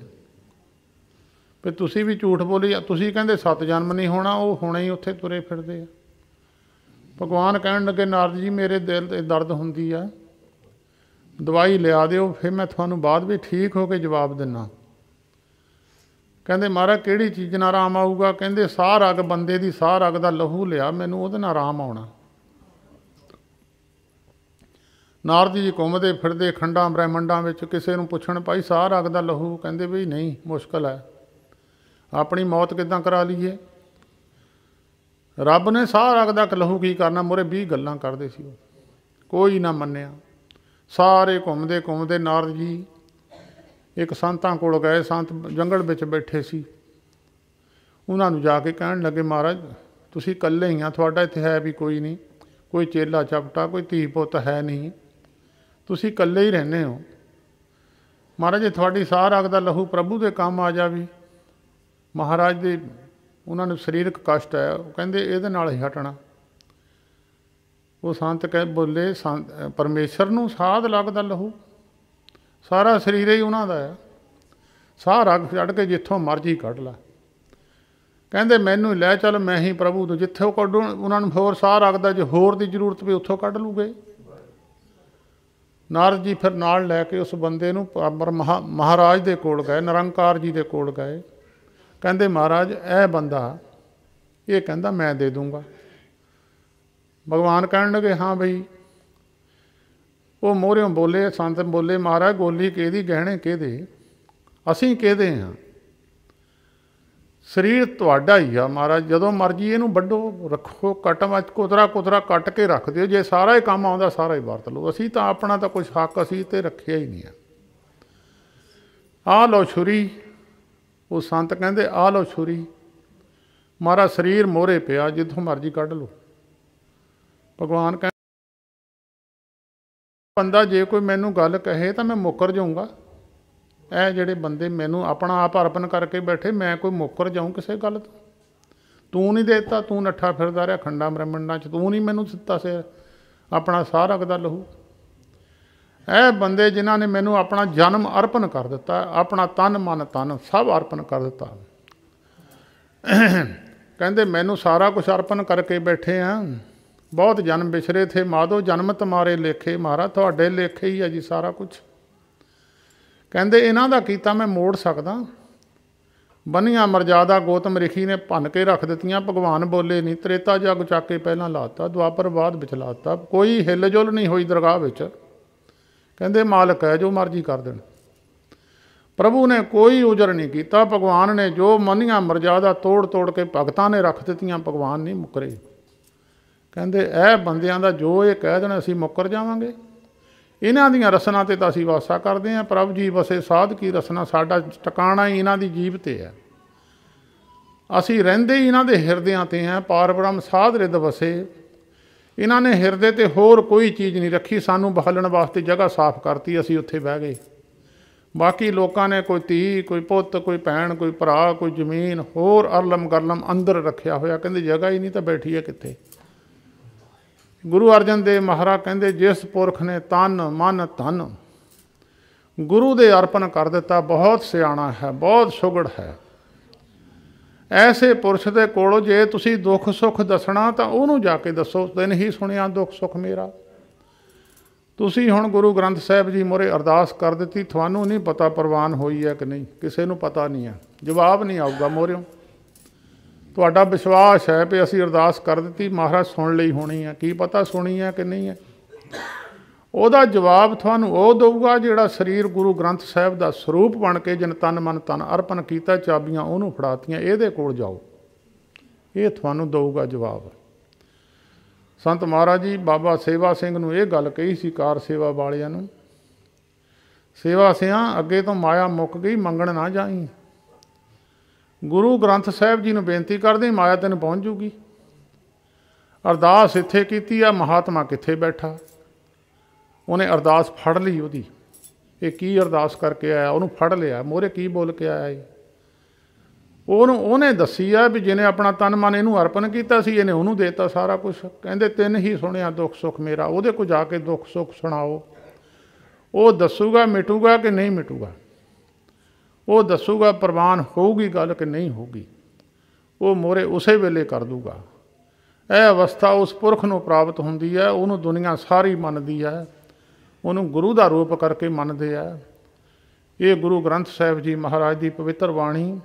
ਫਿਰ ਤੁਸੀਂ ਵੀ ਝੂਠ ਬੋਲੀ, ਤੁਸੀਂ ਕਹਿੰਦੇ 7 ਜਨਮ ਨਹੀਂ ਹੋਣਾ, ਉਹ ਹੁਣੇ ਹੀ ਉੱਥੇ ਤੁਰੇ ਫਿਰਦੇ ਆ। ਭਗਵਾਨ ਕਹਿਣ ਲੱਗੇ ਨਾਰਦ ਜੀ ਮੇਰੇ ਦਿਲ 'ਤੇ ਦਰਦ ਹੁੰਦੀ ਆ, ਦਵਾਈ ਲਿਆ ਦਿਓ, ਫਿਰ ਮੈਂ ਤੁਹਾਨੂੰ ਬਾਅਦ ਵਿੱਚ ਠੀਕ ਹੋ ਕੇ ਜਵਾਬ ਦਿੰਦਾ। ਕਹਿੰਦੇ ਮਹਾਰਾਜ ਕਿਹੜੀ ਚੀਜ਼ ਨਾਲ ਆਰਾਮ ਆਊਗਾ? ਕਹਿੰਦੇ ਸਾਹ ਰਗ, ਬੰਦੇ ਦੀ ਸਾਹ ਰਗ ਦਾ ਲਹੂ ਲਿਆ, ਮੈਨੂੰ ਉਹਦੇ ਨਾਲ ਆਰਾਮ ਆਉਣਾ। ਨਾਰਦ ਜੀ ਘੁੰਮਦੇ ਫਿਰਦੇ ਖੰਡਾਂ ਬ੍ਰਹਿਮੰਡਾਂ ਵਿੱਚ, ਕਿਸੇ ਨੂੰ ਪੁੱਛਣ ਭਾਈ ਸਾਹ ਰਗ ਦਾ ਲਹੂ? ਕਹਿੰਦੇ ਵੀ ਨਹੀਂ, ਮੁਸ਼ਕਿਲ ਹੈ, ਆਪਣੀ ਮੌਤ ਕਿੱਦਾਂ ਕਰਾ ਲਈਏ? ਰੱਬ ਨੇ ਸਾਹ ਰਗ ਦਾ ਲਹੂ ਕੀ ਕਰਨਾ? ਮੂਹਰੇ 20 ਗੱਲਾਂ ਕਰਦੇ ਸੀ, ਉਹ ਕੋਈ ਨਾ ਮੰਨਿਆ। ਸਾਰੇ ਘੁੰਮਦੇ ਘੁੰਮਦੇ ਨਾਰਦ ਜੀ ਇੱਕ ਸੰਤਾਂ ਕੋਲ ਗਏ। ਸੰਤ ਜੰਗਲ ਵਿੱਚ ਬੈਠੇ ਸੀ। ਉਹਨਾਂ ਨੂੰ ਜਾ ਕੇ ਕਹਿਣ ਲੱਗੇ ਮਹਾਰਾਜ ਤੁਸੀਂ ਇਕੱਲੇ ਹੀ ਆ, ਤੁਹਾਡਾ ਇੱਥੇ ਹੈ ਵੀ ਕੋਈ ਨਹੀਂ, ਕੋਈ ਚੇਲਾ ਚਪਟਾ, ਕੋਈ ਧੀ ਪੁੱਤ ਹੈ ਨਹੀਂ, ਤੁਸੀਂ ਇਕੱਲੇ ਹੀ ਰਹਿੰਦੇ ਹੋ। ਮਹਾਰਾਜ ਜੇ ਤੁਹਾਡੀ ਸਾਹ ਰਗ ਦਾ ਲਹੂ ਪ੍ਰਭੂ ਦੇ ਕੰਮ ਆ ਜਾਵੇ। ਮਹਾਰਾਜ ਦੇ ਉਹਨਾਂ ਨੂੰ ਸਰੀਰਕ ਕਸ਼ਟ ਹੈ, ਉਹ ਕਹਿੰਦੇ ਇਹਦੇ ਨਾਲ ਹੀ ਹਟਣਾ। ਉਹ ਸੰਤ ਕਹਿ ਬੋਲੇ, ਪਰਮੇਸ਼ਰ ਨੂੰ ਸਾਧ ਲੱਗਦਾ ਲਹੂ, ਸਾਰਾ ਸਰੀਰ ਹੀ ਉਹਨਾਂ ਦਾ ਹੈ, ਸਾਹ ਰਗ ਛੱਡ ਕੇ ਜਿੱਥੋਂ ਮਰਜ਼ੀ ਕੱਢ ਲਾ। ਕਹਿੰਦੇ ਮੈਨੂੰ ਹੀ ਲੈ ਚੱਲ, ਮੈਂ ਹੀ ਪ੍ਰਭੂ ਤੋਂ ਜਿੱਥੇ ਉਹ ਕੱਢੂ ਉਹਨਾਂ ਨੂੰ ਹੋਰ ਸਾਹ ਰੱਖਦਾ, ਜੇ ਹੋਰ ਦੀ ਜ਼ਰੂਰਤ ਪਈ ਉੱਥੋਂ ਕੱਢ ਲੂਗੇ। ਨਾਰਦ ਜੀ ਫਿਰ ਨਾਲ ਲੈ ਕੇ ਉਸ ਬੰਦੇ ਨੂੰ ਮਹਾਰਾਜ ਦੇ ਕੋਲ ਗਏ, ਨਿਰੰਕਾਰ ਜੀ ਦੇ ਕੋਲ ਗਏ। ਕਹਿੰਦੇ ਮਹਾਰਾਜ ਇਹ ਬੰਦਾ ਇਹ ਕਹਿੰਦਾ ਮੈਂ ਦੇ ਦੂੰਗਾ। ਭਗਵਾਨ ਕਹਿਣ ਲੱਗੇ ਹਾਂ ਬਈ। ਉਹ ਮੋਹਰਿਓਂ ਬੋਲੇ, ਸੰਤ ਬੋਲੇ ਮਹਾਰਾਜ ਗੋਲੀ ਕਿਹਦੀ, ਗਹਿਣੇ ਕਿਹਦੇ, ਅਸੀਂ ਕਿਹਦੇ ਹਾਂ, ਸਰੀਰ ਤੁਹਾਡਾ ਹੀ ਆ ਮਹਾਰਾਜ, ਜਦੋਂ ਮਰਜ਼ੀ ਇਹਨੂੰ ਵੱਢੋ ਰੱਖੋ, ਕੱਟਵਾ ਕੁਤਰਾ ਕੁਤਰਾ ਕੱਟ ਕੇ ਰੱਖ ਦਿਓ, ਜੇ ਸਾਰਾ ਹੀ ਕੰਮ ਆਉਂਦਾ ਸਾਰਾ ਹੀ ਵਰਤ ਲਓ, ਅਸੀਂ ਤਾਂ ਆਪਣਾ ਤਾਂ ਕੁਛ ਹੱਕ ਅਸੀਂ ਤੇ ਰੱਖਿਆ ਹੀ ਨਹੀਂ ਆ। ਆਹ ਲਓ ਛੁਰੀ। ਉਹ ਸੰਤ ਕਹਿੰਦੇ ਆਹ ਲਓ ਛੁਰੀ। ਮਹਾਰਾਜ ਸਰੀਰ ਮੋਹਰੇ ਪਿਆ, ਜਿੱਥੋਂ ਮਰਜ਼ੀ ਕੱਢ ਲਓ। ਭਗਵਾਨ ਕਹਿੰਦੇ ਬੰਦਾ ਜੇ ਕੋਈ ਮੈਨੂੰ ਗੱਲ ਕਹੇ ਤਾਂ ਮੈਂ ਮੁੱਕਰ ਜਾਊਂਗਾ। ਇਹ ਜਿਹੜੇ ਬੰਦੇ ਮੈਨੂੰ ਆਪਣਾ ਆਪ ਅਰਪਣ ਕਰਕੇ ਬੈਠੇ, ਮੈਂ ਕੋਈ ਮੁੱਕਰ ਜਾਊਂ ਕਿਸੇ ਗੱਲ ਤੋਂ? ਤੂੰ ਨਹੀਂ ਦੇ ਦਿੱਤਾ, ਤੂੰ ਨੱਠਾ ਫਿਰਦਾ ਰਿਹਾ ਖੰਡਾਂ ਬ੍ਰਹਮੰਡਾਂ 'ਚ, ਤੂੰ ਨਹੀਂ ਮੈਨੂੰ ਦਿੱਤਾ ਸੇ ਆਪਣਾ ਸਾਹ ਰੱਖਦਾ ਲਹੂ। ਇਹ ਬੰਦੇ ਜਿਨ੍ਹਾਂ ਨੇ ਮੈਨੂੰ ਆਪਣਾ ਜਨਮ ਅਰਪਣ ਕਰ ਦਿੱਤਾ, ਆਪਣਾ ਤਨ ਮਨ ਧਨ ਸਭ ਅਰਪਣ ਕਰ ਦਿੱਤਾ, ਕਹਿੰਦੇ ਮੈਨੂੰ ਸਾਰਾ ਕੁਛ ਅਰਪਣ ਕਰਕੇ ਬੈਠੇ ਆ। ਬਹੁਤ ਜਨਮ ਵਿਛਰੇ ਥੇ ਮਾਧੋ, ਜਨਮ ਤੁਮਾਰੇ ਲੇਖੇ, ਮਹਾਰਾਜ ਤੁਹਾਡੇ ਲੇਖੇ ਹੀ ਆ ਜੀ ਸਾਰਾ ਕੁਛ। ਕਹਿੰਦੇ ਇਹਨਾਂ ਦਾ ਕੀਤਾ ਮੈਂ ਮੋੜ ਸਕਦਾ? ਬੰਨੀਆਂ ਮਰਜ਼ਾਦਾ ਗੌਤਮ ਰਿਖੀ ਨੇ ਭੰਨ ਕੇ ਰੱਖ ਦਿੱਤੀਆਂ। ਭਗਵਾਨ ਬੋਲੇ ਨਹੀਂ, ਤ੍ਰੇਤਾ ਜੱਗ ਚੱਕ ਕੇ ਪਹਿਲਾਂ ਲਾਤਾ, ਦੁਆਪਰ ਬਾਅਦ ਵਿੱਚ ਲਾਤਾ, ਕੋਈ ਹਿੱਲ ਜੁਲ ਨਹੀਂ ਹੋਈ ਦਰਗਾਹ ਵਿੱਚ। ਕਹਿੰਦੇ ਮਾਲਕ ਹੈ, ਜੋ ਮਰਜ਼ੀ ਕਰ ਦੇਣ। ਪ੍ਰਭੂ ਨੇ ਕੋਈ ਉਜਰ ਨਹੀਂ ਕੀਤਾ। ਭਗਵਾਨ ਨੇ ਜੋ ਮੰਨੀਆਂ ਮਰਜ਼ਾਦਾ ਤੋੜ ਤੋੜ ਕੇ ਭਗਤਾਂ ਨੇ ਰੱਖ ਦਿੱਤੀਆਂ, ਭਗਵਾਨ ਨਹੀਂ ਮੁੱਕਰੇ। ਕਹਿੰਦੇ ਇਹ ਬੰਦਿਆਂ ਦਾ ਜੋ ਇਹ ਕਹਿ ਦੇਣ ਅਸੀਂ ਮੁੱਕਰ ਜਾਵਾਂਗੇ? ਇਹਨਾਂ ਦੀਆਂ ਰਸਨਾ 'ਤੇ ਤਾਂ ਅਸੀਂ ਵਾਸਾ ਕਰਦੇ ਹਾਂ। ਪ੍ਰਭ ਜੀ ਵਸੇ ਸਾਧ ਕੀ ਰਸਨਾ, ਸਾਡਾ ਟਿਕਾਣਾ ਹੀ ਇਹਨਾਂ ਦੀ ਜੀਭ 'ਤੇ ਹੈ। ਅਸੀਂ ਰਹਿੰਦੇ ਹੀ ਇਹਨਾਂ ਦੇ ਹਿਰਦਿਆਂ 'ਤੇ ਹਾਂ। ਪਾਰ ਬ੍ਰਹਮ ਸਾਧ ਰਿਦ ਵਸੇ। ਇਹਨਾਂ ਨੇ ਹਿਰਦੇ 'ਤੇ ਹੋਰ ਕੋਈ ਚੀਜ਼ ਨਹੀਂ ਰੱਖੀ। ਸਾਨੂੰ ਬਹਾਲਣ ਵਾਸਤੇ ਜਗ੍ਹਾ ਸਾਫ਼ ਕਰਤੀ, ਅਸੀਂ ਉੱਥੇ ਬਹਿ ਗਏ। ਬਾਕੀ ਲੋਕਾਂ ਨੇ ਕੋਈ ਧੀ, ਕੋਈ ਪੁੱਤ, ਕੋਈ ਭੈਣ, ਕੋਈ ਭਰਾ, ਕੋਈ ਜ਼ਮੀਨ, ਹੋਰ ਅਰਲਮ ਗਰਲਮ ਅੰਦਰ ਰੱਖਿਆ ਹੋਇਆ। ਕਹਿੰਦੇ ਜਗ੍ਹਾ ਹੀ ਨਹੀਂ ਤਾਂ ਬੈਠੀਏ ਕਿੱਥੇ? ਗੁਰੂ ਅਰਜਨ ਦੇਵ ਮਹਾਰਾਜ ਕਹਿੰਦੇ ਜਿਸ ਪੁਰਖ ਨੇ ਤਨ ਮਨ ਧਨ ਗੁਰੂ ਦੇ ਅਰਪਣ ਕਰ ਦਿੱਤਾ, ਬਹੁਤ ਸਿਆਣਾ ਹੈ, ਬਹੁਤ ਸੁਗੜ ਹੈ। ਐਸੇ ਪੁਰਸ਼ ਦੇ ਕੋਲੋਂ ਜੇ ਤੁਸੀਂ ਦੁੱਖ ਸੁੱਖ ਦੱਸਣਾ ਤਾਂ ਉਹਨੂੰ ਜਾ ਕੇ ਦੱਸੋ, ਤਿਨ ਹੀ ਸੁਣਿਆ ਦੁੱਖ ਸੁੱਖ ਮੇਰਾ। ਤੁਸੀਂ ਹੁਣ ਗੁਰੂ ਗ੍ਰੰਥ ਸਾਹਿਬ ਜੀ ਮੂਹਰੇ ਅਰਦਾਸ ਕਰ ਦਿੱਤੀ, ਤੁਹਾਨੂੰ ਨਹੀਂ ਪਤਾ ਪ੍ਰਵਾਨ ਹੋਈ ਹੈ ਕਿ ਨਹੀਂ, ਕਿਸੇ ਨੂੰ ਪਤਾ ਨਹੀਂ ਹੈ, ਜਵਾਬ ਨਹੀਂ ਆਊਗਾ ਮੂਹਰਿਓਂ। ਤੁਹਾਡਾ ਵਿਸ਼ਵਾਸ ਹੈ ਵੀ ਅਸੀਂ ਅਰਦਾਸ ਕਰ ਦਿੱਤੀ, ਮਹਾਰਾਜ ਸੁਣ ਲਈ ਹੋਣੀ ਹੈ, ਕੀ ਪਤਾ ਸੁਣੀ ਹੈ ਕਿ ਨਹੀਂ ਹੈ। ਉਹਦਾ ਜਵਾਬ ਤੁਹਾਨੂੰ ਉਹ ਦਊਗਾ ਜਿਹੜਾ ਸਰੀਰ ਗੁਰੂ ਗ੍ਰੰਥ ਸਾਹਿਬ ਦਾ ਸਰੂਪ ਬਣ ਕੇ ਜਿਨ ਤਨ ਮਨ ਧਨ ਅਰਪਣ ਕੀਤਾ, ਚਾਬੀਆਂ ਉਹਨੂੰ ਫੜਾਤੀਆਂ, ਇਹਦੇ ਕੋਲ ਜਾਓ, ਇਹ ਤੁਹਾਨੂੰ ਦਊਗਾ ਜਵਾਬ। ਸੰਤ ਮਹਾਰਾਜ ਜੀ ਬਾਬਾ ਸੇਵਾ ਸਿੰਘ ਨੂੰ ਇਹ ਗੱਲ ਕਹੀ ਸੀ ਕਾਰ ਸੇਵਾ ਵਾਲਿਆਂ ਨੂੰ, ਸੇਵਾ ਸਿਆਂ ਅੱਗੇ ਤੋਂ ਮਾਇਆ ਮੁੱਕ ਗਈ, ਮੰਗਣ ਨਾ ਜਾਈ। ਗੁਰੂ ਗ੍ਰੰਥ ਸਾਹਿਬ ਜੀ ਨੂੰ ਬੇਨਤੀ ਕਰਦੇ, ਮਾਇਆ ਤੈਨੂੰ ਪਹੁੰਚ ਜੂਗੀ। ਅਰਦਾਸ ਇੱਥੇ ਕੀਤੀ ਆ, ਮਹਾਤਮਾ ਕਿੱਥੇ ਬੈਠਾ? ਉਹਨੇ ਅਰਦਾਸ ਫੜ ਲਈ ਉਹਦੀ। ਇਹ ਕੀ ਅਰਦਾਸ ਕਰਕੇ ਆਇਆ, ਉਹਨੂੰ ਫੜ ਲਿਆ, ਮੋਹਰੇ ਕੀ ਬੋਲ ਕੇ ਆਇਆ ਇਹ? ਉਹਨੇ ਦੱਸੀ ਆ ਵੀ ਜਿਹਨੇ ਆਪਣਾ ਤਨ ਮਨ ਇਹਨੂੰ ਅਰਪਣ ਕੀਤਾ ਸੀ, ਇਹਨੇ ਉਹਨੂੰ ਦੇ ਦਿੱਤਾ ਸਾਰਾ ਕੁਛ। ਕਹਿੰਦੇ ਤਿੰਨ ਹੀ ਸੁਣਿਆ ਦੁੱਖ ਸੁੱਖ ਮੇਰਾ। ਉਹਦੇ ਕੋਲ ਜਾ ਕੇ ਦੁੱਖ ਸੁੱਖ ਸੁਣਾਓ, ਉਹ ਦੱਸੂਗਾ ਮਿਟੂਗਾ ਕਿ ਨਹੀਂ ਮਿਟੂਗਾ, ਉਹ ਦੱਸੂਗਾ ਪ੍ਰਵਾਨ ਹੋਊਗੀ ਗੱਲ ਕਿ ਨਹੀਂ ਹੋਊਗੀ, ਉਹ ਮੋਹਰੇ ਉਸੇ ਵੇਲੇ ਕਰ ਦੂਗਾ। ਇਹ ਅਵਸਥਾ ਉਸ ਪੁਰਖ ਨੂੰ ਪ੍ਰਾਪਤ ਹੁੰਦੀ ਹੈ, ਉਹਨੂੰ ਦੁਨੀਆ ਸਾਰੀ ਮੰਨਦੀ ਹੈ, ਉਹਨੂੰ ਗੁਰੂ ਦਾ ਰੂਪ ਕਰਕੇ ਮੰਨਦੇ ਆ। ਇਹ ਗੁਰੂ ਗ੍ਰੰਥ ਸਾਹਿਬ ਜੀ ਮਹਾਰਾਜ ਦੀ ਪਵਿੱਤਰ ਬਾਣੀ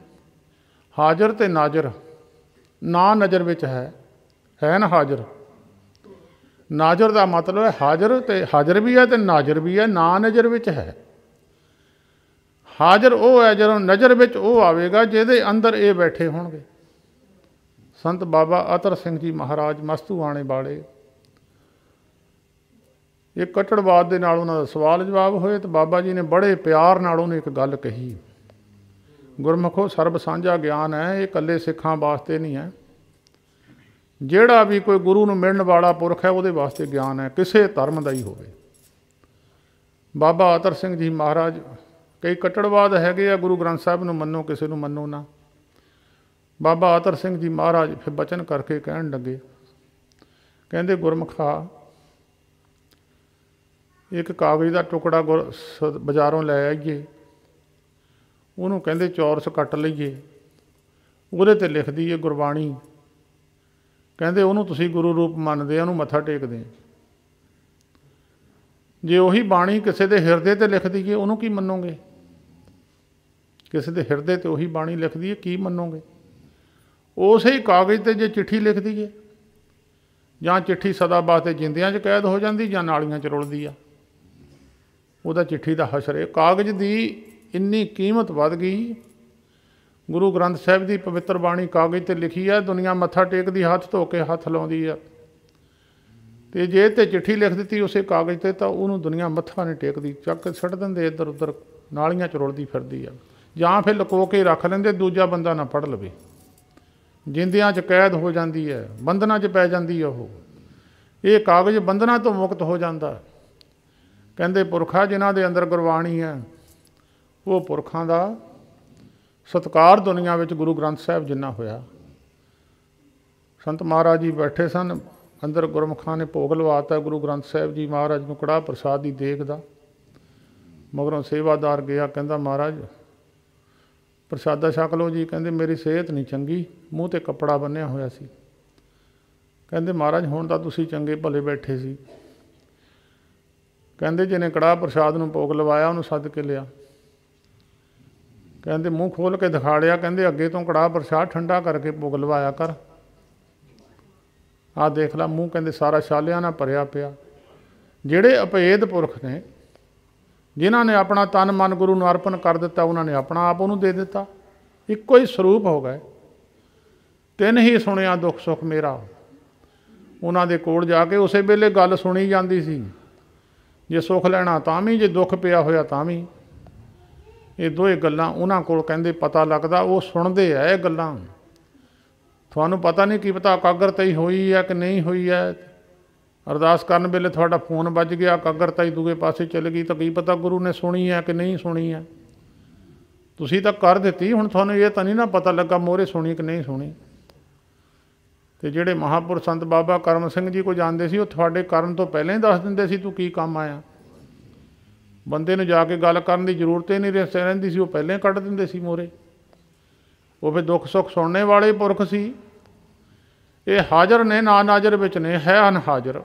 ਹਾਜ਼ਰ ਤੇ ਨਾਜ਼ਰ, ਨਾ ਨਜ਼ਰ ਵਿੱਚ ਹੈ ਨਾ ਹਾਜ਼ਰ। ਨਾਜ਼ਰ ਦਾ ਮਤਲਬ ਹੈ ਹਾਜ਼ਰ, ਤੇ ਹਾਜ਼ਰ ਵੀ ਹੈ ਤੇ ਨਾਜ਼ਰ ਵੀ ਹੈ, ਨਾ ਨਜ਼ਰ ਵਿੱਚ ਹੈ। ਹਾਜ਼ਰ ਉਹ ਹੈ ਜਦੋਂ ਨਜ਼ਰ ਵਿੱਚ ਉਹ ਆਵੇਗਾ ਜਿਹਦੇ ਅੰਦਰ ਇਹ ਬੈਠੇ ਹੋਣਗੇ। ਸੰਤ ਬਾਬਾ ਅਤਰ ਸਿੰਘ ਜੀ ਮਹਾਰਾਜ ਮਸਤੂਆਣੇ ਵਾਲੇ, ਇਹ ਕੱਟੜਵਾਦ ਦੇ ਨਾਲ ਉਹਨਾਂ ਦਾ ਸਵਾਲ ਜਵਾਬ ਹੋਏ, ਤਾਂ ਬਾਬਾ ਜੀ ਨੇ ਬੜੇ ਪਿਆਰ ਨਾਲ ਉਹਨੂੰ ਇੱਕ ਗੱਲ ਕਹੀ, ਗੁਰਮੁਖੋ ਸਰਬ ਸਾਂਝਾ ਗਿਆਨ ਹੈ, ਇਹ ਇਕੱਲੇ ਸਿੱਖਾਂ ਵਾਸਤੇ ਨਹੀਂ ਹੈ। ਜਿਹੜਾ ਵੀ ਕੋਈ ਗੁਰੂ ਨੂੰ ਮਿਲਣ ਵਾਲਾ ਪੁਰਖ ਹੈ ਉਹਦੇ ਵਾਸਤੇ ਗਿਆਨ ਹੈ, ਕਿਸੇ ਧਰਮ ਦਾ ਹੀ ਹੋਵੇ। ਬਾਬਾ ਅਤਰ ਸਿੰਘ ਜੀ ਮਹਾਰਾਜ, ਕਈ ਕੱਟੜਵਾਦ ਹੈਗੇ ਆ, ਗੁਰੂ ਗ੍ਰੰਥ ਸਾਹਿਬ ਨੂੰ ਮੰਨੋ, ਕਿਸੇ ਨੂੰ ਮੰਨੋ ਨਾ। ਬਾਬਾ ਅਤਰ ਸਿੰਘ ਜੀ ਮਹਾਰਾਜ ਫਿਰ ਬਚਨ ਕਰਕੇ ਕਹਿਣ ਲੱਗੇ, ਕਹਿੰਦੇ ਗੁਰਮੁਖਾ ਇੱਕ ਕਾਗਜ਼ ਦਾ ਟੁਕੜਾ ਬਾਜ਼ਾਰੋਂ ਲੈ ਆਈਏ, ਉਹਨੂੰ ਕਹਿੰਦੇ ਚੌਰਸ ਕੱਟ ਲਈਏ, ਉਹਦੇ 'ਤੇ ਲਿਖਦੀ ਹੈ ਗੁਰਬਾਣੀ। ਕਹਿੰਦੇ ਉਹਨੂੰ ਤੁਸੀਂ ਗੁਰੂ ਰੂਪ ਮੰਨਦੇ ਆ, ਉਹਨੂੰ ਮੱਥਾ ਟੇਕਦੇ। ਜੇ ਉਹੀ ਬਾਣੀ ਕਿਸੇ ਦੇ ਹਿਰਦੇ 'ਤੇ ਲਿਖ ਦਈਏ ਉਹਨੂੰ ਕੀ ਮੰਨੋਗੇ? ਕਿਸੇ ਦੇ ਹਿਰਦੇ 'ਤੇ ਉਹੀ ਬਾਣੀ ਲਿਖਦੀ ਹੈ, ਕੀ ਮੰਨੋਗੇ? ਉਸੇ ਹੀ ਕਾਗਜ਼ 'ਤੇ ਜੇ ਚਿੱਠੀ ਲਿਖ ਦਈਏ, ਜਾਂ ਚਿੱਠੀ ਸਦਾ ਵਾਸਤੇ ਜਿੰਦਿਆਂ 'ਚ ਕੈਦ ਹੋ ਜਾਂਦੀ ਜਾਂ ਨਾਲੀਆਂ 'ਚ ਰੁਲਦੀ ਆ, ਉਹਦਾ ਚਿੱਠੀ ਦਾ ਹਸ਼ਰ ਹੈ। ਕਾਗਜ਼ ਦੀ ਇੰਨੀ ਕੀਮਤ ਵੱਧ ਗਈ। ਗੁਰੂ ਗ੍ਰੰਥ ਸਾਹਿਬ ਦੀ ਪਵਿੱਤਰ ਬਾਣੀ ਕਾਗਜ਼ 'ਤੇ ਲਿਖੀ ਹੈ, ਦੁਨੀਆ ਮੱਥਾ ਟੇਕਦੀ, ਹੱਥ ਧੋ ਕੇ ਹੱਥ ਲਾਉਂਦੀ ਆ। ਅਤੇ ਜੇ ਤੇ ਚਿੱਠੀ ਲਿਖ ਦਿੱਤੀ ਉਸੇ ਕਾਗਜ਼ 'ਤੇ ਤਾਂ ਉਹਨੂੰ ਦੁਨੀਆ ਮੱਥਾ ਨਹੀਂ ਟੇਕਦੀ, ਚੱਕ ਕੇ ਸੁੱਟ ਦਿੰਦੇ ਇੱਧਰ ਉੱਧਰ, ਨਾਲੀਆਂ 'ਚ ਰੁਲਦੀ ਫਿਰਦੀ ਆ। ਜਾਂ ਫਿਰ ਲੁਕੋ ਕੇ ਰੱਖ ਲੈਂਦੇ, ਦੂਜਾ ਬੰਦਾ ਨਾ ਪੜ੍ਹ ਲਵੇ। ਜਿੰਦਿਆਂ 'ਚ ਕੈਦ ਹੋ ਜਾਂਦੀ ਹੈ, ਬੰਧਨਾਂ 'ਚ ਪੈ ਜਾਂਦੀ ਹੈ ਉਹ। ਇਹ ਕਾਗਜ਼ ਬੰਧਨਾਂ ਤੋਂ ਮੁਕਤ ਹੋ ਜਾਂਦਾ। ਕਹਿੰਦੇ ਪੁਰਖਾ ਜਿਨ੍ਹਾਂ ਦੇ ਅੰਦਰ ਗੁਰਬਾਣੀ ਹੈ, ਉਹ ਪੁਰਖਾਂ ਦਾ ਸਤਿਕਾਰ ਦੁਨੀਆ ਵਿੱਚ ਗੁਰੂ ਗ੍ਰੰਥ ਸਾਹਿਬ ਜਿੰਨਾ ਹੋਇਆ। ਸੰਤ ਮਹਾਰਾਜ ਜੀ ਬੈਠੇ ਸਨ, ਅੰਦਰ ਗੁਰਮੁਖਾਂ ਨੇ ਭੋਗ ਲਵਾਤਾ ਗੁਰੂ ਗ੍ਰੰਥ ਸਾਹਿਬ ਜੀ ਮਹਾਰਾਜ ਨੂੰ ਕੜਾਹ ਪ੍ਰਸਾਦ ਦੀ ਦੇਗ ਦਾ। ਮਗਰੋਂ ਸੇਵਾਦਾਰ ਗਿਆ, ਕਹਿੰਦਾ ਮਹਾਰਾਜ ਪ੍ਰਸ਼ਾਦਾ ਛਕ ਲਓ ਜੀ। ਕਹਿੰਦੇ ਮੇਰੀ ਸਿਹਤ ਨਹੀਂ ਚੰਗੀ, ਮੂੰਹ 'ਤੇ ਕੱਪੜਾ ਬੰਨ੍ਹਿਆ ਹੋਇਆ ਸੀ। ਕਹਿੰਦੇ ਮਹਾਰਾਜ ਹੁਣ ਤਾਂ ਤੁਸੀਂ ਚੰਗੇ ਭਲੇ ਬੈਠੇ ਸੀ। ਕਹਿੰਦੇ ਜਿਹਨੇ ਕੜਾਹ ਪ੍ਰਸ਼ਾਦ ਨੂੰ ਭੋਗ ਲਵਾਇਆ ਉਹਨੂੰ ਸੱਦ ਕੇ ਲਿਆ। ਕਹਿੰਦੇ ਮੂੰਹ ਖੋਲ੍ਹ ਕੇ ਦਿਖਾੜਿਆ। ਕਹਿੰਦੇ ਅੱਗੇ ਤੋਂ ਕੜਾਹ ਪ੍ਰਸ਼ਾਦ ਠੰਡਾ ਕਰਕੇ ਭੋਗ ਲਵਾਇਆ ਕਰ। ਆਹ ਦੇਖ ਲਾ ਮੂੰਹ, ਕਹਿੰਦੇ ਸਾਰਾ ਛਾਲਿਆਂ ਨਾਲ ਭਰਿਆ ਪਿਆ। ਜਿਹੜੇ ਅਭੇਦ ਪੁਰਖ ਨੇ, ਜਿਨ੍ਹਾਂ ਨੇ ਆਪਣਾ ਤਨ ਮਨ ਗੁਰੂ ਨੂੰ ਅਰਪਣ ਕਰ ਦਿੱਤਾ, ਉਹਨਾਂ ਨੇ ਆਪਣਾ ਆਪ ਉਹਨੂੰ ਦੇ ਦਿੱਤਾ। ਇੱਕੋ ਹੀ ਸਰੂਪ ਹੋ ਗਏ। ਤਿੰਨ ਹੀ ਸੁਣਿਆ ਦੁੱਖ ਸੁੱਖ ਮੇਰਾ। ਉਹਨਾਂ ਦੇ ਕੋਲ ਜਾ ਕੇ ਉਸੇ ਵੇਲੇ ਗੱਲ ਸੁਣੀ ਜਾਂਦੀ ਸੀ। ਜੇ ਸੁੱਖ ਲੈਣਾ ਤਾਂ ਵੀ, ਜੇ ਦੁੱਖ ਪਿਆ ਹੋਇਆ ਤਾਂ ਵੀ। ਇਹ ਦੋਏ ਗੱਲਾਂ ਉਹਨਾਂ ਕੋਲ ਕਹਿੰਦੇ ਪਤਾ ਲੱਗਦਾ। ਉਹ ਸੁਣਦੇ ਆ ਇਹ ਗੱਲਾਂ। ਤੁਹਾਨੂੰ ਪਤਾ ਨਹੀਂ ਕੀ ਪਤਾ ਇਕਾਗਰਤਾ ਹੋਈ ਹੈ ਕਿ ਨਹੀਂ ਹੋਈ ਹੈ। ਅਰਦਾਸ ਕਰਨ ਵੇਲੇ ਤੁਹਾਡਾ ਫੋਨ ਵੱਜ ਗਿਆ, ਇਕਾਗਰਤਾ ਦੂਏ ਪਾਸੇ ਚਲ ਗਈ, ਤਾਂ ਕੀ ਪਤਾ ਗੁਰੂ ਨੇ ਸੁਣੀ ਹੈ ਕਿ ਨਹੀਂ ਸੁਣੀ ਹੈ। ਤੁਸੀਂ ਤਾਂ ਕਰ ਦਿੱਤੀ, ਹੁਣ ਤੁਹਾਨੂੰ ਇਹ ਤਾਂ ਨਹੀਂ ਨਾ ਪਤਾ ਲੱਗਾ ਮੋਹਰੇ ਸੁਣੀ ਕਿ ਨਹੀਂ ਸੁਣੀ। ਅਤੇ ਜਿਹੜੇ ਮਹਾਂਪੁਰਸ਼ ਸੰਤ ਬਾਬਾ ਕਰਮ ਸਿੰਘ ਜੀ ਕੋਲ ਜਾਂਦੇ ਸੀ, ਉਹ ਤੁਹਾਡੇ ਕਰਨ ਤੋਂ ਪਹਿਲਾਂ ਹੀ ਦੱਸ ਦਿੰਦੇ ਸੀ ਤੂੰ ਕੀ ਕੰਮ ਆਇਆ। ਬੰਦੇ ਨੂੰ ਜਾ ਕੇ ਗੱਲ ਕਰਨ ਦੀ ਜ਼ਰੂਰਤ ਹੀ ਨਹੀਂ ਰਹਿੰਦੀ ਸੀ, ਉਹ ਪਹਿਲਾਂ ਹੀ ਕੱਢ ਦਿੰਦੇ ਸੀ ਮੋਹਰੇ। ਉਹ ਫਿਰ ਦੁੱਖ ਸੁੱਖ ਸੁਣਨੇ ਵਾਲੇ ਪੁਰਖ ਸੀ। ਇਹ ਹਾਜ਼ਰ ਨੇ, ਨਾ ਨਾਜ਼ਰ ਵਿੱਚ ਨੇ, ਹੈ ਅਨਹਾਜ਼ਰ।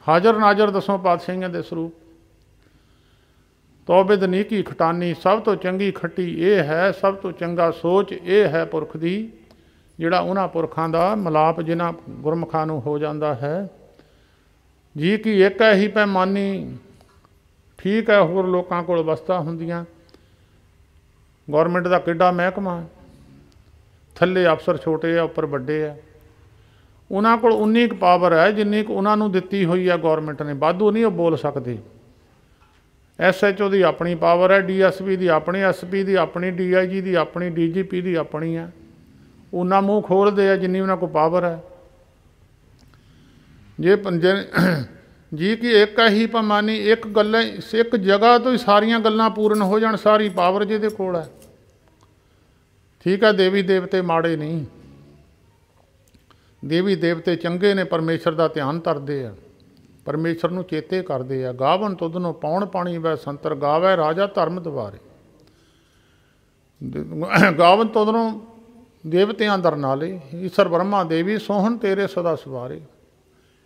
ਹਾਜ਼ਰ ਨਾਜ਼ਰ ਦਸੋਂ ਪਾਤਸ਼ਾਹੀਆਂ ਦੇ ਸਰੂਪ। ਤੋਬਿਦ ਨੀਕੀ ਖਟਾਨੀ, ਸਭ ਤੋਂ ਚੰਗੀ ਖੱਟੀ ਇਹ ਹੈ, ਸਭ ਤੋਂ ਚੰਗਾ ਸੋਚ ਇਹ ਹੈ ਪੁਰਖ ਦੀ, ਜਿਹੜਾ ਉਹਨਾਂ ਪੁਰਖਾਂ ਦਾ ਮਿਲਾਪ ਜਿਨ੍ਹਾਂ ਗੁਰਮੁਖਾਂ ਨੂੰ ਹੋ ਜਾਂਦਾ ਹੈ। ਜੀ ਕੀ ਇੱਕ ਹੈ ਹੀ ਪੈਮਾਨੀ। ਠੀਕ ਹੈ, ਹੋਰ ਲੋਕਾਂ ਕੋਲ ਵਸਤਾਂ ਹੁੰਦੀਆਂ। ਗੌਰਮੈਂਟ ਦਾ ਕਿੱਡਾ ਮਹਿਕਮਾ, ਥੱਲੇ ਅਫਸਰ ਛੋਟੇ ਆ, ਉੱਪਰ ਵੱਡੇ ਆ। ਉਹਨਾਂ ਕੋਲ ਉਨੀ ਕੁ ਪਾਵਰ ਹੈ ਜਿੰਨੀ ਕੁ ਉਹਨਾਂ ਨੂੰ ਦਿੱਤੀ ਹੋਈ ਹੈ ਗੌਰਮੈਂਟ ਨੇ। ਵਾਧੂ ਨਹੀਂ ਉਹ ਬੋਲ ਸਕਦੇ। SHO ਦੀ ਆਪਣੀ ਪਾਵਰ ਹੈ, DSP ਦੀ ਆਪਣੀ, SP ਦੀ ਆਪਣੀ, DIG ਦੀ ਆਪਣੀ, DGP ਦੀ ਆਪਣੀ ਹੈ। ਉਹਨਾਂ ਮੂੰਹ ਖੋਲ੍ਹਦੇ ਆ ਜਿੰਨੀ ਉਹਨਾਂ ਕੋਲ ਪਾਵਰ ਹੈ। ਜੇ ਜੀ ਕਿ ਇੱਕ ਹੀ ਪੈਮਾਨੀ, ਇੱਕ ਗੱਲਾਂ, ਇੱਕ ਜਗ੍ਹਾ ਤੋਂ ਹੀ ਸਾਰੀਆਂ ਗੱਲਾਂ ਪੂਰਨ ਹੋ ਜਾਣ, ਸਾਰੀ ਪਾਵਰ ਜਿਹਦੇ ਕੋਲ ਹੈ। ਠੀਕ ਹੈ, ਦੇਵੀ ਦੇਵਤੇ ਮਾੜੇ ਨਹੀਂ। ਦੇਵੀ ਦੇਵਤੇ ਚੰਗੇ ਨੇ, ਪਰਮੇਸ਼ਰ ਦਾ ਧਿਆਨ ਧਰਦੇ ਆ, ਪਰਮੇਸ਼ਰ ਨੂੰ ਚੇਤੇ ਕਰਦੇ ਆ। ਗਾਵਨ ਤੁਧਨੋਂ ਪਾਉਣ ਪਾਣੀ ਵੈ ਸੰਤਰ, ਗਾਵੈ ਰਾਜਾ ਧਰਮ ਦੁਆਰੇ। ਗਾਵਨ ਤੁਧਨੋਂ ਦੇਵਤਿਆਂ ਦਰ ਨਾਲੇ, ਈਸ਼ਰ ਬ੍ਰਹਮਾ ਦੇਵੀ ਸੋਹਣ ਤੇਰੇ ਸਦਾ ਸਵਾਰੇ।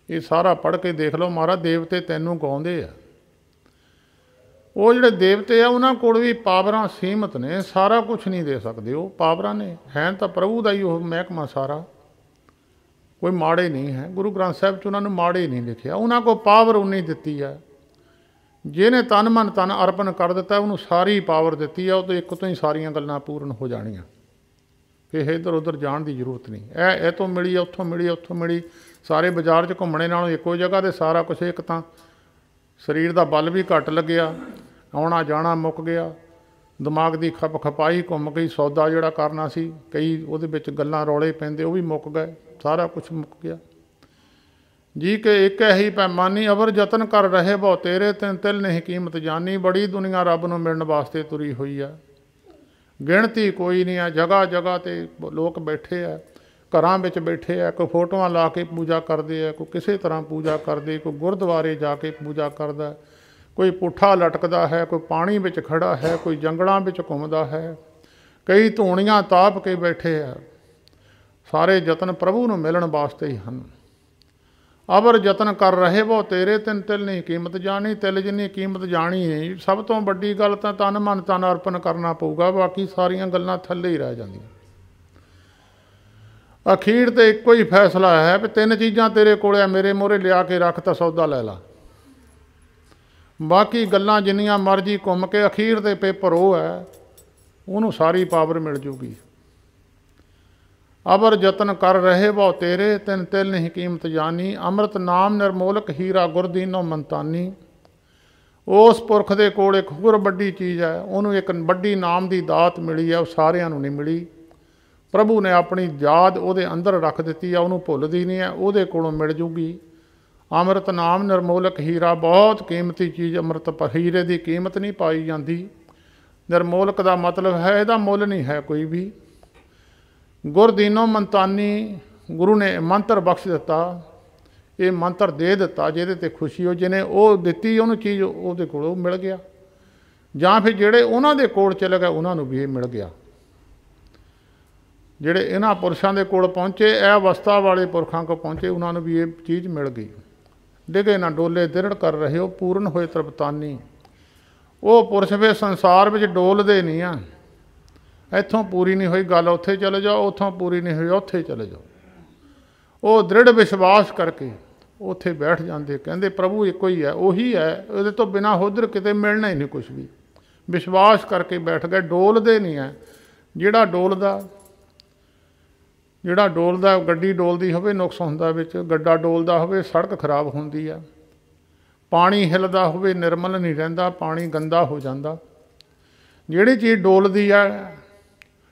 ਇਹ ਸਾਰਾ ਪੜ੍ਹ ਕੇ ਦੇਖ ਲਓ, ਮਹਾਰਾਜ ਦੇਵਤੇ ਤੈਨੂੰ ਗਾਉਂਦੇ ਆ। ਉਹ ਜਿਹੜੇ ਦੇਵਤੇ ਆ ਉਹਨਾਂ ਕੋਲ ਵੀ ਪਾਵਰਾਂ ਸੀਮਤ ਨੇ, ਸਾਰਾ ਕੁਛ ਨਹੀਂ ਦੇ ਸਕਦੇ ਉਹ। ਪਾਵਰਾਂ ਨੇ, ਹੈ ਤਾਂ ਪ੍ਰਭੂ ਦਾ ਹੀ ਉਹ ਮਹਿਕਮਾ ਸਾਰਾ, ਕੋਈ ਮਾੜੇ ਨਹੀਂ ਹੈ। ਗੁਰੂ ਗ੍ਰੰਥ ਸਾਹਿਬ 'ਚ ਉਹਨਾਂ ਨੂੰ ਮਾੜੇ ਨਹੀਂ ਲਿਖਿਆ। ਉਹਨਾਂ ਕੋਲ ਪਾਵਰ ਉਨੀ ਦਿੱਤੀ ਹੈ। ਜਿਹਨੇ ਤਨ ਮਨ ਤਨ ਅਰਪਣ ਕਰ ਦਿੱਤਾ ਉਹਨੂੰ ਸਾਰੀ ਪਾਵਰ ਦਿੱਤੀ ਆ। ਉਹ ਤੋਂ ਇੱਕ ਤੋਂ ਹੀ ਸਾਰੀਆਂ ਗੱਲਾਂ ਪੂਰਨ ਹੋ ਜਾਣੀਆਂ। ਫਿਰ ਇੱਧਰ ਉੱਧਰ ਜਾਣ ਦੀ ਜ਼ਰੂਰਤ ਨਹੀਂ। ਇਹ ਤੋਂ ਮਿਲੀ, ਉੱਥੋਂ ਮਿਲੀ, ਉੱਥੋਂ ਮਿਲੀ। ਸਾਰੇ ਬਾਜ਼ਾਰ 'ਚ ਘੁੰਮਣੇ ਨਾਲੋਂ ਇੱਕੋ ਜਗ੍ਹਾ 'ਤੇ ਸਾਰਾ ਕੁਛ। ਇੱਕ ਤਾਂ ਸਰੀਰ ਦਾ ਬਲ ਵੀ ਘੱਟ ਲੱਗਿਆ, ਆਉਣਾ ਜਾਣਾ ਮੁੱਕ ਗਿਆ, ਦਿਮਾਗ ਦੀ ਖਪਾਈ ਘੁੰਮ ਗਈ। ਸੌਦਾ ਜਿਹੜਾ ਕਰਨਾ ਸੀ, ਕਈ ਉਹਦੇ ਵਿੱਚ ਗੱਲਾਂ ਰੌਲੇ ਪੈਂਦੇ, ਉਹ ਵੀ ਮੁੱਕ ਗਏ। ਸਾਰਾ ਕੁਛ ਮੁੱਕ ਗਿਆ। ਜੀ ਕਿ ਇੱਕ ਹੀ ਪੈਮਾਨੀ, ਅਵਰ ਯਤਨ ਕਰ ਰਹੇ ਬਹੁ ਤੇਰੇ, ਤਿੰਨ ਤਿਲ ਨਹੀਂ ਕੀਮਤ ਜਾਨੀ। ਬੜੀ ਦੁਨੀਆ ਰੱਬ ਨੂੰ ਮਿਲਣ ਵਾਸਤੇ ਤੁਰੀ ਹੋਈ ਆ, ਗਿਣਤੀ ਕੋਈ ਨਹੀਂ ਆ। ਜਗ੍ਹਾ ਜਗ੍ਹਾ 'ਤੇ ਲੋਕ ਬੈਠੇ ਆ, ਘਰਾਂ ਵਿੱਚ ਬੈਠੇ ਆ। ਕੋਈ ਫੋਟੋਆਂ ਲਾ ਕੇ ਪੂਜਾ ਕਰਦੇ ਆ, ਕੋਈ ਕਿਸੇ ਤਰ੍ਹਾਂ ਪੂਜਾ ਕਰਦੇ, ਕੋਈ ਗੁਰਦੁਆਰੇ ਜਾ ਕੇ ਪੂਜਾ ਕਰਦਾ, ਕੋਈ ਪੁੱਠਾ ਲਟਕਦਾ ਹੈ, ਕੋਈ ਪਾਣੀ ਵਿੱਚ ਖੜਾ ਹੈ, ਕੋਈ ਜੰਗਲਾਂ ਵਿੱਚ ਘੁੰਮਦਾ ਹੈ, ਕਈ ਧੂਣੀਆਂ ਤਾਪ ਕੇ ਬੈਠੇ ਆ। ਸਾਰੇ ਯਤਨ ਪ੍ਰਭੂ ਨੂੰ ਮਿਲਣ ਵਾਸਤੇ ਹੀ ਹਨ। ਅਵਰ ਯਤਨ ਕਰ ਰਹੇ ਵੋ ਤੇਰੇ, ਤਿੰਨ ਤਿਲ ਨਹੀਂ ਕੀਮਤ ਜਾਣੀ। ਤਿਲ ਜਿੰਨੀ ਕੀਮਤ ਜਾਣੀ ਨਹੀਂ। ਸਭ ਤੋਂ ਵੱਡੀ ਗੱਲ ਤਾਂ ਤਨ ਮਨ ਤਨ ਅਰਪਣ ਕਰਨਾ ਪਊਗਾ, ਬਾਕੀ ਸਾਰੀਆਂ ਗੱਲਾਂ ਥੱਲੇ ਹੀ ਰਹਿ ਜਾਂਦੀਆਂ। ਅਖੀਰ ਤੇ ਇੱਕੋ ਹੀ ਫੈਸਲਾ ਹੈ ਵੀ ਤਿੰਨ ਚੀਜ਼ਾਂ ਤੇਰੇ ਕੋਲ ਆ, ਮੇਰੇ ਮੂਹਰੇ ਲਿਆ ਕੇ ਰੱਖ ਤਾਂ ਸੌਦਾ ਲੈ ਲਾ। ਬਾਕੀ ਗੱਲਾਂ ਜਿੰਨੀਆਂ ਮਰਜ਼ੀ ਘੁੰਮ ਕੇ ਅਖੀਰ ਤੇ ਪੇਪਰ ਉਹ ਹੈ, ਉਹਨੂੰ ਸਾਰੀ ਪਾਵਰ ਮਿਲ ਜੂਗੀ। ਅਵਰ ਯਤਨ ਕਰ ਰਹੇ ਵੋ ਤੇਰੇ, ਤਿੰਨ ਤਿਲ ਨਹੀਂ ਕੀਮਤ ਜਾਣੀ। ਅੰਮ੍ਰਿਤ ਨਾਮ ਨਿਰਮੋਲਕ ਹੀਰਾ ਗੁਰ ਦੀਨੋ ਮੰਤਾਨੀ। ਉਸ ਪੁਰਖ ਦੇ ਕੋਲ ਇੱਕ ਹੋਰ ਵੱਡੀ ਚੀਜ਼ ਹੈ, ਉਹਨੂੰ ਇੱਕ ਵੱਡੀ ਨਾਮ ਦੀ ਦਾਤ ਮਿਲੀ ਹੈ, ਉਹ ਸਾਰਿਆਂ ਨੂੰ ਨਹੀਂ ਮਿਲੀ। ਪ੍ਰਭੂ ਨੇ ਆਪਣੀ ਯਾਦ ਉਹਦੇ ਅੰਦਰ ਰੱਖ ਦਿੱਤੀ ਆ, ਉਹਨੂੰ ਭੁੱਲਦੀ ਨਹੀਂ ਹੈ, ਉਹਦੇ ਕੋਲੋਂ ਮਿਲ ਜੂਗੀ। ਅੰਮ੍ਰਿਤ ਨਾਮ ਨਿਰਮੋਲਕ ਹੀਰਾ, ਬਹੁਤ ਕੀਮਤੀ ਚੀਜ਼। ਅੰਮ੍ਰਿਤ ਹੀਰੇ ਦੀ ਕੀਮਤ ਨਹੀਂ ਪਾਈ ਜਾਂਦੀ। ਨਿਰਮੋਲਕ ਦਾ ਮਤਲਬ ਹੈ ਇਹਦਾ ਮੁੱਲ ਨਹੀਂ ਹੈ ਕੋਈ ਵੀ। ਗੁਰ ਦੀਨੋ ਮੰਤਾਨੀ, ਗੁਰੂ ਨੇ ਮੰਤਰ ਬਖਸ਼ ਦਿੱਤਾ, ਇਹ ਮੰਤਰ ਦੇ ਦਿੱਤਾ ਜਿਹਦੇ ਤੇ ਖੁਸ਼ੀ ਹੋ। ਜਿਹਨੇ ਉਹ ਦਿੱਤੀ ਉਹਨੂੰ ਚੀਜ਼, ਉਹਦੇ ਕੋਲੋਂ ਮਿਲ ਗਿਆ। ਜਾਂ ਫਿਰ ਜਿਹੜੇ ਉਹਨਾਂ ਦੇ ਕੋਲ ਚਲੇ ਗਏ ਉਹਨਾਂ ਨੂੰ ਵੀ ਇਹ ਮਿਲ ਗਿਆ। ਜਿਹੜੇ ਇਹਨਾਂ ਪੁਰਸ਼ਾਂ ਦੇ ਕੋਲ ਪਹੁੰਚੇ, ਇਹ ਅਵਸਥਾ ਵਾਲੇ ਪੁਰਖਾਂ ਕੋਲ ਪਹੁੰਚੇ, ਉਹਨਾਂ ਨੂੰ ਵੀ ਇਹ ਚੀਜ਼ ਮਿਲ ਗਈ। ਡਿਗੇ ਨਾ ਡੋਲੇ ਦ੍ਰਿੜ ਕਰ ਰਹੇ ਹੋ, ਪੂਰਨ ਹੋਏ ਤ੍ਰਿਪਤਾਨੀ। ਉਹ ਪੁਰਸ਼ ਫਿਰ ਸੰਸਾਰ ਵਿੱਚ ਡੋਲਦੇ ਨਹੀਂ ਆ। ਇੱਥੋਂ ਪੂਰੀ ਨਹੀਂ ਹੋਈ ਗੱਲ ਉੱਥੇ ਚਲੇ ਜਾਓ, ਉੱਥੋਂ ਪੂਰੀ ਨਹੀਂ ਹੋਈ ਉੱਥੇ ਚਲੇ ਜਾਓ। ਉਹ ਦ੍ਰਿੜ ਵਿਸ਼ਵਾਸ ਕਰਕੇ ਉੱਥੇ ਬੈਠ ਜਾਂਦੇ, ਕਹਿੰਦੇ ਪ੍ਰਭੂ ਇੱਕੋ ਹੀ ਹੈ, ਉਹੀ ਹੈ, ਉਹਦੇ ਤੋਂ ਬਿਨਾਂ ਉੱਧਰ ਕਿਤੇ ਮਿਲਣਾ ਹੀ ਨਹੀਂ ਕੁਛ ਵੀ। ਵਿਸ਼ਵਾਸ ਕਰਕੇ ਬੈਠ ਗਏ, ਡੋਲਦੇ ਨਹੀਂ ਹੈ। ਜਿਹੜਾ ਡੋਲਦਾ ਗੱਡੀ ਡੋਲਦੀ ਹੋਵੇ ਨੁਕਸ ਹੁੰਦਾ ਵਿੱਚ, ਗੱਡਾ ਡੋਲਦਾ ਹੋਵੇ ਸੜਕ ਖਰਾਬ ਹੁੰਦੀ ਆ। ਪਾਣੀ ਹਿੱਲਦਾ ਹੋਵੇ ਨਿਰਮਲ ਨਹੀਂ ਰਹਿੰਦਾ, ਪਾਣੀ ਗੰਦਾ ਹੋ ਜਾਂਦਾ। ਜਿਹੜੀ ਚੀਜ਼ ਡੋਲਦੀ ਆ,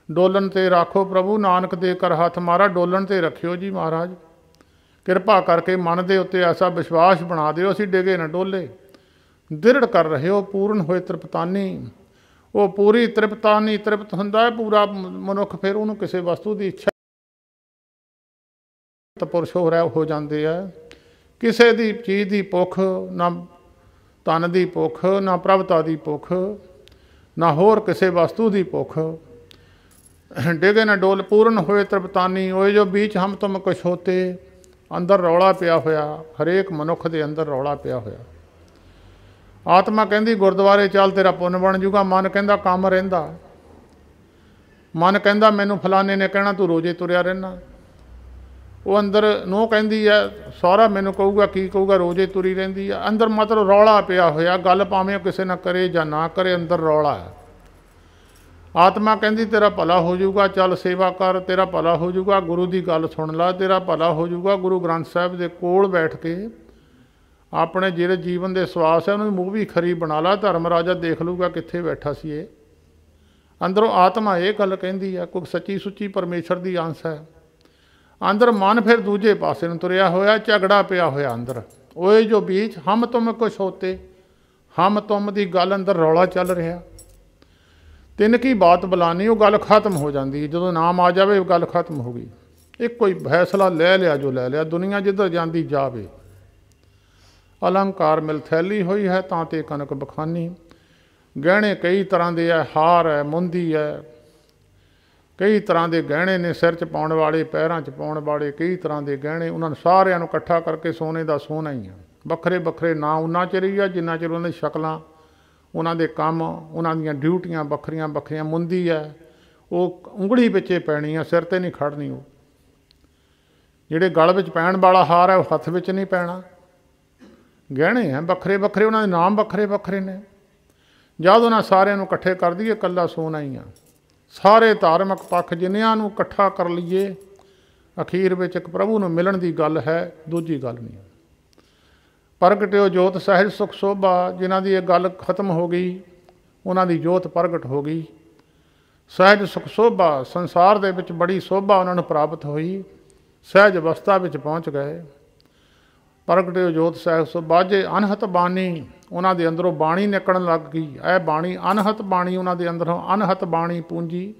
ਡੋਲਣ ਤੇ ਰੱਖੋ ਪ੍ਰਭੂ ਨਾਨਕ ਦੇ ਕਰ ਹੱਥ ਮਾਰਾ, ਡੋਲਣ ਤੇ ਰੱਖਿਓ ਜੀ ਮਹਾਰਾਜ। ਕਿਰਪਾ ਕਰਕੇ ਮਨ ਦੇ ਉੱਤੇ ਐਸਾ ਵਿਸ਼ਵਾਸ ਬਣਾ ਦਿਓ, ਅਸੀਂ ਡਿਗੇ ਨਾ ਡੋਲੇ। ਦ੍ਰਿੜ ਕਰ ਰਹੇ ਹੋ, ਪੂਰਨ ਹੋਏ ਤ੍ਰਿਪਤਾਨੀ। ਉਹ ਪੂਰੀ ਤ੍ਰਿਪਤਾਨੀ, ਤ੍ਰਿਪਤ ਹੁੰਦਾ ਹੈ ਪੂਰਾ ਮਨੁੱਖ, ਫਿਰ ਉਹਨੂੰ ਕਿਸੇ ਵਸਤੂ ਦੀ ਇੱਛਾ ਪੁਰਸ਼ ਹੋ ਜਾਂਦੇ ਆ। ਕਿਸੇ ਦੀ ਚੀਜ਼ ਦੀ ਭੁੱਖ, ਨਾ ਧਨ ਦੀ ਭੁੱਖ, ਨਾ ਪ੍ਰਭਤਾ ਦੀ ਭੁੱਖ, ਨਾ ਹੋਰ ਕਿਸੇ ਵਸਤੂ ਦੀ ਭੁੱਖ। ਡਿਗੇ ਨਾ ਡੋਲ, ਪੂਰਨ ਹੋਏ ਤ੍ਰਿਪਤਾਨੀ। ਉਹ ਜੋ ਬੀਚ ਹਮ ਤੁਮ ਕੁਛ ਹੋਤੇ, ਅੰਦਰ ਰੌਲਾ ਪਿਆ ਹੋਇਆ, ਹਰੇਕ ਮਨੁੱਖ ਦੇ ਅੰਦਰ ਰੌਲਾ ਪਿਆ ਹੋਇਆ। ਆਤਮਾ ਕਹਿੰਦੀ ਗੁਰਦੁਆਰੇ ਚੱਲ ਤੇਰਾ ਪੁੰਨ ਬਣ ਜੂਗਾ, ਮਨ ਕਹਿੰਦਾ ਕੰਮ ਰਹਿੰਦਾ। ਮਨ ਕਹਿੰਦਾ ਮੈਨੂੰ ਫਲਾਣੇ ਨੇ ਕਹਿਣਾ ਤੂੰ ਰੋਜ਼ੇ ਤੁਰਿਆ ਰਹਿਣਾ। ਉਹ ਅੰਦਰ ਨੂੰਹ ਕਹਿੰਦੀ ਹੈ, ਸਹੁਰਾ ਮੈਨੂੰ ਕਹੂਗਾ ਕੀ ਕਹੂਗਾ, ਰੋਜ਼ੇ ਤੁਰੀ ਰਹਿੰਦੀ ਆ। ਅੰਦਰ ਮਤਲਬ ਰੌਲਾ ਪਿਆ ਹੋਇਆ, ਗੱਲ ਭਾਵੇਂ ਕਿਸੇ ਨਾਲ ਕਰੇ ਜਾਂ ਨਾ ਕਰੇ, ਅੰਦਰ ਰੌਲਾ ਹੈ। ਆਤਮਾ ਕਹਿੰਦੀ ਤੇਰਾ ਭਲਾ ਹੋ ਜਾਊਗਾ, ਚੱਲ ਸੇਵਾ ਕਰ, ਤੇਰਾ ਭਲਾ ਹੋ ਜਾਊਗਾ, ਗੁਰੂ ਦੀ ਗੱਲ ਸੁਣ ਲਾ, ਤੇਰਾ ਭਲਾ ਹੋ ਜਾਊਗਾ। ਗੁਰੂ ਗ੍ਰੰਥ ਸਾਹਿਬ ਦੇ ਕੋਲ ਬੈਠ ਕੇ ਆਪਣੇ ਜਿਹੜੇ ਜੀਵਨ ਦੇ ਸਵਾਸ ਹੈ ਉਹਨੂੰ ਮੂੰਹ ਵੀ ਖਰੀ ਬਣਾ ਲਾ, ਧਰਮ ਰਾਜਾ ਦੇਖ ਲੂਗਾ ਕਿੱਥੇ ਬੈਠਾ ਸੀ ਇਹ। ਅੰਦਰੋਂ ਆਤਮਾ ਇਹ ਗੱਲ ਕਹਿੰਦੀ ਆ, ਕੋਈ ਸੱਚੀ ਸੁੱਚੀ ਪਰਮੇਸ਼ਰ ਦੀ ਅੰਸ਼ ਹੈ। ਅੰਦਰ ਮਨ ਫਿਰ ਦੂਜੇ ਪਾਸੇ ਨੂੰ ਤੁਰਿਆ ਹੋਇਆ, ਝਗੜਾ ਪਿਆ ਹੋਇਆ ਅੰਦਰ। ਉਹ ਜੋ ਬੀਚ ਹਮ ਤੁਮ ਕੁਛ ਹੋਤੇ, ਹਮ ਤੁਮ ਦੀ ਗੱਲ ਅੰਦਰ ਰੌਲਾ ਚੱਲ ਰਿਹਾ। ਤਿੰਨ ਕੀ ਬਾਤ ਬੁਲਾਨੀ, ਉਹ ਗੱਲ ਖਤਮ ਹੋ ਜਾਂਦੀ। ਜਦੋਂ ਨਾਮ ਆ ਜਾਵੇ ਗੱਲ ਖਤਮ ਹੋ ਗਈ। ਇੱਕੋ ਹੀ ਫੈਸਲਾ ਲੈ ਲਿਆ ਜੋ ਲੈ ਲਿਆ, ਦੁਨੀਆ ਜਿੱਧਰ ਜਾਂਦੀ ਜਾਵੇ। ਅਲੰਕਾਰ ਮਿਲ ਥੈਲੀ ਹੋਈ ਹੈ ਤਾਂ ਤੇ ਕਨਕ ਬਖਾਨੀ। ਗਹਿਣੇ ਕਈ ਤਰ੍ਹਾਂ ਦੇ ਹੈ, ਹਾਰ ਹੈ, ਮੁੰਦੀ ਹੈ, ਕਈ ਤਰ੍ਹਾਂ ਦੇ ਗਹਿਣੇ ਨੇ, ਸਿਰ 'ਚ ਪਾਉਣ ਵਾਲੇ, ਪੈਰਾਂ 'ਚ ਪਾਉਣ ਵਾਲੇ, ਕਈ ਤਰ੍ਹਾਂ ਦੇ ਗਹਿਣੇ। ਉਹਨਾਂ ਨੂੰ ਸਾਰਿਆਂ ਨੂੰ ਇਕੱਠਾ ਕਰਕੇ ਸੋਨੇ ਦਾ ਸੋਨਾ ਹੀ ਆ। ਵੱਖਰੇ ਵੱਖਰੇ ਨਾਂ ਉਨਾ ਚਿਰ ਹੀ ਆ ਜਿੰਨਾ ਚਿਰ ਉਹਨਾਂ ਦੀ ਸ਼ਕਲਾਂ, ਉਹਨਾਂ ਦੇ ਕੰਮ, ਉਹਨਾਂ ਦੀਆਂ ਡਿਊਟੀਆਂ ਵੱਖਰੀਆਂ ਵੱਖਰੀਆਂ। ਮੁੰਦੀ ਹੈ ਉਹ ਉਂਗਲੀ ਵਿੱਚੇ ਪੈਣੀ ਆ, ਸਿਰ 'ਤੇ ਨਹੀਂ ਖੜਨੀ। ਉਹ ਜਿਹੜੇ ਗਲ ਵਿੱਚ ਪੈਣ ਵਾਲਾ ਹਾਰ ਹੈ ਉਹ ਹੱਥ ਵਿੱਚ ਨਹੀਂ ਪੈਣਾ। ਗਹਿਣੇ ਹੈ ਵੱਖਰੇ ਵੱਖਰੇ, ਉਹਨਾਂ ਦੇ ਨਾਮ ਵੱਖਰੇ ਵੱਖਰੇ ਨੇ। ਜਦ ਉਹਨਾਂ ਸਾਰਿਆਂ ਨੂੰ ਇਕੱਠੇ ਕਰ ਦਈਏ ਇਕੱਲਾ ਸੋਨਾ ਹੀ ਆ। ਸਾਰੇ ਧਾਰਮਿਕ ਪੱਖ ਜਿੰਨਿਆਂ ਨੂੰ ਇਕੱਠਾ ਕਰ ਲਈਏ, ਅਖੀਰ ਵਿੱਚ ਇੱਕ ਪ੍ਰਭੂ ਨੂੰ ਮਿਲਣ ਦੀ ਗੱਲ ਹੈ, ਦੂਜੀ ਗੱਲ ਨਹੀਂ। ਪ੍ਰਗਟਿਓ ਜੋਤ ਸਹਿਜ ਸੁਖ ਸੋਭਾ, ਜਿਨ੍ਹਾਂ ਦੀ ਇਹ ਗੱਲ ਖਤਮ ਹੋ ਗਈ, ਉਹਨਾਂ ਦੀ ਜੋਤ ਪ੍ਰਗਟ ਹੋ ਗਈ। ਸਹਿਜ ਸੁਖ ਸੋਭਾ, ਸੰਸਾਰ ਦੇ ਵਿੱਚ ਬੜੀ ਸੋਭਾ ਉਹਨਾਂ ਨੂੰ ਪ੍ਰਾਪਤ ਹੋਈ, ਸਹਿਜ ਅਵਸਥਾ ਵਿੱਚ ਪਹੁੰਚ ਗਏ। ਪ੍ਰਗਟਿਓ ਜੋਤ ਸਹਿਜ ਸੁਖ ਬਾਝੇ ਅਨਹਤ ਬਾਣੀ, ਉਹਨਾਂ ਦੇ ਅੰਦਰੋਂ ਬਾਣੀ ਨਿਕਲਣ ਲੱਗ ਗਈ। ਇਹ ਬਾਣੀ ਅਨਹਤ ਬਾਣੀ, ਉਹਨਾਂ ਦੇ ਅੰਦਰੋਂ ਅਨਹਤ ਬਾਣੀ ਪੂੰਜੀ,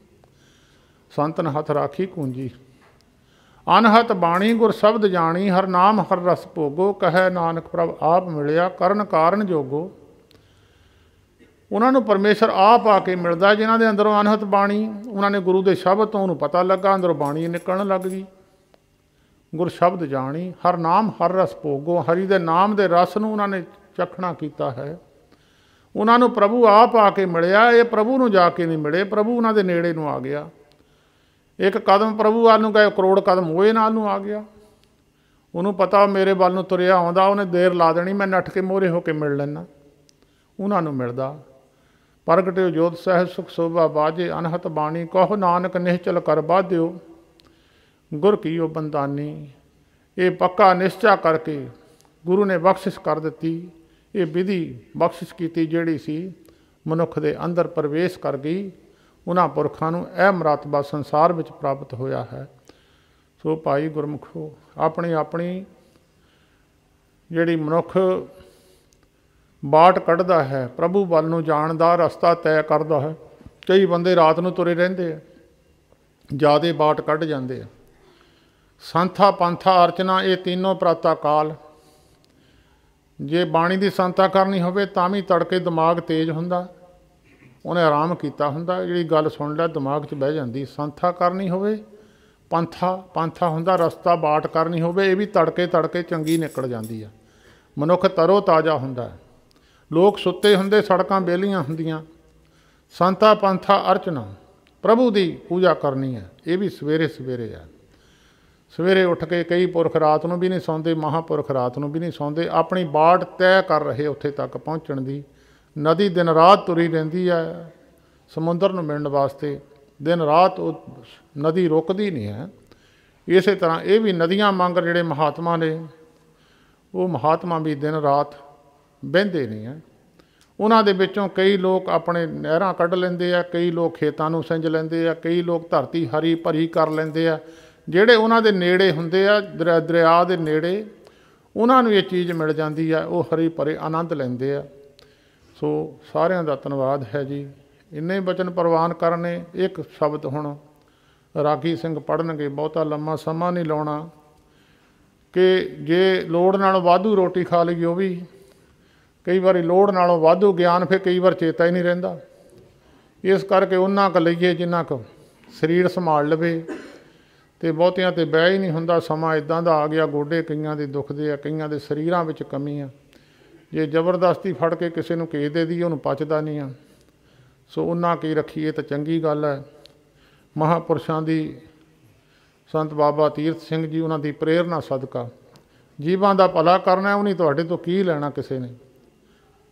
ਸੰਤਨ ਹੱਥ ਰਾਖੀ ਕੂੰਜੀ। ਅਨਹਤ ਬਾਣੀ ਗੁਰ ਸ਼ਬਦ ਜਾਣੀ, ਹਰ ਨਾਮ ਹਰ ਰਸ ਭੋਗੋ, ਕਹੈ ਨਾਨਕ ਪ੍ਰਭ ਆਪ ਮਿਲਿਆ ਕਰਨ ਕਾਰਨ ਜੋਗੋ। ਉਹਨਾਂ ਨੂੰ ਪਰਮੇਸ਼ਰ ਆਪ ਆ ਕੇ ਮਿਲਦਾ। ਜਿਨ੍ਹਾਂ ਦੇ ਅੰਦਰੋਂ ਅਨਹਤ ਬਾਣੀ, ਉਹਨਾਂ ਨੇ ਗੁਰੂ ਦੇ ਸ਼ਬਦ ਤੋਂ ਉਹਨੂੰ ਪਤਾ ਲੱਗਾ, ਅੰਦਰੋਂ ਬਾਣੀ ਨਿਕਲਣ ਲੱਗ ਗਈ। ਗੁਰ ਸ਼ਬਦ ਜਾਣੀ ਹਰ ਨਾਮ ਹਰ ਰਸ ਭੋਗੋ, ਹਰੀ ਦੇ ਨਾਮ ਦੇ ਰਸ ਨੂੰ ਉਹਨਾਂ ਨੇ ਚਖਣਾ ਕੀਤਾ ਹੈ। ਉਹਨਾਂ ਨੂੰ ਪ੍ਰਭੂ ਆਪ ਆ ਕੇ ਮਿਲਿਆ। ਇਹ ਪ੍ਰਭੂ ਨੂੰ ਜਾ ਕੇ ਨਹੀਂ ਮਿਲੇ, ਪ੍ਰਭੂ ਉਹਨਾਂ ਦੇ ਨੇੜੇ ਨੂੰ ਆ ਗਿਆ। ਇੱਕ ਕਦਮ ਪ੍ਰਭੂ ਵੱਲ ਨੂੰ ਗਏ, ਕਰੋੜ ਕਦਮ ਉਹਦੇ ਨਾਲ ਨੂੰ ਆ ਗਿਆ। ਉਹਨੂੰ ਪਤਾ ਮੇਰੇ ਵੱਲ ਨੂੰ ਤੁਰਿਆ ਆਉਂਦਾ, ਉਹਨੇ ਦੇਰ ਲਾ ਦੇਣੀ, ਮੈਂ ਨੱਠ ਕੇ ਮੋਹਰੇ ਹੋ ਕੇ ਮਿਲ ਲੈਣਾ। ਉਹਨਾਂ ਨੂੰ ਮਿਲਦਾ। ਪ੍ਰਗਟਿਓ ਜੋਤ ਸਹਿਜ ਸੁਖ ਸੋਭਾ ਬਾਜੇ, ਅਨਹਤ ਬਾਣੀ ਕਹੋ ਨਾਨਕ ਨਿਹਚਲ ਕਰ ਬਾਧਿਓ। ਗੁਰ ਕੀਓ ਬੰਦਾਨੀ, ਇਹ ਪੱਕਾ ਨਿਸ਼ਚਾ ਕਰਕੇ ਗੁਰੂ ਨੇ ਬਖਸ਼ਿਸ਼ ਕਰ ਦਿੱਤੀ। ਇਹ ਵਿਧੀ ਬਖਸ਼ਿਸ਼ ਕੀਤੀ ਜਿਹੜੀ ਸੀ ਮਨੁੱਖ ਦੇ ਅੰਦਰ ਪ੍ਰਵੇਸ਼ ਕਰ ਗਈ। ਉਹਨਾਂ ਪੁਰਖਾਂ ਨੂੰ ਇਹ ਮਰਤਬਾ ਸੰਸਾਰ ਵਿੱਚ ਪ੍ਰਾਪਤ ਹੋਇਆ ਹੈ। ਸੋ ਭਾਈ ਗੁਰਮੁਖੋ, ਆਪਣੀ ਆਪਣੀ ਜਿਹੜੀ ਮਨੁੱਖ ਬਾਟ ਕੱਢਦਾ ਹੈ, ਪ੍ਰਭੂ ਵੱਲ ਨੂੰ ਜਾਣ ਦਾ ਰਸਤਾ ਤੈਅ ਕਰਦਾ ਹੈ। ਕਈ ਬੰਦੇ ਰਾਤ ਨੂੰ ਤੁਰੇ ਰਹਿੰਦੇ ਆ, ਜ਼ਿਆਦਾ ਬਾਟ ਕੱਢ ਜਾਂਦੇ ਆ। ਸੰਥਾ ਪੰਥਾ ਅਰਚਨਾ, ਇਹ ਤਿੰਨੋਂ ਪ੍ਰਾਤਾ ਕਾਲ। ਜੇ ਬਾਣੀ ਦੀ ਸੰਥਾ ਕਰਨੀ ਹੋਵੇ ਤਾਂ ਵੀ ਤੜਕੇ ਦਿਮਾਗ ਤੇਜ਼ ਹੁੰਦਾ, ਉਹਨੇ ਆਰਾਮ ਕੀਤਾ ਹੁੰਦਾ, ਜਿਹੜੀ ਗੱਲ ਸੁਣ ਲੈ ਦਿਮਾਗ 'ਚ ਬਹਿ ਜਾਂਦੀ। ਸੰਥਾ ਕਰਨੀ ਹੋਵੇ, ਪੰਥਾ ਹੁੰਦਾ ਰਸਤਾ, ਬਾਟ ਕਰਨੀ ਹੋਵੇ, ਇਹ ਵੀ ਤੜਕੇ ਤੜਕੇ ਚੰਗੀ ਨਿਕਲ ਜਾਂਦੀ ਆ। ਮਨੁੱਖ ਤਰੋ ਤਾਜ਼ਾ ਹੁੰਦਾ। ਲੋਕ ਸੁੱਤੇ ਹੁੰਦੇ, ਸੜਕਾਂ ਵਿਹਲੀਆਂ ਹੁੰਦੀਆਂ। ਸੰਥਾ ਪੰਥਾ ਅਰਚਨਾ, ਪ੍ਰਭੂ ਦੀ ਪੂਜਾ ਕਰਨੀ ਹੈ। ਇਹ ਵੀ ਸਵੇਰੇ ਸਵੇਰੇ ਆ। ਸਵੇਰੇ ਉੱਠ ਕੇ ਕਈ ਪੁਰਖ ਰਾਤ ਨੂੰ ਵੀ ਨਹੀਂ ਸੌਂਦੇ, ਮਹਾਂਪੁਰਖ ਰਾਤ ਨੂੰ ਵੀ ਨਹੀਂ ਸੌਂਦੇ। ਆਪਣੀ ਬਾਟ ਤੈਅ ਕਰ ਰਹੇ ਉੱਥੇ ਤੱਕ ਪਹੁੰਚਣ ਦੀ। ਨਦੀ ਦਿਨ ਰਾਤ ਤੁਰੀ ਰਹਿੰਦੀ ਹੈ ਸਮੁੰਦਰ ਨੂੰ ਮਿਲਣ ਵਾਸਤੇ। ਦਿਨ ਰਾਤ ਉਹ ਨਦੀ ਰੁਕਦੀ ਨਹੀਂ ਹੈ। ਇਸੇ ਤਰ੍ਹਾਂ ਇਹ ਵੀ ਨਦੀਆਂ ਵਾਂਗਰ ਜਿਹੜੇ ਮਹਾਤਮਾ ਨੇ, ਉਹ ਮਹਾਤਮਾ ਵੀ ਦਿਨ ਰਾਤ ਬਹਿੰਦੇ ਨਹੀਂ ਹੈ। ਉਹਨਾਂ ਦੇ ਵਿੱਚੋਂ ਕਈ ਲੋਕ ਆਪਣੇ ਨਹਿਰਾਂ ਕੱਢ ਲੈਂਦੇ ਆ, ਕਈ ਲੋਕ ਖੇਤਾਂ ਨੂੰ ਸਿੰਜ ਲੈਂਦੇ ਆ, ਕਈ ਲੋਕ ਧਰਤੀ ਹਰੀ ਭਰੀ ਕਰ ਲੈਂਦੇ ਆ। ਜਿਹੜੇ ਉਹਨਾਂ ਦੇ ਨੇੜੇ ਹੁੰਦੇ ਆ, ਦਰਿਆ ਦੇ ਨੇੜੇ, ਉਹਨਾਂ ਨੂੰ ਇਹ ਚੀਜ਼ ਮਿਲ ਜਾਂਦੀ ਆ, ਉਹ ਹਰੀ ਭਰੇ ਆਨੰਦ ਲੈਂਦੇ ਆ। ਸੋ ਸਾਰਿਆਂ ਦਾ ਧੰਨਵਾਦ ਹੈ ਜੀ। ਇੰਨੇ ਬਚਨ ਪ੍ਰਵਾਨ ਕਰਨੇ। ਇੱਕ ਸ਼ਬਦ ਹੁਣ ਰਾਗੀ ਸਿੰਘ ਪੜ੍ਹਨਗੇ, ਬਹੁਤਾ ਲੰਮਾ ਸਮਾਂ ਨਹੀਂ ਲਾਉਣਾ। ਕਿ ਜੇ ਲੋੜ ਨਾਲੋਂ ਵਾਧੂ ਰੋਟੀ ਖਾ ਲਈ, ਉਹ ਵੀ ਕਈ ਵਾਰੀ ਲੋੜ ਨਾਲੋਂ ਵਾਧੂ ਗਿਆਨ, ਫਿਰ ਕਈ ਵਾਰ ਚੇਤਾ ਹੀ ਨਹੀਂ ਰਹਿੰਦਾ। ਇਸ ਕਰਕੇ ਉਹਨਾਂ ਕੁ ਲਈਏ ਜਿੰਨਾ ਕੁ ਸਰੀਰ ਸੰਭਾਲ ਲਵੇ, ਅਤੇ ਬਹੁਤਿਆਂ 'ਤੇ ਬਹਿ ਹੀ ਨਹੀਂ ਹੁੰਦਾ। ਸਮਾਂ ਇੱਦਾਂ ਦਾ ਆ ਗਿਆ, ਗੋਡੇ ਕਈਆਂ ਦੇ ਦੁਖਦੇ ਆ, ਕਈਆਂ ਦੇ ਸਰੀਰਾਂ ਵਿੱਚ ਕਮੀ ਆ। ਜੇ ਜ਼ਬਰਦਸਤੀ ਫੜ ਕੇ ਕਿਸੇ ਨੂੰ ਘੇ ਦੇ ਦੀ, ਉਹਨੂੰ ਪਚਦਾ ਨਹੀਂ ਆ। ਸੋ ਉਹਨਾਂ ਕੀ ਰੱਖੀਏ ਤਾਂ ਚੰਗੀ ਗੱਲ ਹੈ। ਮਹਾਂਪੁਰਸ਼ਾਂ ਦੀ, ਸੰਤ ਬਾਬਾ ਤੀਰਥ ਸਿੰਘ ਜੀ, ਉਹਨਾਂ ਦੀ ਪ੍ਰੇਰਨਾ ਸਦਕਾ ਜੀਵਾਂ ਦਾ ਭਲਾ ਕਰਨਾ। ਉਹਨੇ ਤੁਹਾਡੇ ਤੋਂ ਕੀ ਲੈਣਾ ਕਿਸੇ ਨੇ?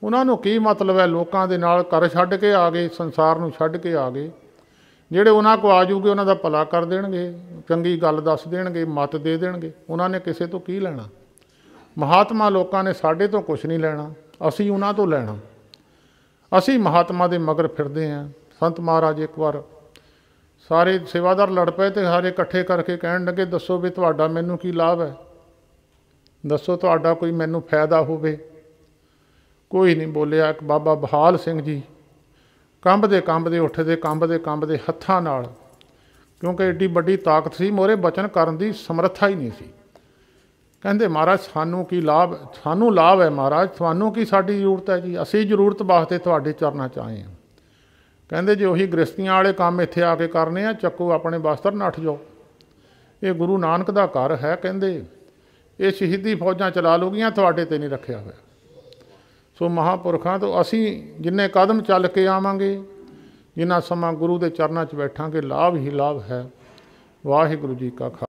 ਉਹਨਾਂ ਨੂੰ ਕੀ ਮਤਲਬ ਹੈ? ਲੋਕਾਂ ਦੇ ਨਾਲ ਘਰ ਛੱਡ ਕੇ ਆ ਗਏ, ਸੰਸਾਰ ਨੂੰ ਛੱਡ ਕੇ ਆ ਗਏ। ਜਿਹੜੇ ਉਹਨਾਂ ਕੋਲ ਆ ਜੂਗੇ ਉਹਨਾਂ ਦਾ ਭਲਾ ਕਰ ਦੇਣਗੇ, ਚੰਗੀ ਗੱਲ ਦੱਸ ਦੇਣਗੇ, ਮੱਤ ਦੇ ਦੇਣਗੇ। ਉਹਨਾਂ ਨੇ ਕਿਸੇ ਤੋਂ ਕੀ ਲੈਣਾ? ਮਹਾਤਮਾ ਲੋਕਾਂ ਨੇ ਸਾਡੇ ਤੋਂ ਕੁਛ ਨਹੀਂ ਲੈਣਾ, ਅਸੀਂ ਉਹਨਾਂ ਤੋਂ ਲੈਣਾ। ਅਸੀਂ ਮਹਾਤਮਾ ਦੇ ਮਗਰ ਫਿਰਦੇ ਹਾਂ। ਸੰਤ ਮਹਾਰਾਜ ਇੱਕ ਵਾਰ ਸਾਰੇ ਸੇਵਾਦਾਰ ਲੜ ਪਏ ਅਤੇ ਸਾਰੇ ਇਕੱਠੇ ਕਰਕੇ ਕਹਿਣ ਲੱਗੇ, ਦੱਸੋ ਵੀ ਤੁਹਾਡਾ ਮੈਨੂੰ ਕੀ ਲਾਭ ਹੈ? ਦੱਸੋ ਤੁਹਾਡਾ ਕੋਈ ਮੈਨੂੰ ਫਾਇਦਾ ਹੋਵੇ। ਕੋਈ ਨਹੀਂ ਬੋਲਿਆ। ਇੱਕ ਬਾਬਾ ਬਹਾਲ ਸਿੰਘ ਜੀ ਕੰਬਦੇ ਉੱਠਦੇ, ਕੰਬਦੇ ਹੱਥਾਂ ਨਾਲ, ਕਿਉਂਕਿ ਐਡੀ ਵੱਡੀ ਤਾਕਤ ਸੀ, ਮੋਹਰੇ ਬਚਨ ਕਰਨ ਦੀ ਸਮਰੱਥਾ ਹੀ ਨਹੀਂ ਸੀ। ਕਹਿੰਦੇ ਮਹਾਰਾਜ ਸਾਨੂੰ ਕੀ ਲਾਭ? ਸਾਨੂੰ ਲਾਭ ਹੈ ਮਹਾਰਾਜ, ਤੁਹਾਨੂੰ ਕੀ ਸਾਡੀ ਜ਼ਰੂਰਤ ਹੈ ਜੀ? ਅਸੀਂ ਜ਼ਰੂਰਤ ਵਾਸਤੇ ਤੁਹਾਡੇ ਚਰਨਾਂ 'ਚ ਆਏ ਹਾਂ। ਕਹਿੰਦੇ ਜੇ ਉਹੀ ਗ੍ਰਸਤੀਆਂ ਵਾਲੇ ਕੰਮ ਇੱਥੇ ਆ ਕੇ ਕਰਨੇ ਆ, ਚੱਕੋ ਆਪਣੇ ਬਸਤਰ ਨੱਠ ਜਾਓ। ਇਹ ਗੁਰੂ ਨਾਨਕ ਦਾ ਘਰ ਹੈ। ਕਹਿੰਦੇ ਇਹ ਸ਼ਹੀਦੀ ਫੌਜਾਂ ਚਲਾ ਲੂਗੀਆਂ, ਤੁਹਾਡੇ 'ਤੇ ਨਹੀਂ ਰੱਖਿਆ ਹੋਇਆ। ਸੋ ਮਹਾਂਪੁਰਖਾਂ ਤੋਂ ਅਸੀਂ ਜਿੰਨੇ ਕਦਮ ਚੱਲ ਕੇ ਆਵਾਂਗੇ, ਜਿੰਨਾ ਸਮਾਂ ਗੁਰੂ ਦੇ ਚਰਨਾਂ 'ਚ ਬੈਠਾਂਗੇ, ਲਾਭ ਹੀ ਲਾਭ ਹੈ। ਵਾਹਿਗੁਰੂ ਜੀ ਕਾ ਖਾਲਸਾ।